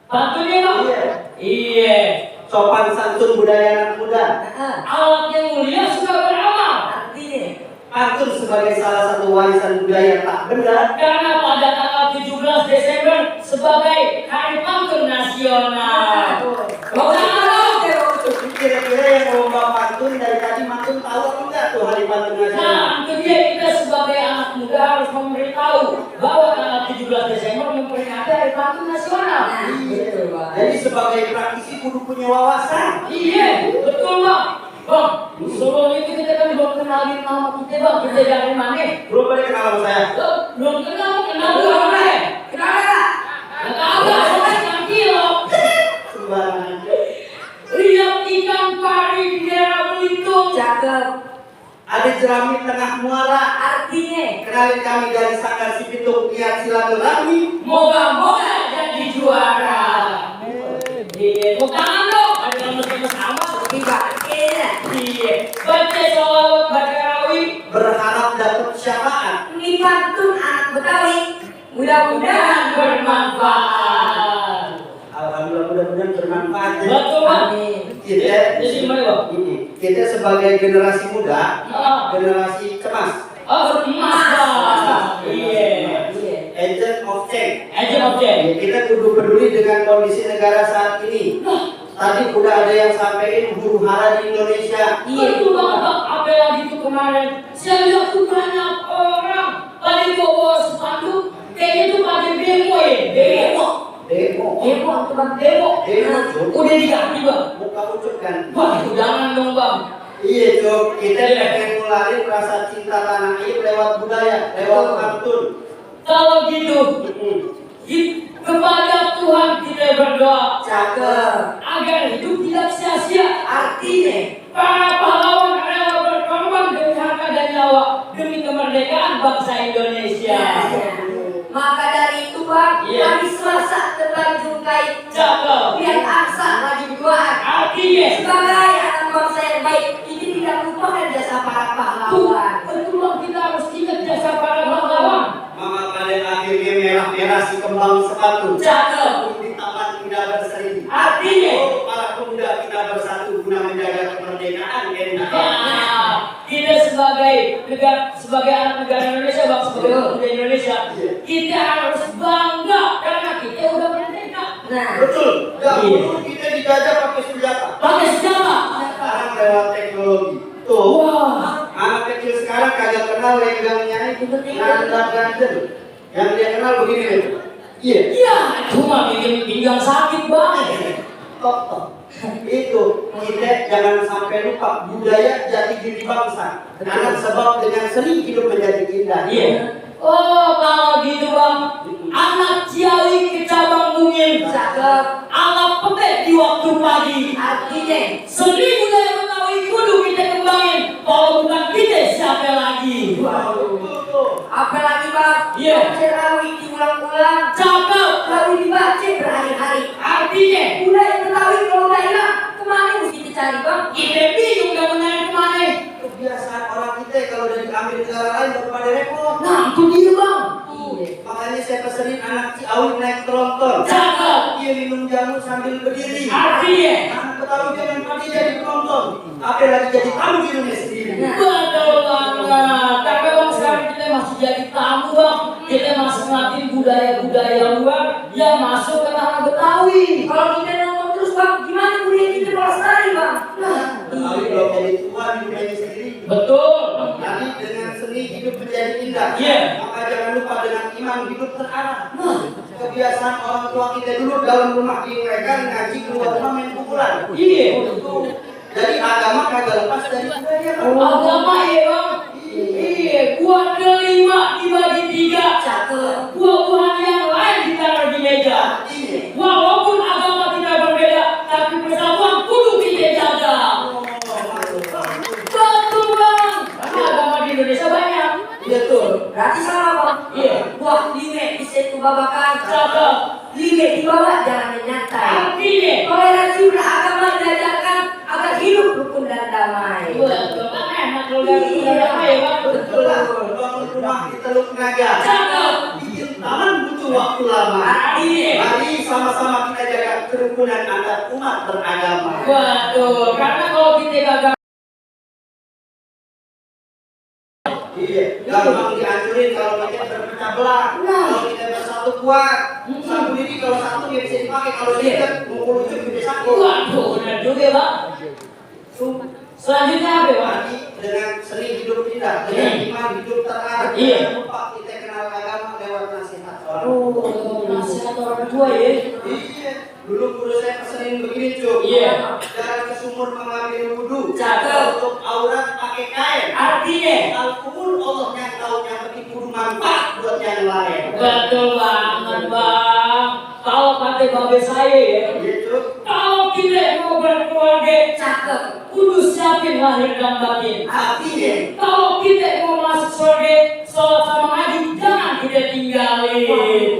Bantunya bang. Iya. Iya. Sopan santun budaya anak muda. Alat yang mulia suka beramal. Artinya, Pantun sebagai salah satu warisan budaya tak benda. Karena pada tanggal 17 Desember sebagai Hari Pantun Nasional. Kira-kira yang lomba pantun dari tadi mantun tahu apa enggak tuh hari pantun nasional? Nah, itu dia kita sebagai anak muda harus memberitahu bahwa tanggal 17 Desember memperingati Hari Pantun Nasional. Iya. Jadi sebagai praktisi kudu punya wawasan. Iya, betul bang. Bang, sebelum itu kita kan belum kenalin nama kita bang, kita dari mana? Belum pada kenal sama saya. Belum kenal mana? Kenal nggak? Nggak, soalnya nanti loh. Sembarangan. Lihat ikan pari di daerah Belitung. Cakep. Ada jerami tengah muara. Artinya kenalin kami dari Sanggar Sipitung, niat silaturahmi. Moga-moga jadi juara. Iya, mau tangan dong. Ada yang sama seperti bakirnya. Iya, baca sholawat, baca rawih. Berharap dapat syafaat. Ini pantun anak Betawi. Mudah-mudahan bermanfaat. Alhamdulillah, mudah-mudahan bermanfaat. Betul, Bang. Kita, jadi gimana, Bang? kita sebagai generasi muda, generasi cemas. Oh, emas, Bang. Iya. Agent of change. Agent of change. Kita kudu peduli dengan kondisi negara saat ini. Tadi udah ada yang sampaikan huru hara di Indonesia. Iya, itu banget, Bang. Apalagi itu kemarin, saya lihat tuh banyak orang pada bawa sepanduk, kayaknya tuh pada demo ya. Demo, teman demo. Udah diganti, Bang. Muka ucap kan. Wah, itu jangan dong, Bang. Iya, Cok. Kita pengen ngularin rasa cinta tanah air lewat budaya, lewat pantun. Kalau gitu, kepada Tuhan kita berdoa. Cakep. Agar hidup tidak sia-sia. Artinya, para pahlawan rela berkorban demi harta dan nyawa demi kemerdekaan bangsa Indonesia. Maka dari itu bang, hari Selasa terlanjur kait. Cakep. Biar aksa lagi berdoa. Artinya, Sebagai anak bangsa yang baik, ini tidak lupakan jasa para pahlawan. betul Bang, kita harus ingat jasa para pahlawan. mama pada akhirnya merah-merah si kembang sepatu. Cakep. Di taman tidak berseri. Artinya, Para pemuda kita bersatu guna menjaga kemerdekaan NKRI. kita sebagai anak negara Indonesia, Bang, sebagai pemuda Indonesia, kita harus bangga karena kita udah merdeka. Nah, Betul. Dahulu kita dijajah pakai senjata. Pakai senjata. Sekarang lewat teknologi. Tuh. Wah. Anak kecil sekarang kagak kenal lenggangnya itu nanda ganjen. Yang dia kenal begini nih. Iya. Iya, cuma bikin pinggang sakit banget. Tok. Itu kita jangan sampai lupa budaya jati diri bangsa. Karena sebab dengan seni hidup menjadi indah. Iya. Oh, kalau gitu Bang, anak Ciawi ke cabang Bungin, alat petek di waktu pagi. artinya Seni budaya Betawi kudu kita kembangin. Kalau bukan kita, siapa lagi? apalagi bang, Iya. Rawih diulang-ulang, Cakep. Rawih dibaca berhari-hari. Artinya, Budaya Betawi kalau udah hilang, kemana mesti dicari bang? kita bingung gak mencari kemana. Kebiasaan orang kita kalau dari ambil negara lain baru pada repot. Nah, itu dia Bang. Makanya saya pesenin anak Ciawi naik tronton. Cakep. Dia minum jamu sambil berdiri. Artinya, Anak Betawi jangan pasti jadi penonton, apalagi jadi tamu di dunia sendiri. betul banget. Tapi Bang, sekarang kita masih jadi tamu Bang. Kita masih ngelatih budaya-budaya luar yang masuk ke tanah Betawi. Kalau kita nonton terus bang, gimana budaya kita melestari bang? Nah, Betawi belum jadi tuan di dunia sendiri. Betul. Jadi dengan seni hidup menjadi indah. Iya. Maka jangan lupa dengan iman hidup terarah. Kebiasaan orang tua kita dulu dalam rumah diuraikan ngaji keluar rumah main pukulan. Iya. Jadi agama kagak lepas dari budaya. Bang. Agama ya Bang. Iya. Buah delima dibagi 3. cakep. Buah-buahan yang lain ditaruh di meja. Walaupun agama tidak berbeda, tapi persatuan kudu kita jaga. Betul Bang. Karena agama di Indonesia banyak. Betul. Berarti sama bang. Iya. Buah lime bisa itu babakan. Cakep. Lime dibawa jangan menyantai. Artinya, Toleransi beragama diajarkan agar hidup rukun dan damai. betul kan enak kalau dari budaya ya Bang. Betul. Bangun rumah di Teluk Naga. Cakep. Bikin taman butuh waktu lama. Iya. Mari sama-sama kita jaga kerukunan antar umat beragama. Betul. Karena kalau kita gagal. Iya. Gampang dihancurin kalau kita berpecah belah. Kalau kita bersatu kuat. Satu diri kalau satu ya bisa dipakai. Kalau dia mau lucu bisa sakit. Waduh, benar juga Bang. Selanjutnya apa Bang? Mari dengan seni hidup indah, dengan iman hidup terarah. Iya. Jangan lupa kita kenal agama lewat nasihat orang. Oh, nasihat orang tua ya. Iya. Dulu guru saya pesenin begini Cuk. Iya. Jangan ke sumur mengambil wudhu. Cakep. Untuk aurat pakai kain. Artinya Al-Qur'an Allah yang tahu yang penting kudu manfaat buat yang lain. betul banget bang. Kalau kata babe saya ya, Iya Cuk. kalau kita mau berkeluarga cakep, kudu siapin lahir dan batin. Artinya Kalau kita mau masuk surga, sholat sama ngaji jangan kita tinggalin.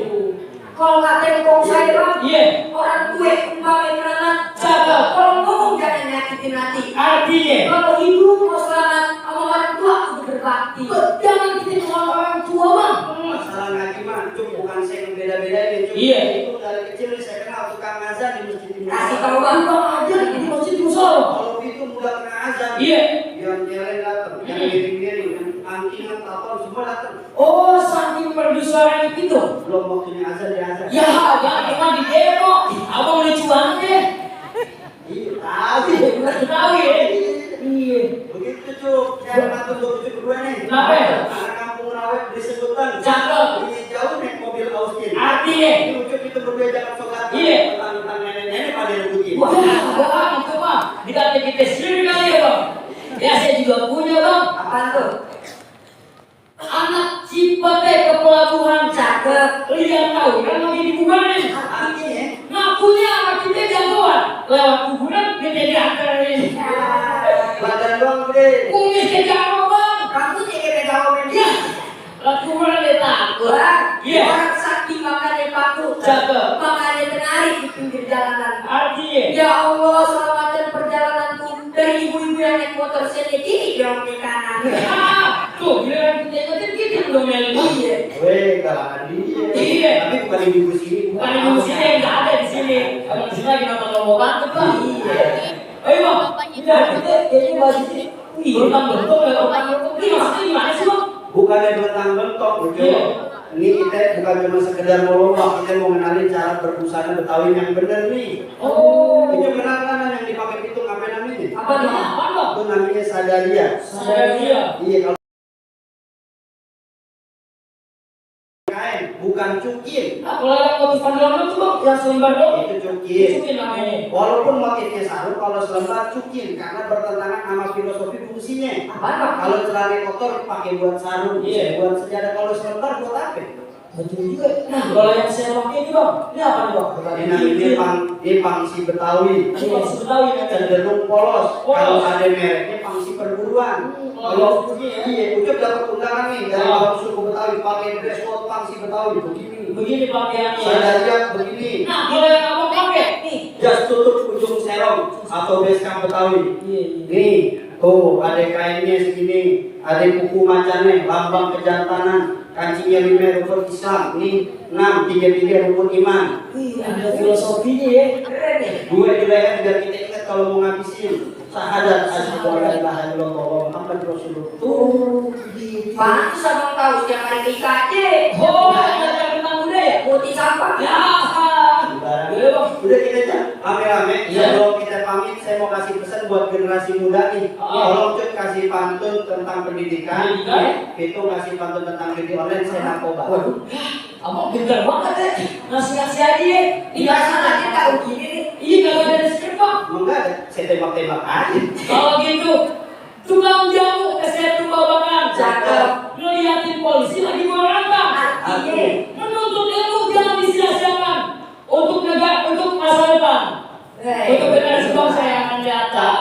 Kalau kata kong saya bang, Iya. orang tua umpamanya anak, Cakep. kalau ngomong jangan nyakitin hati. Artinya Kalau hidup mau selamat sama orang tua kudu berbakti. Jangan kita sama orang tua bang. masalah ngaji mah Cuk bukan saya yang beda-bedain Cuk. Iya. Itu dari kecil saya kenal tukang azan di masjid ini. Kasih tahu bang, bang aja di masjid musola. Kalau itu mudah kena azan. Iya. Yang nyeleng datang, yang miring-miring, yang angkingan, tapal semua datang. Oh, saking merdu suaranya gitu. Belum waktunya azan di azan. Ya, abang cuma di demo. Abang lucu banget deh. Iya, tahu. Tahu ya? Iya. Begitu Cuk, saya patut lucu kedua nih. Kenapa ya? Anak kampung Rawet disebutan. Cakep. Ini jauh naik mobil Austin. Artinya? Ini Ucup itu berdua jangan sholat. Iya. Tentang nenek-nenek pada rebutin. Wah, bang, itu mah dikata kita sendiri kali ya bang. Ya saya juga punya bang. Apaan tuh? Anak Cipete ke pelabuhan cakep. Lihat tahu kan lagi di kuburan. Artinya, Ngakunya anak kita jagoan. Lewat kuburan kita diantarin. badan doang gede. Kumis ke jago bang. Kamu tidak jawabin Ya, dia. lewat kuburan dia takut. Bang, Iya. orang sakti makanya paku. Cakep. Makanya menarik di pinggir jalanan. Artinya? Ya Allah, selamatkan perjalananku dari ibu-ibu yang naik motor sendiri kiri dong di kanan. Ah, tuh giliran kita ikutin kita belum Meli. Iya. Weh, kalangan dia. Iya. Tapi bukan ibu sini. Bukan di sini yang nggak ada di sini. Abang di sini lagi nonton lomba bantut bang. Iya. Ayo bang, kita kayaknya baju ini. Bertang-bertang ya, bertang-bertang. Ini maksudnya gimana sih bang? Bukannya bentang-bentok, Ucup. Iya. Ini kita bukan cuma sekedar mau lomba, kita mau ngenalin cara berbusana Betawi yang bener nih. Oh. Itu kenal yang dipakai pitung apa namanya? Apa nih? Apa bang? Itu namanya sadaria. Sadaria. Iya, kalau kain bukan cukin. Nah, kalau yang motif pandalan itu bang, yang selembar dong. Itu cukin. Cukin namanya. Walaupun motifnya sarung, kalau selembar cukin karena bertentangan sama filosofi fungsinya. Apa bang? Kalau celana kotor pakai buat sarung, Iya. buat sejadah. Kalau selembar buat apa? Betul juga. Nah, kalau yang saya pakai ini bang, ini apa nih bang? Ini pangsi Betawi. Ini pangsi Betawi namanya. Cenderung polos. Polos. Kalau ada mereknya pangsi perburuan. Kalau begini ya. Iya, Ucup dapat undangan nih dari orang suku Betawi pakai dress code pangsi Betawi begini. Begini pakaiannya. Saya lihat begini. Nah, kalau yang abang pakai, nih. Jas tutup ujung serong atau beskap Betawi. Iya. Nih, tuh ada kainnya segini, ada kuku macannya, lambang kejantanan, kancingnya 5 rukun Islam, nih 6, 3 rukun iman. Wih, ada filosofinya ya. Keren ya. Dua juga biar kita ingat kalau mau ngabisin syahadat asyhadu an la ilaha illallah wa muhammad rasulullah. Tuh, Pantes abang tahu setiap hari ke IKJ. oh, ada tentang budaya. Putih sampah. Ya, iya bang. Udah kita rame-rame. Iya. Sebelum kita pamit, saya mau kasih pesan buat generasi muda nih. Tolong Cuk kasih pantun tentang pendidikan. Pendidikan? Itu kasih pantun tentang judi online saya narkoba. Waduh, abang pintar banget ya. Ngasih-ngasih aja ya. Iya, sana kita tahu gini nih. Iya, kalau ada di sini bang. Enggak ada, saya tembak-tembak aja. Kalau gitu, tukang jamu keset babakan. Cakep. Ngeliatin polisi lagi berangkat. Artinya. Menuntut ilmu jangan disia-siakan. Untuk negara, untuk masa depan. Untuk generasi bangsa yang akan datang.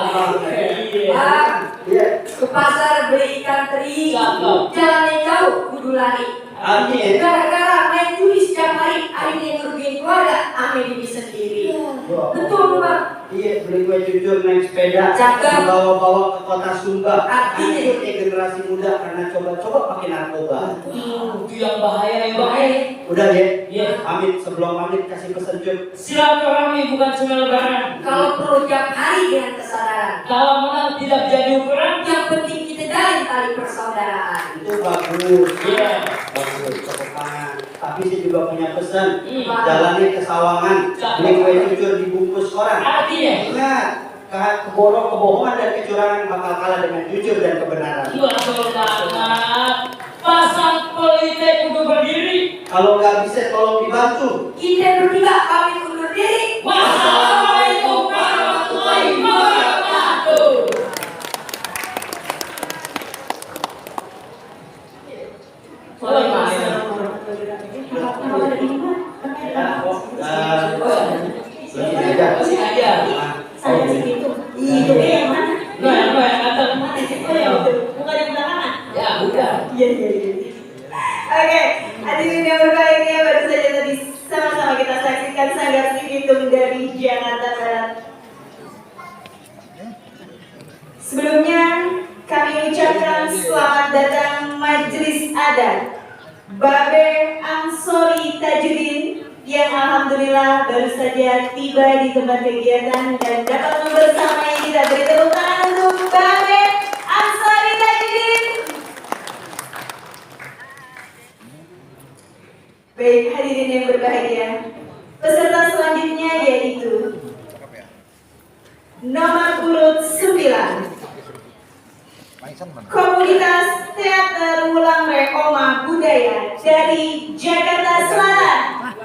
Iya. Bang, Iya. ke pasar beli ikan teri. Cakep. Jalan yang jauh kudu lari. Artinya, Gara-gara main judi setiap hari, akhirnya ngerugiin keluarga, ame diri sendiri. Betul bang. iya beli kue cucur naik sepeda, Cakep. bawa-bawa ke kota Sumba. Artinya. Itu generasi muda karena coba-coba pakai narkoba. Itu yang bahaya ya bang. Udah ya? Iya. Pamit sebelum pamit kasih pesan Cuk. Silaturahmi bukan cuma lebaran. Kalau perlu tiap hari dengan kesadaran. Kalau menang tidak jadi ukuran. Yang penting kita jalin tali persaudaraan. Itu bagus. Iya. Bagus, tepuk tangan. Tapi saya juga punya pesan. Apa? Jalannya ke Sawangan, beli kue cucur dibungkus orang. Artinya? Ingat, kebohongan dan kecurangan bakal kalah dengan jujur dan kebenaran. Betul banget. Pasang politik untuk berdiri. Kalau nggak bisa tolong dibantu. Kita bertiga pamit undur Sanggar Sibitung dari Jakarta Barat. Sebelumnya kami ucapkan selamat datang Majelis Adat Babe Ansori Tajudin yang alhamdulillah baru saja tiba di tempat kegiatan dan dapat membersamai kita. Beri tepuk tangan untuk Babe Ansori Tajudin. Baik hadirin yang berbahagia, peserta selanjutnya yaitu nomor urut 9. Komunitas Teater Ulang Rekoma Budaya dari Jakarta Selatan.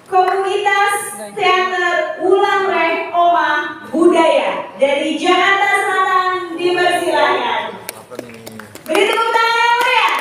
Komunitas Teater Ulang Rekoma Budaya dari Jakarta Selatan dipersilakan. Beri tepuk tangan yang meriah.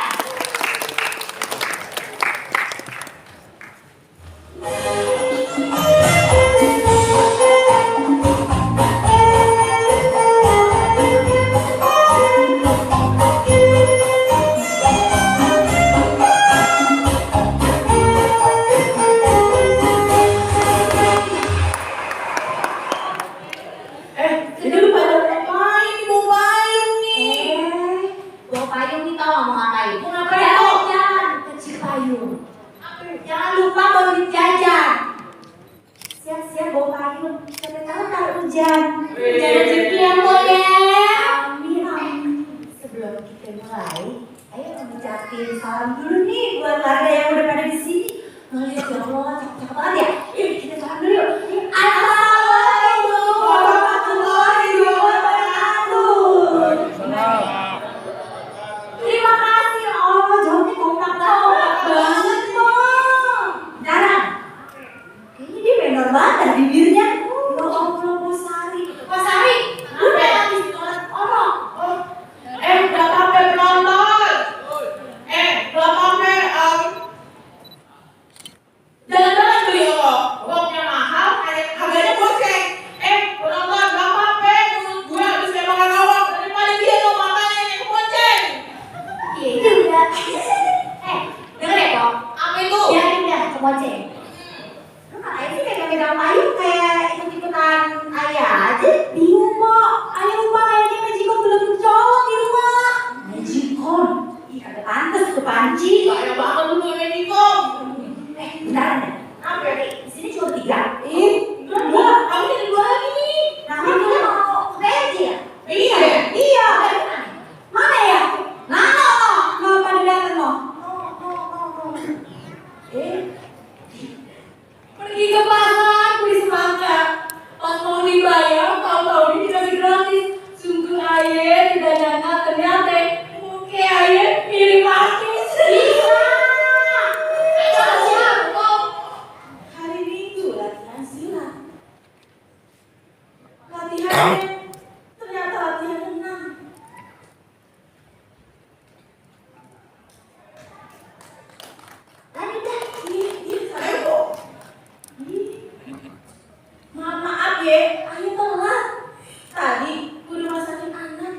Jangan lupa bawa duit jajan. Siap-siap bawa payung. Sampai tahu ntar hujan. Hujan rezeki yang boleh. Amin, amin. Sebelum kita mulai, ayo ngucapin salam dulu nih buat warga yang udah pada di sini. Ngeliat ya Allah, cakep banget ya. Yuk kita salam dulu yuk. Assalamualaikum warahmatullahi wabarakatuh. Terima kasih Allah, jawabnya kompak banget. Ini dia benar banget bibirnya. Ya Allah, Mas Sari. Mas Sari, udah habis sholat orang. Berapa penonton? Berapa jangan-jangan beli roknya mahal, harganya goceng. Penonton berapa menurut gue habis makan awak daripada dia dong makannya yang goceng. Iya juga. Denger ya kok. Apa itu? Ya udah, keboceng. Ayah sih kayak megang payung kayak ikut-ikutan ayah aja. Bingung kok. Ayah lupa kayaknya Magicom belum mencolok di rumah. Magicom? Ih kagak pantes ke panci. Banyak banget lu punya Magicom. Bentar deh. Apa ya? Di sini cuma 3. Enggak. Kamu jadi 2 lagi nih. Namanya kita mau ke PJ ya? Iya. Mana ya? Nano. Nggak pada dateng no. Pergi ke pasar, beli semangka. Pas mau dibayar, tahu-tahu dikasih gratis. Sungguh ayah tidak nyangka ternyata muka ayah mirip artis. Bisa. Hari Minggu latihan silat. Latihannya ternyata latihan renang. Tadi dah, ini saya maaf ya, ayah telat. Tadi udah masakin anak.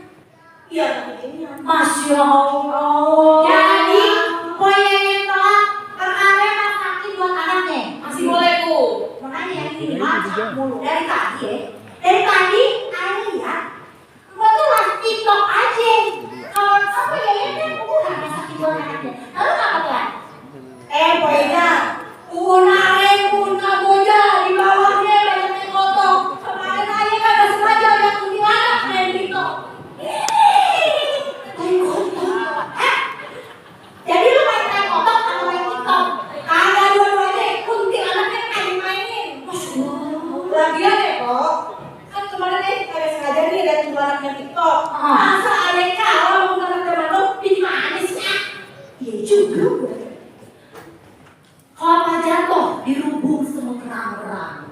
Iya, tapi ini Masya Allah. Jadi, pokoknya yang telat karena masakin buat anaknya. Masih boleh tuh. Makanya yang ini masak mulu dari tadi ya. Dari tadi ayah lihat, gua tuh live TikTok aja. Kalau apa ya kan udah masakin buat anaknya. Lalu apa telat? Pokoknya Una boja di bawahnya banyak yang kotor. Kemarin aja kagak sengaja yang kuntilanak main TikTok. Main kotor. Jadi lu main kotor atau main TikTok? Kagak dua-duanya kuntilanaknya main-mainin. Masya Allah. Lagian ya kok. Kan kemarin kagak sengaja nih lihat kuntilanak main TikTok. Masa ada yang kalah kuntilanak teman lu? Gimana sih? Iya juga. Kelapa jatuh di lubung semut kerang-kerang.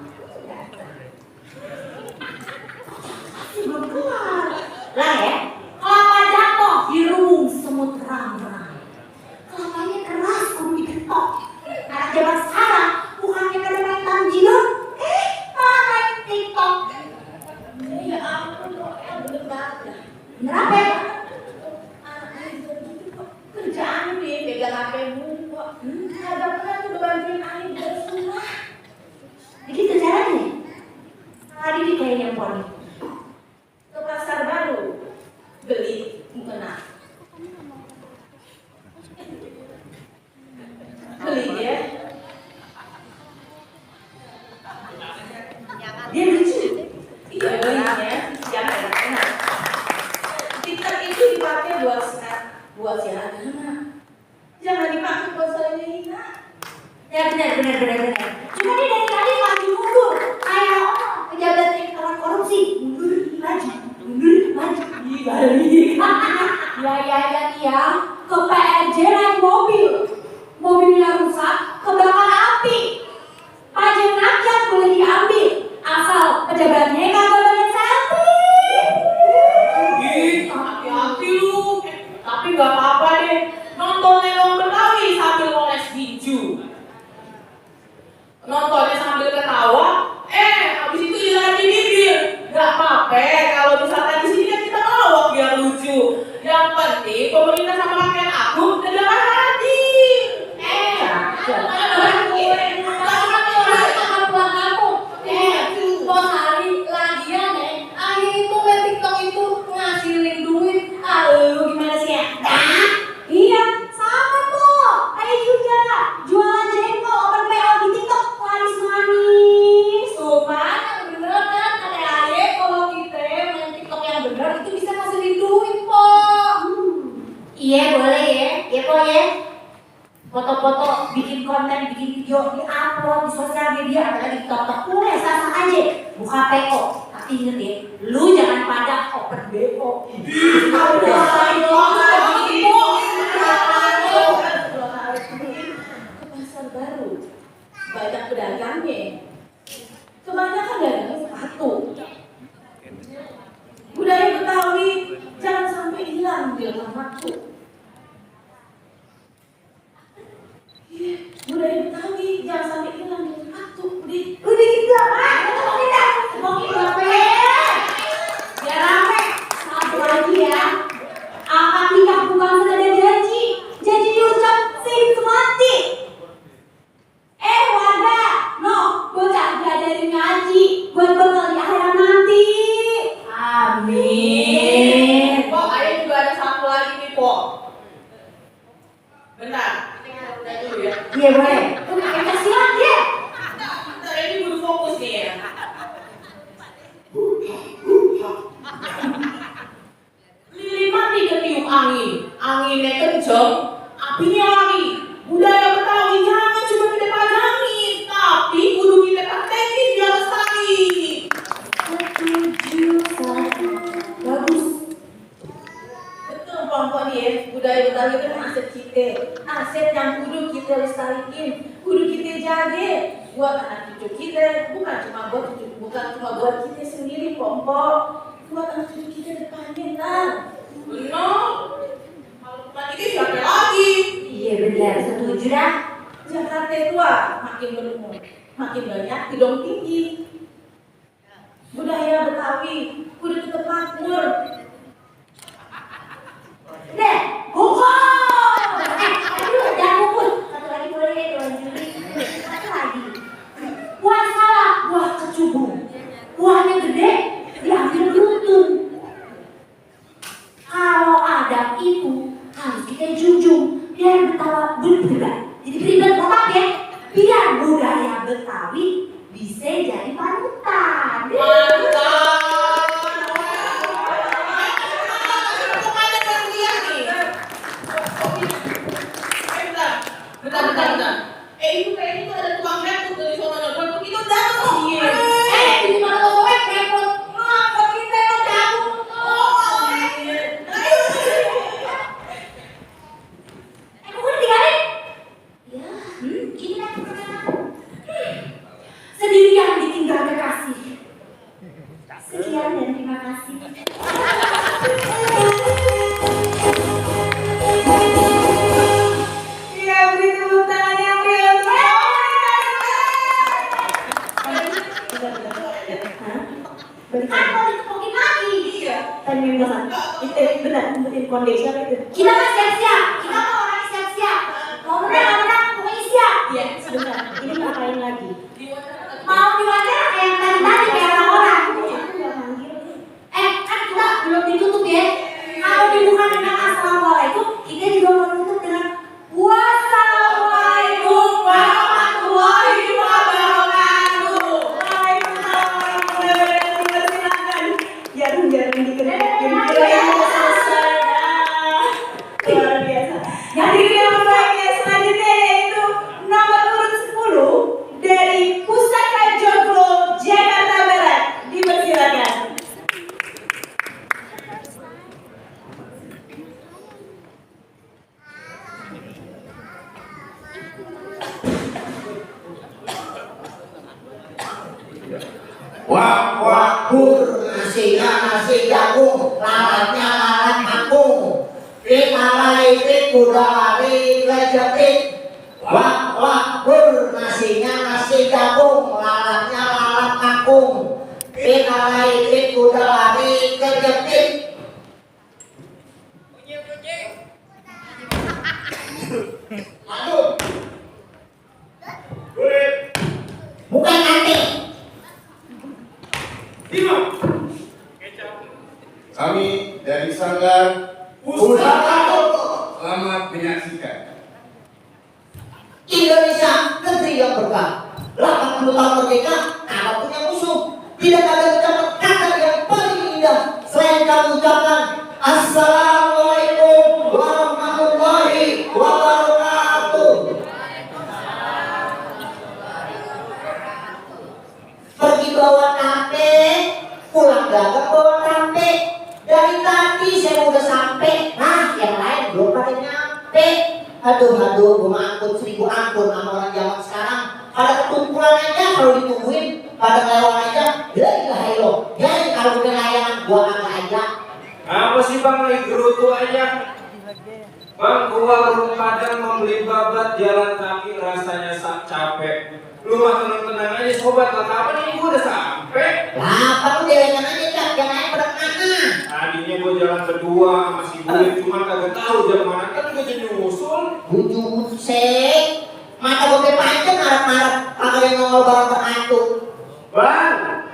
Masih belum kelar. Lah ya, kelapa jatuh di lubung semut kerang-kerang. Kelapanya keras, kudu digetok. Anak zaman sekarang bukannya pada main tamjilan, malah main TikTok. Ya ampun, bener banget. Bener apa ya? Kerjaan nih, pegang HP nontonnya sambil ketawa, habis itu hilang di bibir. Gak apa-apa, kalau misalkan di sini kan kita ngelawak biar lucu. Yang penting pemerintah sama rakyat aku negara hati. Iya, sama tuh. Kayak juga jualan jengkol open PO di TikTok manis-manis. Sopan, bener kan kata Aye kalau kita main TikTok yang bener itu bisa ngasilin duit, Po. Iya, boleh ya. Ya, Po ya. Foto-foto, bikin konten, bikin video, di-upload di sosial media, apalagi di TikTok. Boleh, sah-sah aja. Buka PO. Tapi inget ya, lu jangan pada open BO. Pasar baru, banyak pedagangnya. Kebanyakan dagangnya sepatu. Budaya Betawi jangan sampai hilang di dalam waktu. Budaya Betawi jangan sampai hilang di dalam waktu. Udah gitu apa? Ngomongin apa ya? Biar rame. Satu lagi ya. Akad nikah bukan sekadar janji. Janji diucap sing semati. Warga, bocah diajarin ngaji buat bekal di akhirat nanti. Amin. Pok, Ayah juga ada satu lagi nih, Pok. Bentar, kita dulu ya. Iya boleh. Kita siap ya. Bentar, ini kudu fokus nih ya. Lilin mati ketiup angin, anginnya kenceng, apinya lari. Budaya Betawi jangan cuma kita pajangi, tapi kudu kita praktekin biar lestari. Setuju, satu. Bagus. Betul, Pong ya. Budaya Betawi itu aset kita, aset yang kudu kita lestarikin, kudu kita jaga buat anak cucu kita, bukan cuma buat kita sendiri, Pong, buat anak cucu kita depannya ntar. Benar. Kalau bukan itu siapa lagi? Iya benar, setuju dah. Jakarta tua makin berumur, makin banyak gedung tinggi. Budaya Betawi kudu tetap makmur. Deh, hukum. Aduh, jangan hukum. Satu lagi boleh ya, Tuan Juli. Satu lagi. Buah salah, buah kecubung. Buahnya gede, diambil beruntung. Kalau adab itu harus kita junjung biar beribad. Jadi beribad otak ya, biar budaya Betawi bisa jadi panutan. Bentar. Itu kayaknya tuh ada tukang repot dari sono. Repot itu datang. Iya. Di mana toko repot? Kok kita yang jago? Kok udah tinggalin? Ya, gini lah. Sendirian ditinggal kekasih. Sekian dan terima kasih. Iya, beri tepuk tangan yang real. Mau ditepokin lagi. Iya. Tanya yang benar. Benar, ngumpetin foundation itu. Kita mah siap-siap. Kita mah orang siap-siap. Mau menang, pokoknya siap. Iya, sebentar. Ini ngapain lagi? Mau diwawancara kayak tadi kayak orang-orang. Kan kita belum ditutup ya. Kalau dibuka dengan assalamualaikum, kita juga mau tutup dengan wassalamualaikum warahmatullahi wabarakatuh. Jangan dikenal. Selesai. Luar biasa. Jadi yang proyeknya selanjutnya yaitu nomor urut 10 dari Pusaka Joglo Jakarta Barat. Dipersilakan. Wak nasinya nasi jagung, lalatnya lalat kangkung. Malai kuda lari lejepit. Wak nasinya nasi si jagung, lalapnya lalap kangkung. Pita laipit kuda lari kejepit. Madu. Bukan nanti. Kami dari Sanggar Pusaka selamat menyaksikan. Indonesia negeri yang berkah. 80 tahun merdeka, apa punya musuh? Tidak ada ucapan kata yang paling indah selain kami ucapkan Assalamualaikum warahmatullahi wabarakatuh. Pergi bawa tape, pulang dagang bawa tape. Dari tadi saya udah sampai, nah yang lain belum pada nyampe. Aduh, gue angkut 1000 angkut sama orang zaman sekarang. Pada ketumpulan aja kalau ditungguin, pada lewat aja. Ya ilahi lo, ya kalau udah layangan gua agak aja. Apa sih bang, lagi gerutu aja? Bang, gua warung Padang membeli babat jalan kaki rasanya capek. Lu mah tenang-tenang aja sobat, lah kapan ini gua udah sampai? Lah, kamu jalan aja Cak, jangan aja pada kemana. Tadinya gua jalan berdua sama si Bulit, cuma kagak tahu jam mana kan gua jadi nyusul. Buset, mata gue panjang marah-marah, kagak yang nongol barang berhantu. Bang,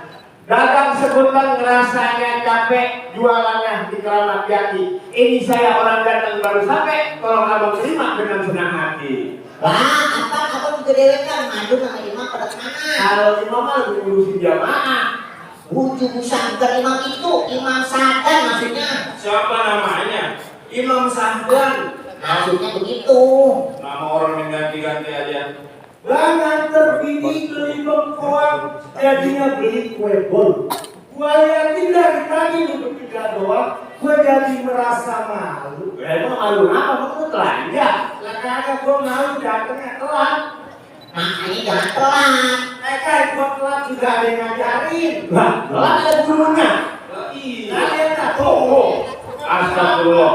dagang sebutan rasanya capek, jualannya di Keramat Jati. Ini saya orang datang baru sampai, tolong abang terima dengan senang hati. Lah, apa juga dewekan, madu sama imam pada kemana? Kalau imam mah lebih ngurusin jamaah. Bukan imam itu, Imam Sadan maksudnya. Siapa namanya? Imam Sahdan. Maksudnya begitu. Nama orang yang ganti-ganti aja. Lah nganter bini beli bengkoang, jadinya beli kue bol. Gua yakin dari tadi untuk tiga doang, gua jadi merasa malu. Emang malu apa? Gua telanjang. Lah kagak, gua malu datangnya telat. Makanya jangan telat. Kan gua telat juga ada yang ngajarin. Lah, telat ada gurunya. Iya. Kalian tak tahu. Astagfirullah.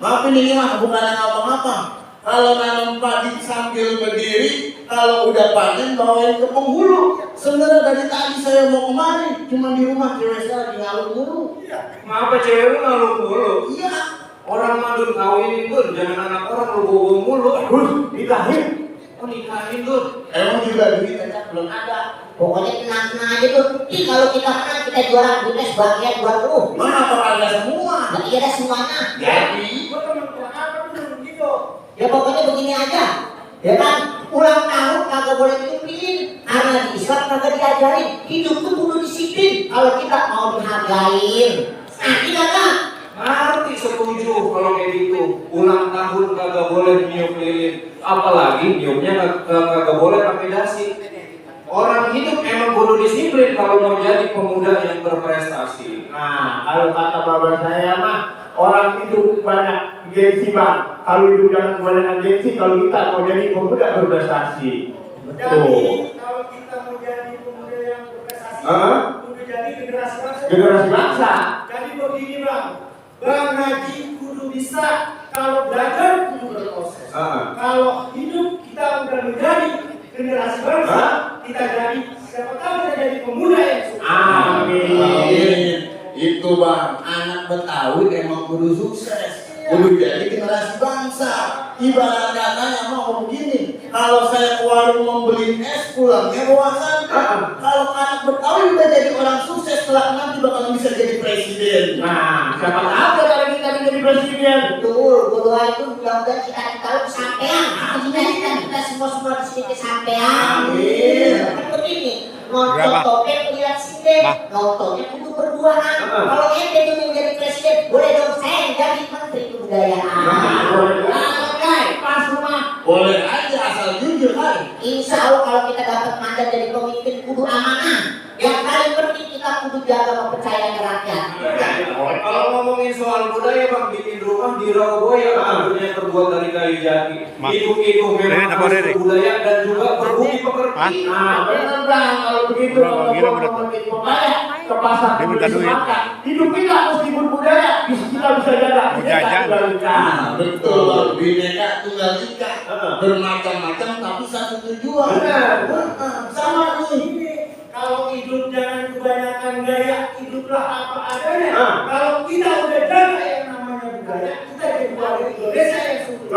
Maafin ini mah bukan apa-apa. Kalau nanam padi sambil berdiri, kalau udah panen bawain ke penghulu. Sebenarnya dari tadi saya mau kemari, cuma di rumah cewek saya lagi ngalung mulu. Ngapa cewek lu ngalung mulu? Iya. Orang madun kawinin Gun, jangan anak orang lu bohong mulu. Nikahin. Oh nikahin Gun. Emang juga duit aja belum ada. Pokoknya tenang-tenang aja tuh. Ih, kalau kita menang kita juara duitnya sebagian buat lu. Mana apa ada semua? Nah, iya ada semuanya. Jadi, Gua temen apa belum gitu. Ya pokoknya begini aja. Ya kan, ulang tahun kagak boleh ditumpilin. Karena di Islam kagak diajarin. Hidup tuh kudu disiplin. Kalau kita mau dihargain. Nanti kagak. Ngerti setuju kalau kayak gitu. Ulang tahun kagak boleh niup lilin. Apalagi niupnya kagak boleh pakai dasi. Orang hidup emang kudu disiplin kalau mau jadi pemuda yang berprestasi. Nah, kalau kata bapak saya mah, orang hidup banyak gengsi bang. Kalau hidup jangan kebanyakan gengsi, kalau kita mau jadi pemuda berprestasi. Betul. Kalau kita mau jadi pemuda yang berprestasi, kudu jadi generasi bangsa. Generasi bangsa. Jadi begini bang, Bang Haji kudu bisa, kalau belajar kudu berproses. Kalau hidup kita udah menjadi generasi bangsa, kita jadi siapa tahu kita jadi pemuda yang sukses. amin. Itu bang, anak Betawi emang kudu sukses. Kudu jadi generasi bangsa. Ibarat katanya mau begini, kalau saya ke warung membeli es pulangnya bawa santan. Kalau anak Betawi udah jadi orang sukses, kelak nanti bakal bisa jadi presiden. Nah, siapa tahu kalau kita jadi presiden. Betul, berdoa itu mudah-mudahan kita tahu kesampaian. Kita semua di sini kesampaian. Amin. Kan begini, nonton topeng lihat sinden, nontonnya kudu berduaan. Kalau ente tuh menjadi presiden, boleh dong saya yang jadi menteri kebudayaan. Pas rumah. Boleh aja asal jujur kan. Insya Allah kalau kita dapat mandat dari pemimpin kudu amanah. Yang paling penting kita kudu jaga kepercayaan rakyat. Kalau ngomongin soal budaya bang, bikin rumah di Rawabuaya tentunya terbuat dari kayu jati. Itu memang harus berbudaya dan juga berbudi pekerti. Nah, benar bang, kalau begitu kalau ngomongin budaya ke pasar beli makan, hidup kita mesti berbudaya, kita bisa jaga. Nah, betul bang, bineka tunggal ika, bermacam-macam tapi satu tujuan. Benar. Sama nih. Kalau hidup jangan kebanyakan gaya, hiduplah apa adanya. Kalau kita udah jaga yang namanya budaya, kita jadi warga Indonesia yang sungguh.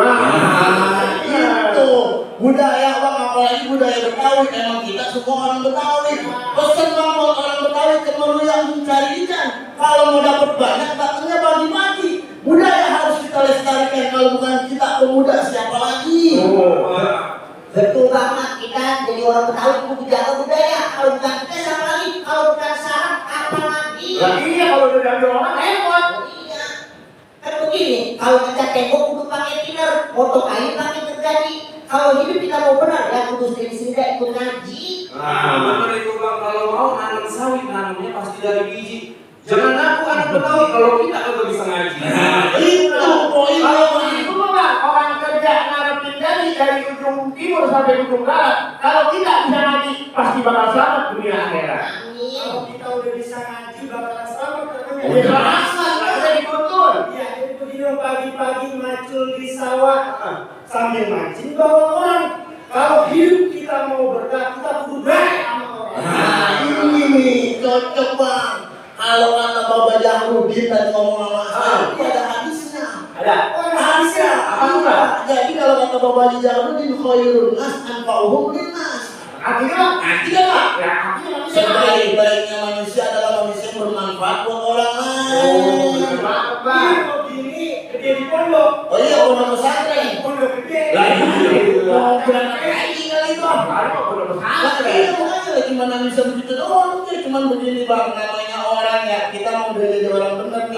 Itu budaya bang, apalagi budaya Betawi. Emang kita semua orang Betawi. Pesan bang buat orang Betawi kemana yang mencari ikan. Kalau mau dapat banyak, takutnya bagi-bagi. Budaya harus kita lestarikan. Kalau bukan kita pemuda, siapa lagi? Betul banget, kita jadi orang Betawi kudu jaga budaya. Kalau bukan kita siapa lagi? Kalau bukan sarang apa lagi? Iya, kalau udah diambil orang hebat. Iya. Kan begini, kalau ngecat tembok kudu pakai thinner, potong kayu pakai gergaji. Kalau hidup kita mau benar, ya kudu sendiri-sendiri ikut ngaji. Benar itu bang, kalau mau nanam sawit nanamnya pasti dari biji. Jangan aku anak Betawi kalau kita kagak bisa ngaji. Itu poin Kalau itu mah orang kerja ngarepin dari ujung timur sampai ujung barat. Kalau kita bisa ngaji, pasti bakal selamat dunia akhirat. Kalau kita udah bisa ngaji, bakal selamat katanya. Ya rasa, kita dituntun. Iya, jadi begini pagi-pagi macul di sawah sambil mancing bawa orang. Kalau hidup kita mau berkah, kita kudu baik sama orang. Nah, ini nih cocok bang. Kalau kata Bapak Jahrudin tadi ngomong sama saya, ada hadisnya. Ada hadisnya. Apa juga? Jadi kalau kata Bapak Jahrudin, khairun nas anfa'uhum linnas. Artinya Pak. Ya, artinya Sebaik-baiknya manusia adalah manusia yang bermanfaat buat orang lain. Kalau gini gede di pondok. Oh iya, pondok pesantren. Pondok gede. Lah iya. Mau berangkat haji kali itu. Pondok pesantren. Iya, makanya gimana bisa begitu doang? Cuman begini bang, namanya orang ya. Kita mau jadi orang benar nih.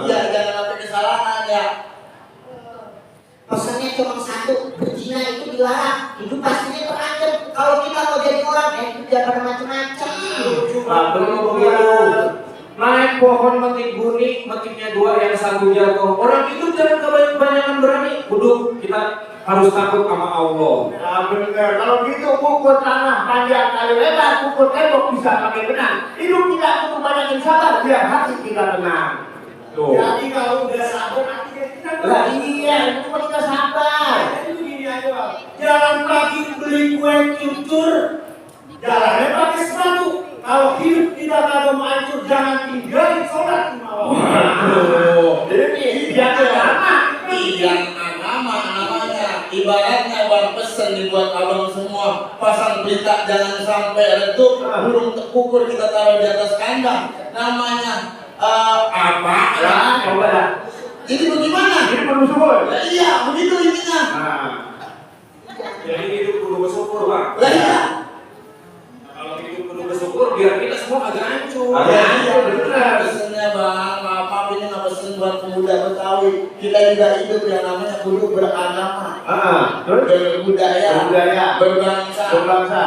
Iya, jangan sampai kesalahan ya. Pesannya cuma satu, berzina itu dilarang, hidup pastinya terancam. Kalau kita mau jadi orang, hidup jangan pada macam-macam. Belum begitu. Naik pohon metik buni, metiknya 2 yang satu jatuh. Orang hidup jangan kebanyakan berani. Kudu kita harus takut sama Allah. Ya benar. Kalau gitu ukur tanah panjang kali lebar, ukur tembok bisa pakai benang. Hidup kita kudu banyakin sabar biar hati kita tenang. Tuh. Jadi kalau udah sabar hati kita tenang. Lah iya, itu mah kita sabar. Jadi begini aja bang. Jalan pagi beli kue cucur, jalannya pakai sepatu. Kalau hidup kita kagak mau hancur, jangan tinggalin sholat 5 waktu. Jadi biar agama. Yang agama namanya. Ibaratnya bang pesen dibuat abang semua. Pasang berita jangan sampai redup, burung terkukur kita taruh di atas kandang. Namanya apa? Ya, coba dah. Jadi bagaimana? Ini perlu syukur. Lah iya, begitu intinya. Jadi hidup kudu bersyukur bang. Lah iya. Kalau hidup kudu bersyukur biar kita semua agak hancur. Iya, benar. Pesennya bang, maaf ini nggak pesen buat pemuda Betawi. Kita juga hidup yang namanya kudu beragama, berbudaya, berbangsa,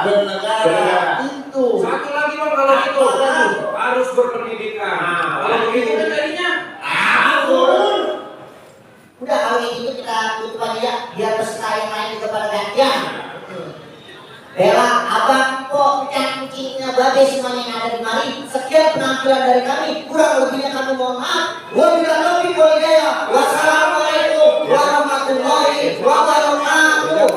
bernegara. Itu. Satu lagi bang kalau itu harus berpendidikan. Kalau begitu kan jadinya Udah kalau itu kita tutup aja ya, biar peserta yang lain juga pada gantian. Bella, abang kok kucing-kucingnya babe semuanya yang ada di mari. Sekian penampilan dari kami, kurang lebihnya kami mohon maaf. Wabillahi taufiq wal hidayah. Wassalamualaikum warahmatullahi wabarakatuh.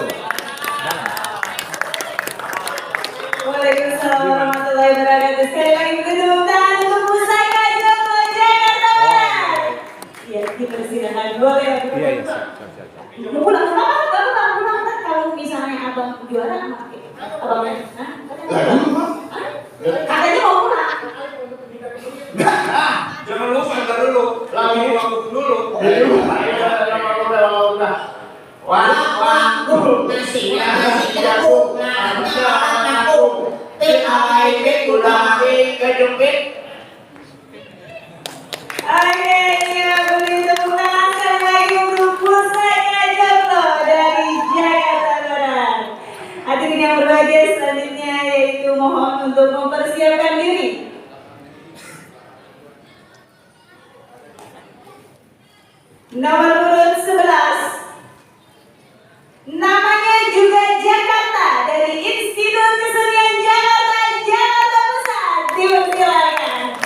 Waalaikumsalam warahmatullahi wabarakatuh. Sekali lagi tepuk tangan untuk Pusaka Joko Jakarta Barat. Ya, dipersilakan. Boleh. Mau pulang kalau misalnya abang juara sama abang katanya mau pulang. jangan lupa ntar dulu. Lagi waktu dulu. Waktu nasi jagung ngaku tik alai tik udah kejepit. Oke, ya beri tepuk tangan sekali lagi untuk Pusaka Joko dari Jakarta Barat. Hadirin yang berbahagia, selanjutnya yaitu mohon untuk mempersiapkan diri. Nomor urut 11. Namanya juga Jakarta, dari Institut Kesenian Jakarta, Jakarta Pusat. Dipersilakan.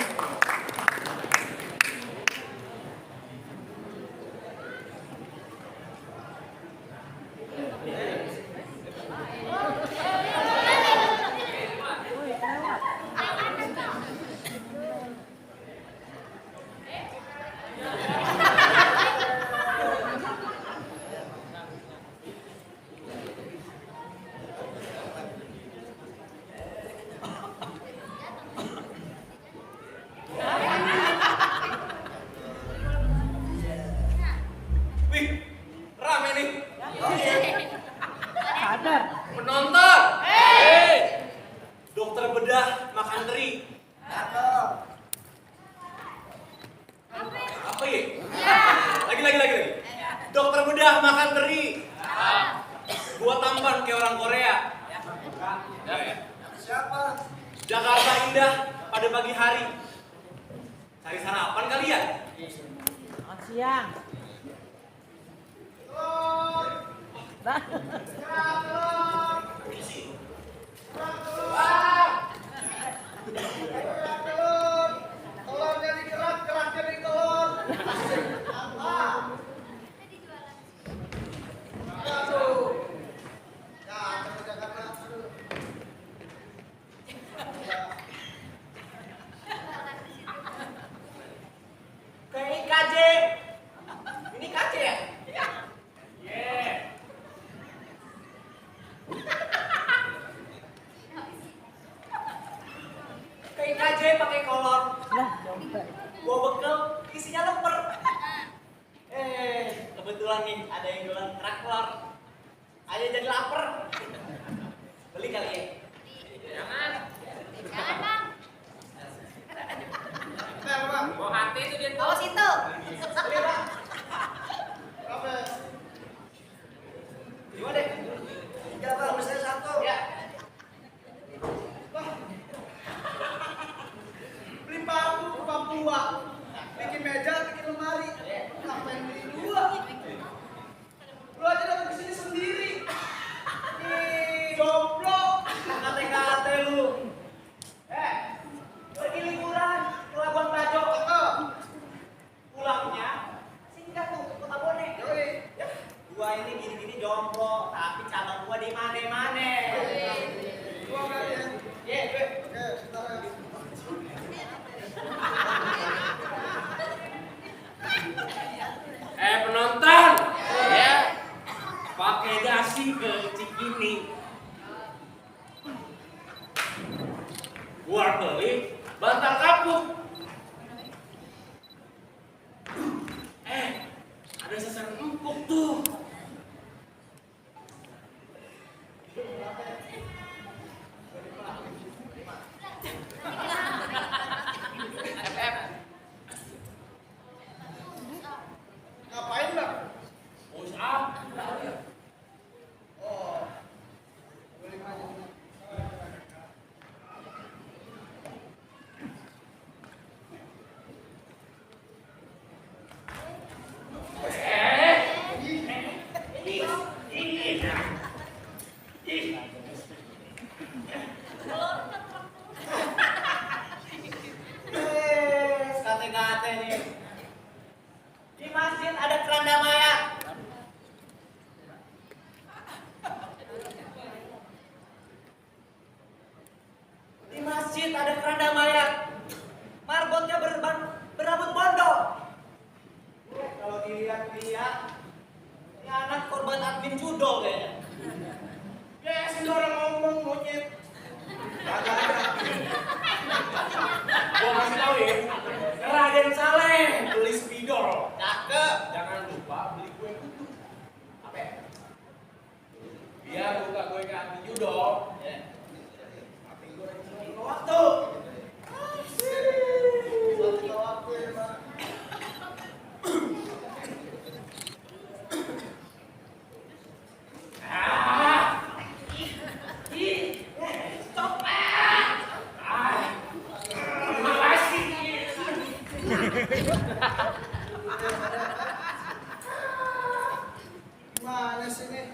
Jakarta indah pada pagi hari. Cari sarapan kalian. Selamat siang. Telur jadi kerak, kerak jadi telur. Kayak KJ. Ini KJ ya? Iya. Yeah. Kayak KJ pakai kolor. Gua bekel, isinya lemper. Kebetulan nih ada yang jualan kerak telur. Ayo jadi lapar. Beli kali ya? Jangan. Jangan, Bang. Mau hati itu dia. Awas itu. Beli, Bang. Berapa? 5 deh. 3, Bang. Misalnya 1. Ya. Bang. Beli bambu ke Papua. Bikin meja, bikin lemari. Ngapain beli 2? Lu aja datang ke sini sendiri. Jomblo. Kate-kate lu. Pergi liburan ke Labuan Bajo. Pulangnya singkat tuh ke Kota Bone. Ya, gua ini gini-gini jomblo, tapi cabang gua di mana-mana. Gua enggak ya. Ye, gue. Oke, sebentar ya. Penonton. Ya. Pakai dasi ke Cikini. Gua beli bantal kapuk. Ada sasaran empuk tuh. Ngapain, Bang? Push up. Oh. Beli aja. Kate-kate nih. Di masjid ada keranda mayat. Di masjid ada keranda mayat. Marbotnya berambut bondo. Kalau dilihat-lihat, ini anak korban admin judol kayaknya. Ya, sembarang ngomong monyet. Gua kasih tau ya, Raden Saleh beli spidol. Cakep. Jangan lupa beli kue kutu. Apa ya? Biar buka kue ke admin judol. Ya. Tapi gue lagi waktu. Mana sih ini?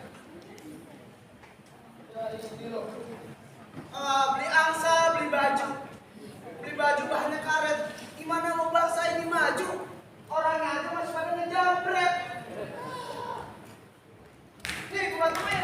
Ya, ini loh. Beli angsa, beli baju. Beli baju bahannya karet. Gimana mau bangsa ini maju? Orangnya aja masih pada ngejambret. Nih, gua bantuin.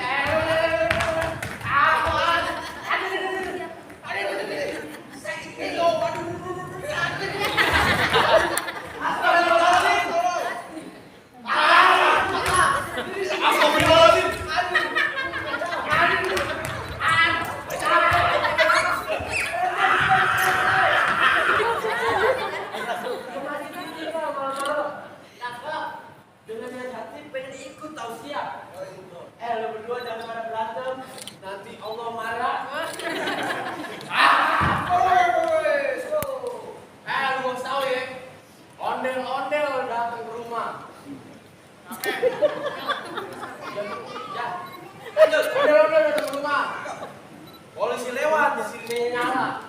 Lu berdua jangan pada berantem, nanti Allah marah. Lu harus tahu ya, ondel-ondel datang ke rumah. Ya, lanjut, ondel-ondel datang ke rumah. Polisi lewat, di sini nyala.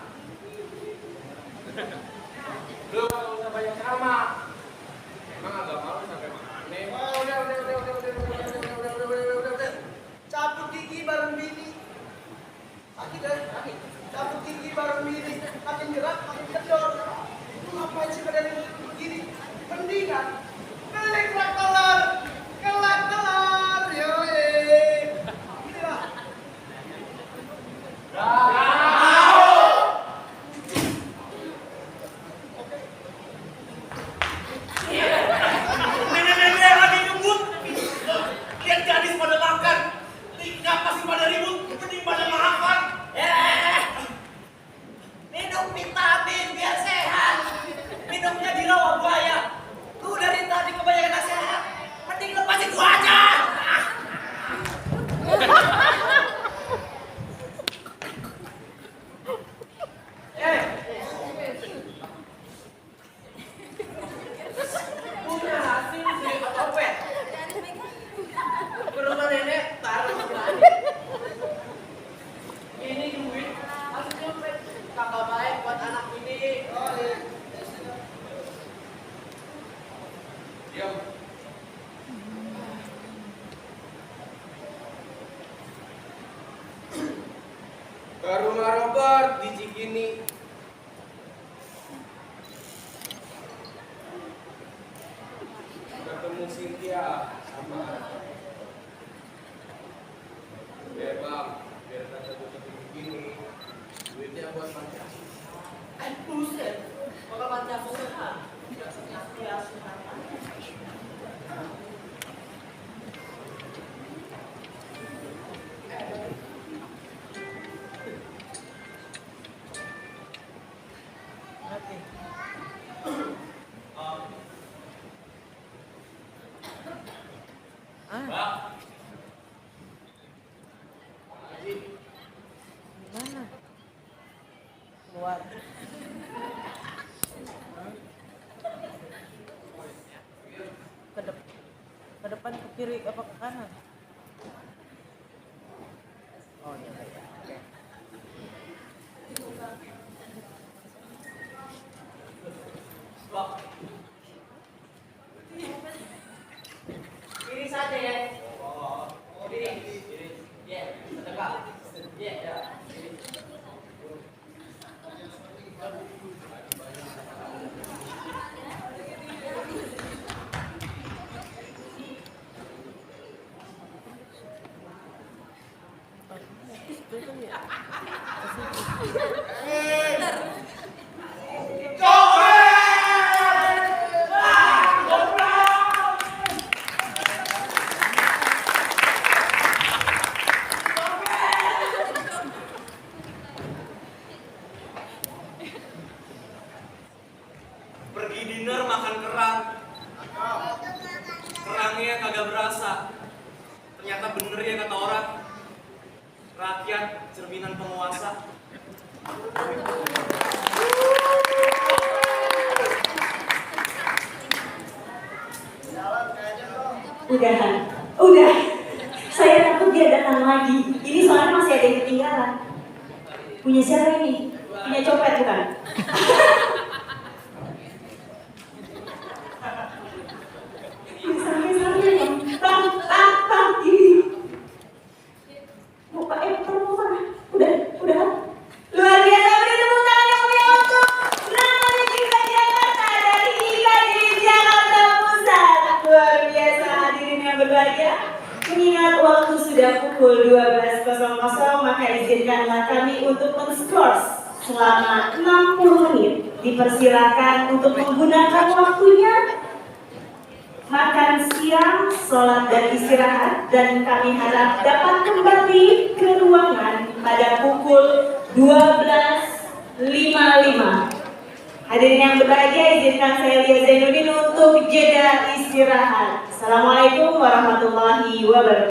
baru diri, makin gerak, makin kendor. Itu ngapain sih pada begini? Mendingan beli kerak telur, yoi. Gini lah. Nenek-nenek lagi ngebut. Lihat gadis pada makan. Ngapa sih pada ribut? Mending pada makan. Minum vitamin biar sehat. Minumnya di rawa buaya. Lu dari tadi kebanyakan nasihat. Mending lepasin gua aja. Punya hasil beli otopet. Ke rumah nenek taruh lagi. Ini duit hasil nyopet. Tambah baik buat anak ini. Oh iya. Diam. Ke rumah Robert di Cikini. Ketemu Cynthia sama ya bang, biar kata gue begini, duitnya buat pacar. Buset, kalau pacar buset Gimana? Keluar. Ke depan, ke kiri, apa ke kanan? Oh iya, iya. Oke. Kiri saja ya. Kiri. Ya, tegak. Ya, ya. Pergi dinner makan kerang. Kerangnya kagak berasa. Ternyata bener ya kata orang. Rakyat cerminan penguasa. Udah. Saya takut dia datang lagi. Ini soalnya masih ada yang ketinggalan. Punya siapa ini? Punya copet bukan? Sampai bang, ini. Mau pakai mau mana? Udah. Luar biasa, beri tepuk tangan yang punya untuk namanya juga Jakarta dari Ika di Jakarta Pusat. Luar biasa hadirin yang berbahagia. Mengingat waktu sudah pukul 12.00, maka izinkanlah kami untuk men-scores selama 60 menit. Dipersilakan untuk menggunakan waktunya makan siang, sholat dan istirahat, dan kami harap dapat kembali ke ruangan pada pukul 12.55. Hadirin yang berbahagia, izinkan saya Lia Zainuddin untuk jeda istirahat. Assalamualaikum warahmatullahi wabarakatuh.